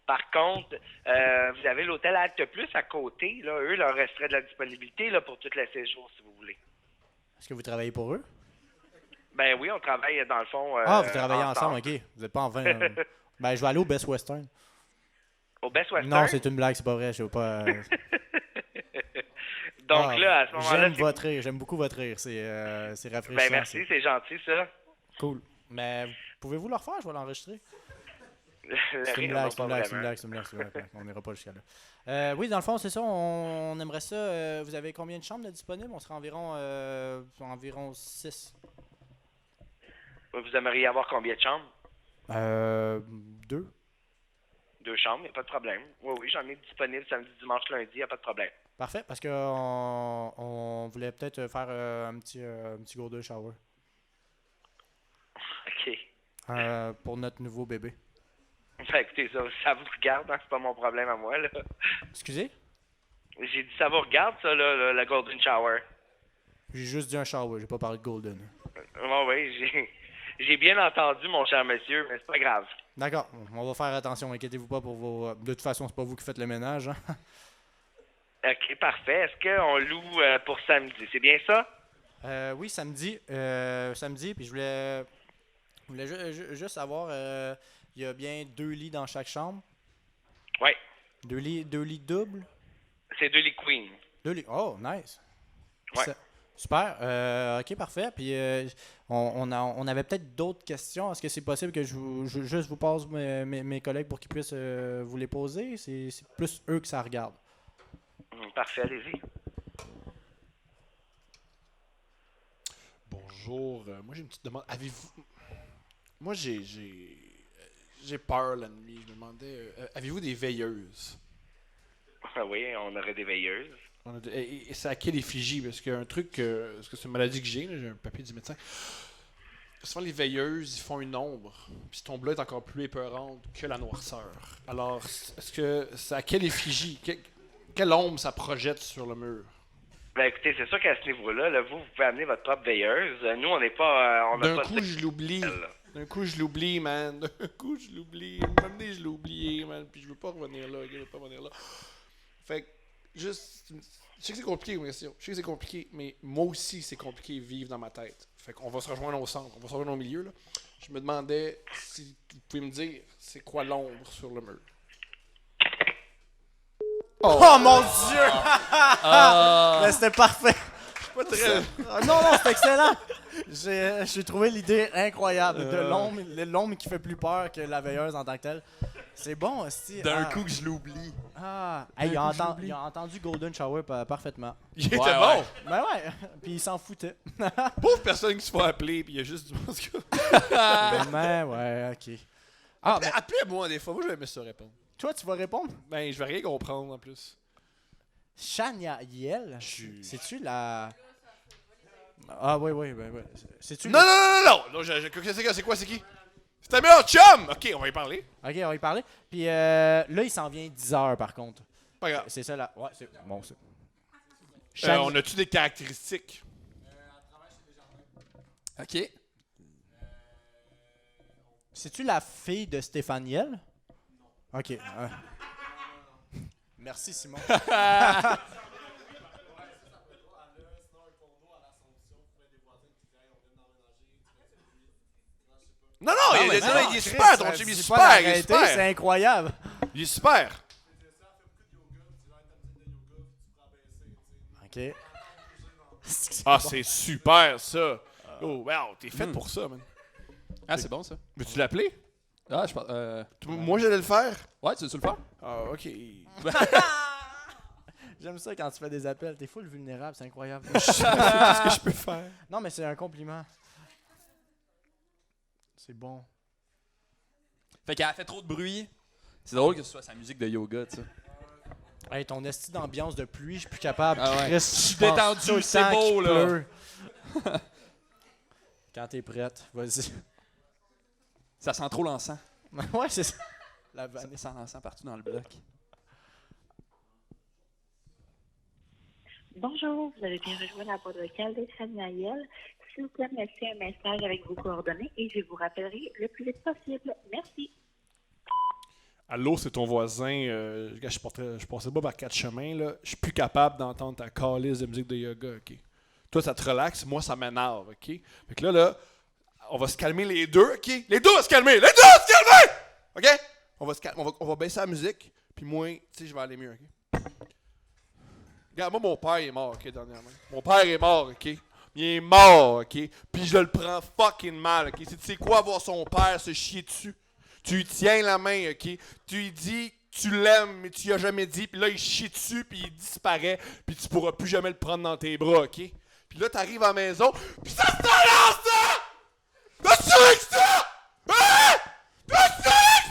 Par contre, vous avez l'hôtel Acte Plus à côté. Là, eux, leur resterait de la disponibilité là, pour tous les séjours, si vous voulez. Est-ce que vous travaillez pour eux? Ben oui, on travaille dans le fond. Vous travaillez ensemble, OK. Vous n'êtes pas en vain. Ben, je vais aller au Best Western. Au Best Western? Non, c'est une blague, c'est pas vrai. Je veux pas. Donc là, à ce moment-là. J'aime votre rire, j'aime beaucoup votre rire. C'est rafraîchissant. Ben merci, c'est gentil, ça. Cool. Mais pouvez-vous le refaire? Je vais l'enregistrer. C'est une blague, c'est une blague. On n'ira pas jusqu'à là. Oui, dans le fond, c'est ça. On aimerait ça. Vous avez combien de chambres de disponibles? On serait environ 6. Vous aimeriez avoir combien de chambres? 2. 2 chambres, il n'y a pas de problème. Oui, j'en ai disponible samedi, dimanche, lundi, il n'y a pas de problème. Parfait, parce qu'on voulait peut-être faire un petit golden shower. OK. Pour notre nouveau bébé. Ben, écoutez, ça vous regarde, hein, c'est pas mon problème à moi, là. Excusez? J'ai dit ça vous regarde, ça, là, le golden shower. J'ai juste dit un shower, j'ai pas parlé de golden. Oui, j'ai bien entendu, mon cher monsieur, mais c'est pas grave. D'accord, on va faire attention, inquiétez-vous pas pour vos... De toute façon, c'est pas vous qui faites le ménage, hein? OK, parfait. Est-ce qu'on loue pour samedi? C'est bien ça? Oui, samedi. Puis je voulais juste savoir, il y a bien 2 lits dans chaque chambre? Oui. 2 lits doubles? C'est 2 lits queen. 2 lits. Oh, nice. Ouais. Super. OK, parfait. Puis on avait peut-être d'autres questions. Est-ce que c'est possible que je vous pose mes collègues pour qu'ils puissent vous les poser? C'est plus eux que ça regarde. Parfait, allez-y. Bonjour. Moi, j'ai une petite demande. Avez-vous... Moi, j'ai peur la nuit. Je me demandais... avez-vous des veilleuses? Oui, on aurait des veilleuses. Et c'est à quelle effigie? Parce qu'il y a un truc... parce que c'est une maladie que j'ai un papier du médecin. Souvent, les veilleuses, ils font une ombre. Puis cette ombre-là est encore plus épeurante que la noirceur. Alors, est-ce que c'est à quelle effigie? Quelle ombre ça projette sur le mur? Ben écoutez, c'est sûr qu'à ce niveau-là, là, vous pouvez amener votre propre veilleuse. Nous, on n'est pas... D'un coup, je l'oublie. D'un coup, je l'oublie, man. D'un coup, je l'oublie. M'amener, je l'ai oublié, man. Puis je veux pas revenir là. Je veux pas revenir là. Fait que, juste... Je sais que c'est compliqué, ma question. Je sais que c'est compliqué, mais moi aussi, c'est compliqué de vivre dans ma tête. Fait qu'on va se rejoindre au centre. On va se rejoindre au milieu, là. Je me demandais si vous pouvez me dire c'est quoi l'ombre sur le mur. Oh mon Dieu! Mais c'était parfait! Je suis pas très... Non, c'est excellent! J'ai trouvé l'idée incroyable de l'ombre qui fait plus peur que la veilleuse en tant que telle. C'est bon, aussi. D'un coup que je l'oublie. Il a entendu Golden Shower parfaitement. Il était bon! Ben ouais, puis il s'en foutait. Pauvre personne qui se fait appeler, puis il y a juste du monde qui... ouais, ok. Appelez-moi des fois, moi je vais aimer ça répondre. Toi, tu vas répondre? Ben, je vais rien comprendre en plus. Shania Yel, c'est-tu la... Ah oui. C'est-tu... Non! C'est quoi, c'est qui? C'est ta meilleure chum! Ok, on va y parler. Ok, on va y parler. Puis là, il s'en vient 10h par contre. Pas grave. C'est ça là. Ouais, c'est bon ça. On a-tu des caractéristiques? Ok. C'est-tu la fille de Stéphane Yel? Ok. Merci Simon. Non, Ah, il mais est super, ton chum, il est super, il est super. C'est incroyable. Il est super. OK. Ah, c'est super, ça. Oh, wow, t'es fait pour ça, man. Ah, c'est bon, ça. Veux-tu l'appeler? Ah, je pense... Moi, j'allais le faire? Ouais, tu veux-tu le faire? Ah, OK. J'aime ça quand tu fais des appels. T'es full vulnérable, c'est incroyable. C'est ce que je peux faire. Non, mais c'est un compliment. C'est bon. Fait qu'elle a fait trop de bruit. C'est drôle que ce soit sa musique de yoga, tu sais. Hey, ton esti d'ambiance de pluie, je suis plus capable. Ah ouais. Chris, Je suis pense détendu, tout le c'est temps beau, qu'il là. pleut. Quand t'es prête, vas-y. Ça sent trop l'encens. Ouais, c'est ça. La vanne. Ça sent l'encens partout dans le bloc. Bonjour, vous avez bien rejoint la boîte vocale des Naël. S'il vous plaît, me laissez un message avec vos coordonnées et je vous rappellerai le plus vite possible. Merci. Allô, c'est ton voisin. Je passais pas par 4 chemins, là. Je suis plus capable d'entendre ta calice de musique de yoga, OK? Toi, ça te relaxe. Moi, ça m'énerve, OK? Fait que là, on va se calmer les deux, OK? Les deux vont se calmer! Les deux vont se calmer! OK? On va baisser la musique, puis moi, tu sais, je vais aller mieux, OK? Regarde, moi, mon père est mort, OK, dernièrement. Mon père est mort, OK? Il est mort, OK? Puis je le prends fucking mal, OK? Tu sais quoi, voir son père se chier dessus? Tu lui tiens la main, OK? Tu lui dis tu l'aimes, mais tu lui as jamais dit. Puis là, il chie dessus, puis il disparaît. Puis tu pourras plus jamais le prendre dans tes bras, OK? Puis là, t'arrives à la maison, puis ça se relance, ça! T'as-tu avec ça? Hein? T'as-tu avec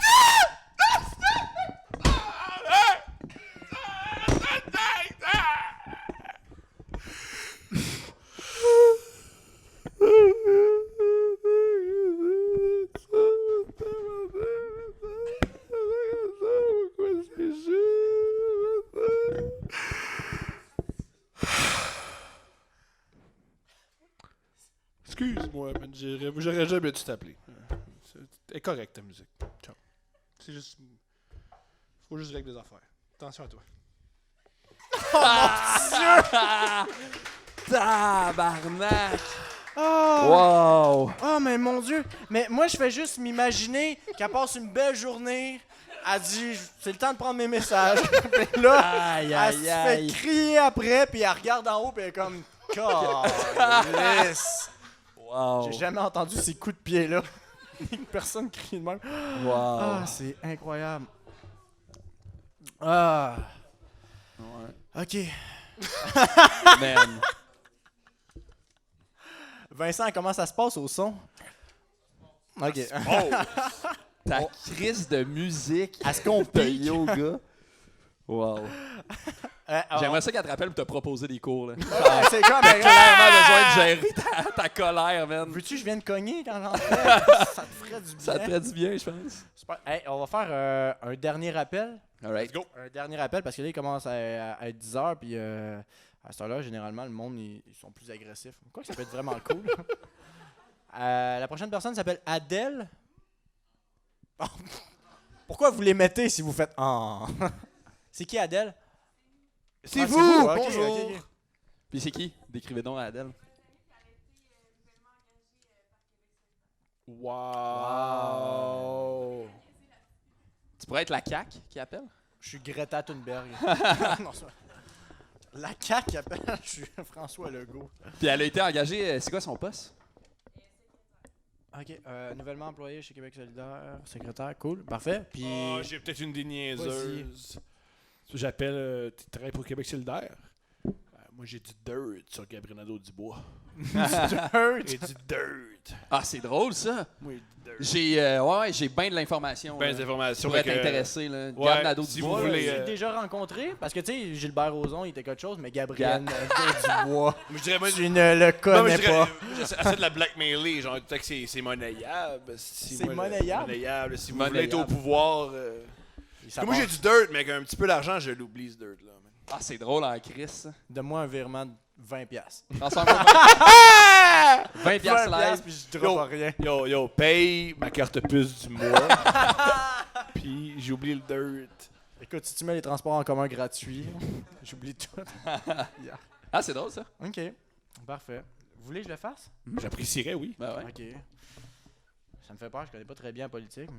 Excuse-moi, man, j'aurais jamais dû t'appeler. C'est correct ta musique. Ciao. C'est juste. Faut juste régler des affaires. Attention à toi. Oh mon Dieu! Tabarnak! Oh! Wow! Oh, mais mon Dieu! Mais moi, je fais juste m'imaginer qu'elle passe une belle journée. Elle dit, c'est le temps de prendre mes messages. Puis là, Aïe, elle aïe, se aïe. fait crier après, puis elle regarde en haut, puis elle est comme, calisse. Wow! J'ai jamais entendu ces coups de pied-là. Personne crie de même. Wow! Ah, c'est incroyable. Ah. Ouais. OK. Man. Vincent, comment ça se passe au son? OK. Oh! Ta crise de musique. Est-ce qu'on de pique? yoga. Wow. J'aimerais ça qu'elle te rappelle pour te proposer des cours. Là. Ouais, c'est comme T'as clairement besoin de gérer ta colère, man. Veux-tu que je vienne cogner quand j'entrais? Ça te ferait du bien. Ça te ferait du bien, je pense. Super. Hey, on va faire un dernier appel. All right. Go. Un dernier appel parce que là, il commence à être 10h. Puis à cette heure-là, généralement, le monde, ils sont plus agressifs. Quoi que ça peut être vraiment cool. La prochaine personne s'appelle Adèle. Oh. Pourquoi vous les mettez si vous faites ah? C'est qui Adèle? C'est Ah, vous! Ok, Bonjour! ok, ok. Puis c'est qui? Décrivez donc à Adèle. Wow! Tu pourrais être la CAQ qui appelle? Je suis Greta Thunberg. Non, c'est vrai. La CAQ appelle, je suis François Legault. Puis elle a été engagée, c'est quoi son poste? OK, nouvellement employé chez Québec solidaire, secrétaire, cool, parfait. Puis Oh, j'ai peut-être une des niaiseuses. J'appelle, tu travailles pour Québec solidaire? Moi, j'ai du dirt sur Gabriel Nadeau-Dubois. Du dirt? J'ai du dirt. Ah, c'est drôle, ça. Oui, du dirt. J'ai bien de l'information. Ben là, des informations. qui pourrait fait que- t'intéresser. Là. Ouais, Gab Nadeau si Dubois, vous voulez, j'ai déjà rencontré, parce que tu sais, Gilbert Rozon, il était quelque chose, mais Gabriel Nadeau-Dubois, Mais je dirais, moi, tu ne le non, connais mais je dirais, pas. j'essaie de la blackmailer, genre, peut-être que c'est monnayable. C'est monnayable? Monnayable. Si vous Monnayable. voulez être au pouvoir. Parce que moi, j'ai du dirt, mais avec un petit peu d'argent, je l'oublie, ce dirt-là. man. Ah, c'est drôle en Chris. Donne-moi un virement de 20$. Ensemble. 20$ 20$ live. puis je drop rien. Yo, paye ma carte puce du mois. Puis j'ai oublié le dirt. Écoute, si tu mets les transports en commun gratuits, j'oublie tout. Yeah. Ah, c'est drôle, ça. OK, parfait. Vous voulez que je le fasse? J'apprécierais, oui. Ben ouais. OK. Ça me fait peur, je connais pas très bien la politique.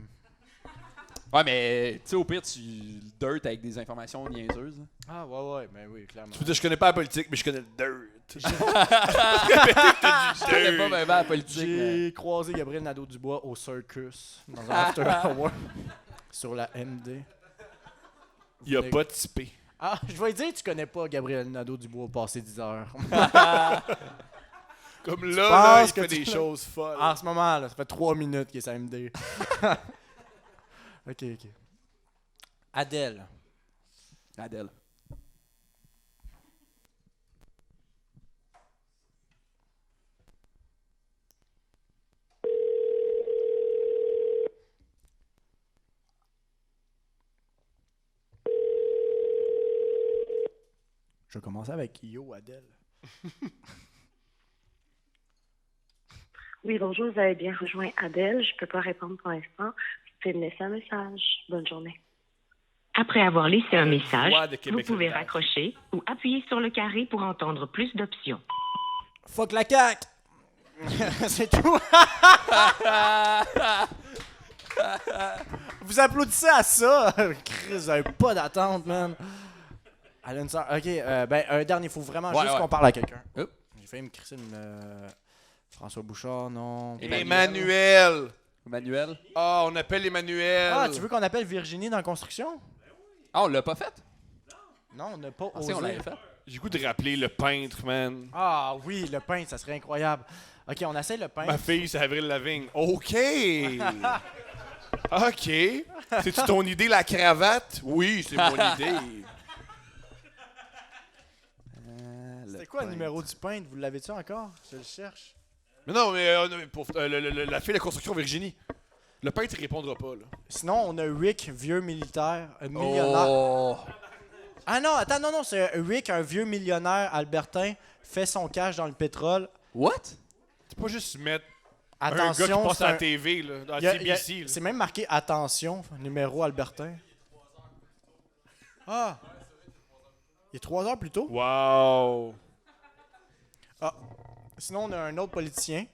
Ouais, mais tu sais, au pire, tu dirt avec des informations niaiseuses. Ah, ouais, ben oui, clairement. Tu peux dire, je connais pas la politique, mais je connais le dirt. Je connais pas vraiment la politique. J'ai croisé Gabriel Nadeau-Dubois au Circus, dans un after hour, sur la MD. Il a pas typé. Ah, je vais dire, tu connais pas Gabriel Nadeau-Dubois passé 10 heures. Comme là, il que fait tu des choses folles. En ce moment, là, ça fait 3 minutes qu'il est sa MD. OK. Adèle. Je vais commencer avec Yo Adèle. Oui, bonjour, vous avez bien rejoint Adèle. Je peux pas répondre pour l'instant. Vous pouvez me laisser un message. Bonne journée. Après avoir laissé un message, voix de vous Québec pouvez solidaire. raccrocher ou appuyer sur le carré pour entendre plus d'options. Fuck la CAQ! C'est tout! Vous applaudissez à ça! Chris, vous avez pas d'attente, man. Elle a une sœur. Ok, ben, un dernier, faut vraiment juste qu'on parle à quelqu'un. Hop. J'ai failli me crisser une. François Bouchard, non. Emmanuel. Ah, on appelle Emmanuel. Ah, tu veux qu'on appelle Virginie dans la construction? Ah, on l'a pas fait? Non, on n'a pas Ah, si, osé. on l'avait fait. J'ai goût de rappeler le peintre, man. Ah oui, le peintre, ça serait incroyable. Ok, on essaie le peintre. Ma fille, c'est Avril Lavigne. OK. OK. C'est-tu ton idée, la cravate? Oui, c'est mon idée. C'était quoi le numéro du peintre? Vous l'avez-tu encore? Je le cherche. Mais non, mais pour la fille de construction Virginie. Le peintre, il répondra pas, là. Sinon, on a Rick, vieux militaire, un millionnaire. Oh. Ah non, attends, non, c'est Rick, un vieux millionnaire albertain, fait son cash dans le pétrole. What? C'est pas juste mettre Attention, un gars qui passe c'est à la un- TV, là, dans Il y a- CBC. là. c'est même marqué attention, numéro albertain. Ah! Il est 3 heures plus tôt? Wow! Ah. Sinon, on a un autre politicien.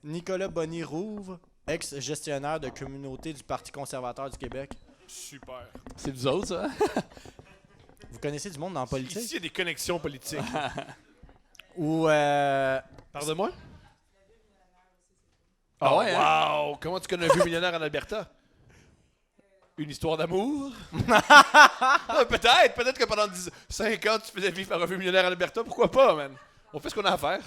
Nicolas Bonny-Rouve, ex-gestionnaire de communauté du Parti conservateur du Québec. Super. C'est vous autres, ça? Vous connaissez du monde dans la politique? Ici, il y a des connexions politiques. Ou Pardonne-moi? Ah ouais, Wow! Comment tu connais un vieux millionnaire en Alberta? Une histoire d'amour? Peut-être que pendant 5 ans, tu faisais vivre par un vieux millionnaire en Alberta. Pourquoi pas, man? On fait ce qu'on a à faire.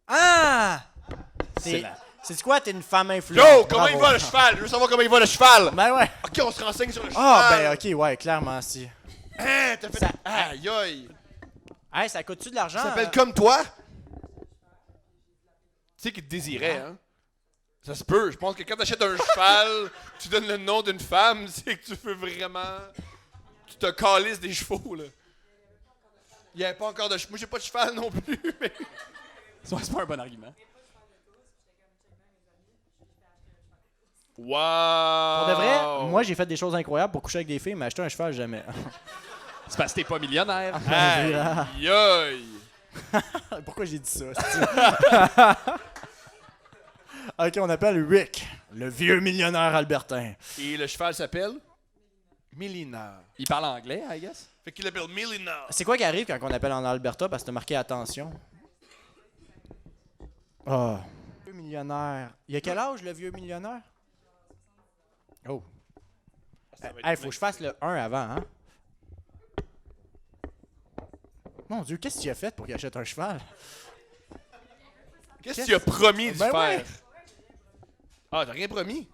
Ah! C'est la- C'est quoi? T'es une femme influente. Yo! Comment Bravo. il va le cheval? Je veux savoir comment il va le cheval! Ben ouais. Ok, on se renseigne sur le cheval. Ah, ben ok, ouais, clairement, si. Hein, t'as fait... Aïe, aïe! Hey, ça coûte-tu de l'argent? Ça s'appelle comme toi? Tu sais qu'il te désirait, hein? Ça se peut. Je pense que quand t'achètes un cheval, tu donnes le nom d'une femme, c'est que tu veux vraiment... Tu te calisses des chevaux, là. Il n'y avait pas encore de cheval. Moi, j'ai pas de cheval non plus, mais... C'est pas un bon argument. Wow! Pour de vrai, moi, j'ai fait des choses incroyables pour coucher avec des filles, mais acheter un cheval, jamais. C'est parce que t'es pas millionnaire. Aïe, aïe! Pourquoi j'ai dit ça? Ok, on appelle Rick, le vieux millionnaire albertain. Et le cheval s'appelle? Millina. Il parle anglais, I guess? Fait qu'il l'appelle Millina. C'est quoi qui arrive quand on appelle en Alberta parce que t'as marqué attention? Ah. Vieux millionnaire. Il a quel âge, le vieux millionnaire? Oh. Hey, faut que je fasse le 1 avant, hein? Mon Dieu, qu'est-ce que tu as fait pour qu'il achète un cheval? Qu'est-ce que tu as promis de Ben faire? ouais. Ah, t'as rien promis?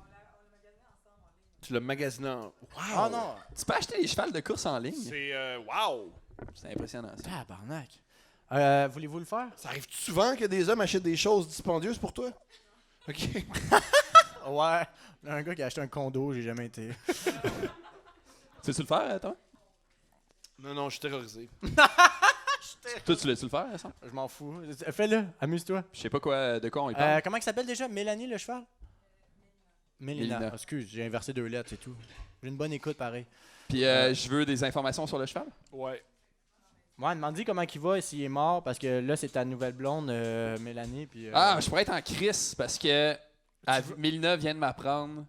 Tu l'as magasiné en... Wow! Ah non! Tu peux acheter des chevals de course en ligne? C'est... wow! C'est impressionnant, ça. Tabarnak. Voulez-vous le faire? Ça arrive souvent que des hommes achètent des choses dispendieuses pour toi? OK. Ouais. Un gars qui a acheté un condo, j'ai jamais été. Tu veux-tu le faire, toi? Non, je suis terrorisé. Toi, tu veux-tu le faire, ça? Je m'en fous. Fais-le, amuse-toi. Je sais pas de quoi on y parle. Comment il s'appelle déjà? Mélanie le cheval? Mélina. Mélina. Excuse, j'ai inversé 2 lettres, c'est tout. J'ai une bonne écoute, pareil. Puis je veux des informations sur le cheval. Ouais. Ouais, demande-lui comment il va et s'il est mort, parce que là, c'est ta nouvelle blonde, Mélanie. Puis, Je pourrais être en crise parce que Mélina vient de m'apprendre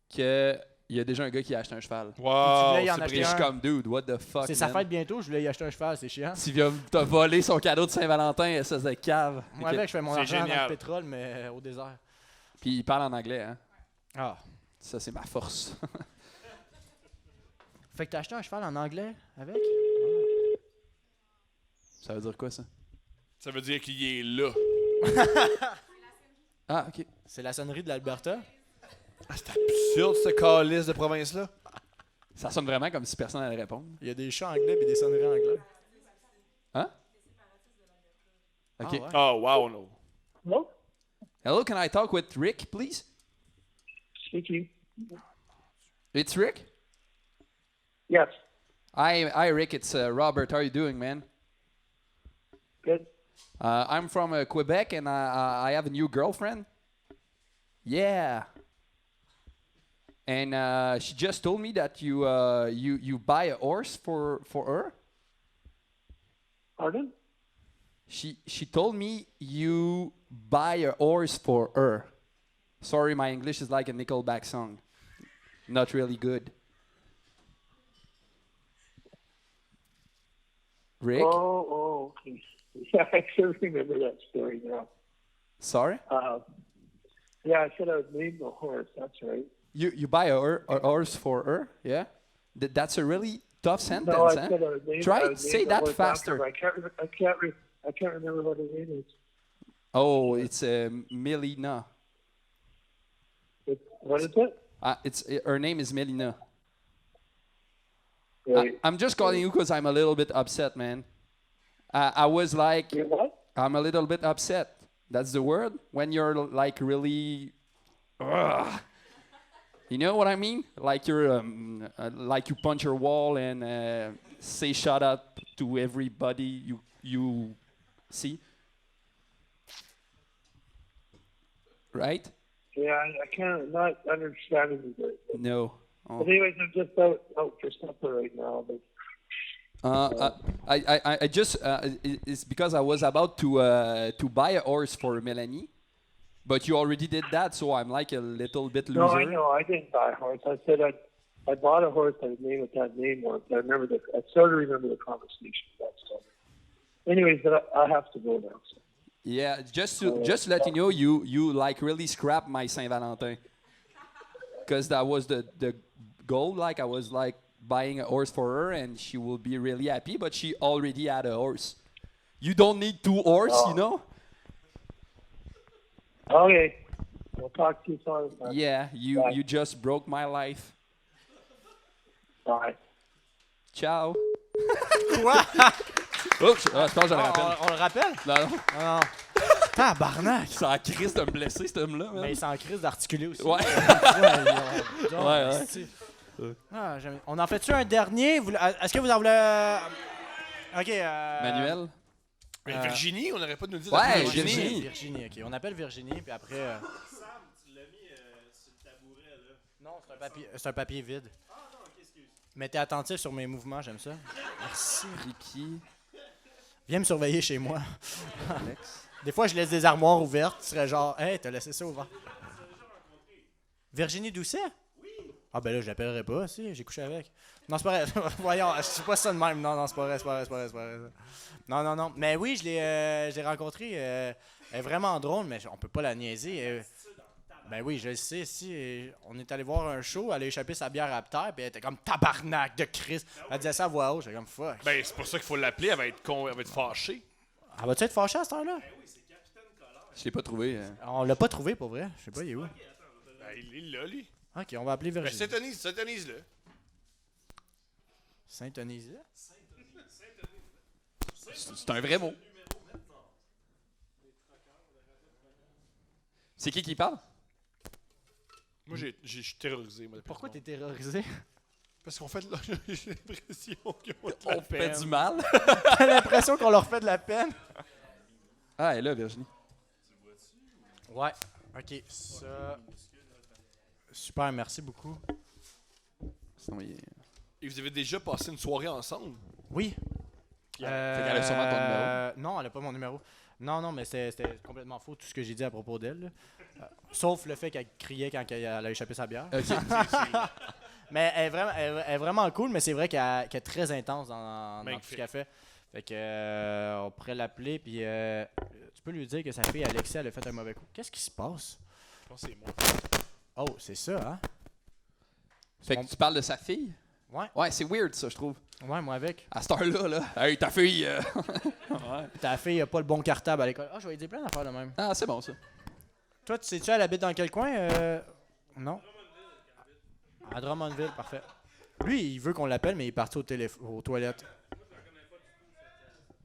qu'il y a déjà un gars qui a acheté un cheval. Wow, Je suis comme, dude, what the fuck, c'est sa fête bientôt, je voulais y acheter un cheval, c'est chiant. Tu viens t'as volé son cadeau de Saint-Valentin, ça c'est cave. Moi, avec, je fais mon argent dans le pétrole, mais au désert. Puis il parle en anglais, hein. Ah. Ça, c'est ma force. Fait que t'as acheté un cheval en anglais avec? Ça veut dire quoi, ça? Ça veut dire qu'il est là. Ah, OK. C'est la sonnerie de l'Alberta? Ah, c'est absurde, ce calice de province-là. Ça sonne vraiment comme si personne allait répondre. Il y a des chants anglais et des sonneries anglais. Hein? OK. Ah, ouais. Oh, wow, no. Hello? Hello, can I talk with Rick, please? Speaking. It's Rick? Yes. Hi, Rick. It's Robert. How are you doing, man? Good. I'm from Quebec, and I have a new girlfriend. Yeah. And she just told me that you buy a horse for her. Pardon? She told me you buy a horse for her. Sorry, my English is like a Nickelback song. Not really good. Rick? Oh, okay. Yeah, I still remember that story now. Sorry? Yeah, I said I would name the horse. That's right. You buy a horse for her? Yeah? That's a really tough sentence, No, I huh? said I would name. Try I would say name the that horse faster. after, but I can't remember what her name is. Oh, it's Melina. What is it? Her name is Melina. Right. I'm just calling you because I'm a little bit upset, man. I was like, I'm a little bit upset. That's the word? When you're like really, you know what I mean? Like you're, like you punch your wall and say shut up to everybody you see. Right? Yeah, I can't not understanding it. No. Oh. But anyways, I'm just out for supper right now. But I just it's because I was about to buy a horse for Melanie, but you already did that, so I'm like a little bit loser. no, I know I didn't buy a horse. I said I bought a horse. I would name it that name once. I sort of remember the conversation. That stuff. Anyways, but I have to go now. So. Yeah, just to let you know, you like really scrapped my Saint Valentin, because that was the goal. Like I was like buying a horse for her, and she will be really happy. But she already had a horse. You don't need two horses, you know. Okay, we'll talk to you soon. Yeah, you just broke my life. Bye. Ciao. Quoi? Oups, je pense que je le rappelle. On le rappelle? Non. Non. Tabarnak! C'est en crise de me blesser, cet homme-là. Mais c'est en crise d'articuler aussi. Ouais. On en fait-tu un dernier? Est-ce que vous en voulez... OK. Manuel? Virginie, on n'aurait pas de nous dire. Ouais, Virginie, OK. On appelle Virginie, puis après... Sam, tu l'as mis sur le tabouret, là. Non, c'est un papier vide. Ah non, ok, excuse. Mais t'es attentif sur mes mouvements, j'aime ça. Merci, Ricky. Viens me surveiller chez moi. Des fois, je laisse des armoires ouvertes. Tu serais genre, hey, t'as laissé ça ouvert. Virginie Doucet? Oui. Ah, ben là, je l'appellerai pas, si, j'ai couché avec. Non, c'est pas vrai. Voyons, je sais pas ça de même. Non, c'est pas vrai. Non. Mais oui, je l'ai rencontrée. Elle est vraiment drôle, mais on peut pas la niaiser. Ben oui, je le sais. Si on est allé voir un show, elle a échappé sa bière à terre, puis elle était comme tabarnak de Christ. Elle disait ça à voix haute, j'étais comme fuck. Ben, c'est pour ça qu'il faut l'appeler, elle va être fâchée. Elle va-tu être fâchée à cette heure-là? Ben oui, c'est Capitaine Collard. Je l'ai pas trouvé. On l'a pas trouvé pour vrai. Je sais pas, il est où? Ben, il est là, lui. Ok, on va appeler Ben, Virginie. Saint-Onise-le. Saint-Onise-là? C'est un vrai mot. C'est qui parle? Moi, je suis terrorisé. Moi, Pourquoi t'es terrorisé? Parce qu'on fait de j'ai l'impression qu'on fait du mal. T'as l'impression qu'on leur fait de la peine? Ah, elle est là, Virginie. Ouais. OK, ça... Super, merci beaucoup. Sinon, Et vous avez déjà passé une soirée ensemble? Oui. Fait qu'elle a sûrement ton numéro. Non, elle a pas mon numéro. Non, mais c'était complètement faux tout ce que j'ai dit à propos d'elle. Là. Sauf le fait qu'elle criait quand elle a échappé sa bière. Mais elle est vraiment cool, mais c'est vrai qu'elle est très intense dans tout ce qu'elle fait. Fait que on pourrait l'appeler, puis tu peux lui dire que sa fille Alexia, elle a fait un mauvais coup. Qu'est-ce qui se passe? Je pense que c'est moi. Oh, c'est ça, hein? Fait que tu parles de sa fille? Ouais. Ouais, c'est weird ça, je trouve. Ouais, moi avec. À cette heure-là, là. Hey, ta fille! Ouais. Ta fille a pas le bon cartable à l'école. Ah, je vais lui dire plein d'affaires de même. Ah, c'est bon ça. Toi, tu sais-tu, elle habite dans quel coin? Non? À Drummondville, parfait. Lui, il veut qu'on l'appelle, mais il est parti aux toilettes.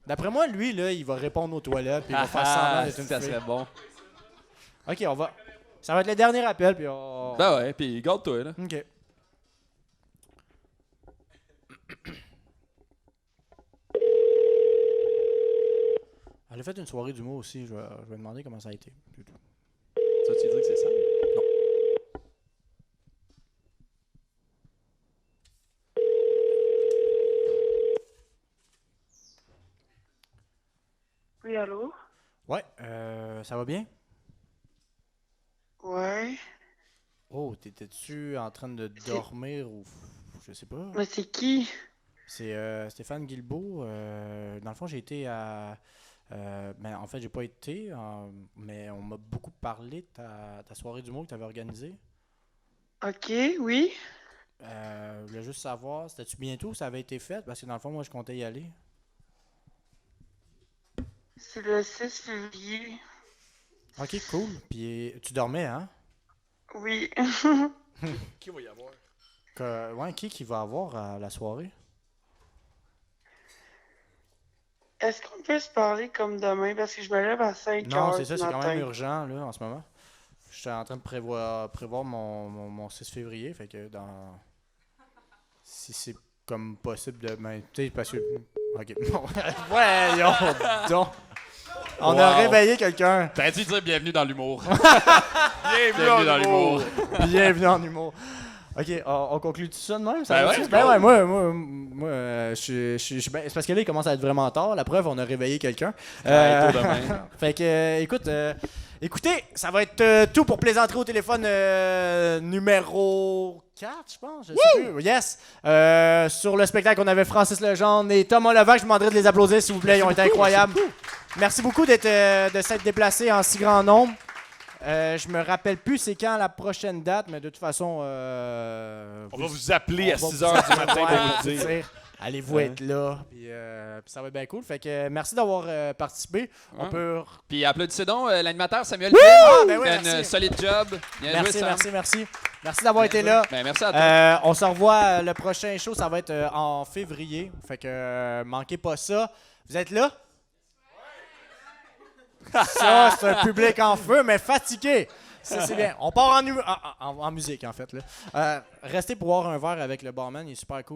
D'après moi, lui, là, il va répondre aux toilettes, puis il va faire semblant d'être une fille. Ça serait bon. OK, on va... Ça va être le dernier appel, puis on... Ben ouais, puis garde-toi, là. OK. Elle a fait une soirée d'humour aussi. Je vais demander comment ça a été. Ça, tu dis que c'est ça? Non. Oui, allô? Ouais, ça va bien? Ouais. Oh, t'étais-tu en train de dormir ou... Je sais pas. Mais c'est qui? C'est Stéphane Guilbeault. Dans le fond, j'ai été à... ben, en fait, j'ai pas été, mais on m'a beaucoup parlé de ta soirée d'humour que tu avais organisée. Ok, oui. Je voulais juste savoir, c'était-tu bientôt que ça avait été fait? Parce que dans le fond, moi, je comptais y aller. C'est le 6 février. Ok, cool. Puis tu dormais, hein? Oui. Qui va y avoir? Ouais, qui va avoir à la soirée? Est-ce qu'on peut se parler comme demain? Parce que je me lève à 5 heures. Non, c'est ça, c'est quand même urgent, là, en ce moment. Je suis en train de prévoir mon 6 février, fait que dans... Si c'est comme possible de... Ben, tu sais, parce que... Ok, bon. Voyons donc! On a réveillé quelqu'un! T'as dû dire bienvenue dans l'humour. Bienvenue dans l'humour! Bienvenue en humour! Ok, on conclut tout ça de même? Ça ouais, ben ouais, moi, c'est parce que là, il commence à être vraiment tard. La preuve, on a réveillé quelqu'un. Fait que, écoutez, ça va être tout pour plaisanterie au téléphone numéro 4, je pense. Je sais plus. Yes! Sur le spectacle, on avait Francis Legendre et Thomas Levac. Je vous demanderai de les applaudir, s'il vous plaît. Ils ont été incroyables. Merci beaucoup de s'être déplacés en si grand nombre. Je me rappelle plus c'est quand la prochaine date, mais de toute façon... on va vous appeler à 6 h du matin pour vous le dire. Allez-vous être là, puis ça va être bien cool. Fait que merci d'avoir participé. On peut... Puis applaudissez donc l'animateur Samuel ben oui, fait une solide job. Bien merci, joué, merci. Merci d'avoir été là. Ben, merci à toi. On se revoit, le prochain show, ça va être en février. Fait que manquez pas ça. Vous êtes là? Ça, c'est un public en feu, mais fatigué. Ça, c'est bien. On part en musique, en fait. Là. Restez pour boire un verre avec le barman, il est super cool.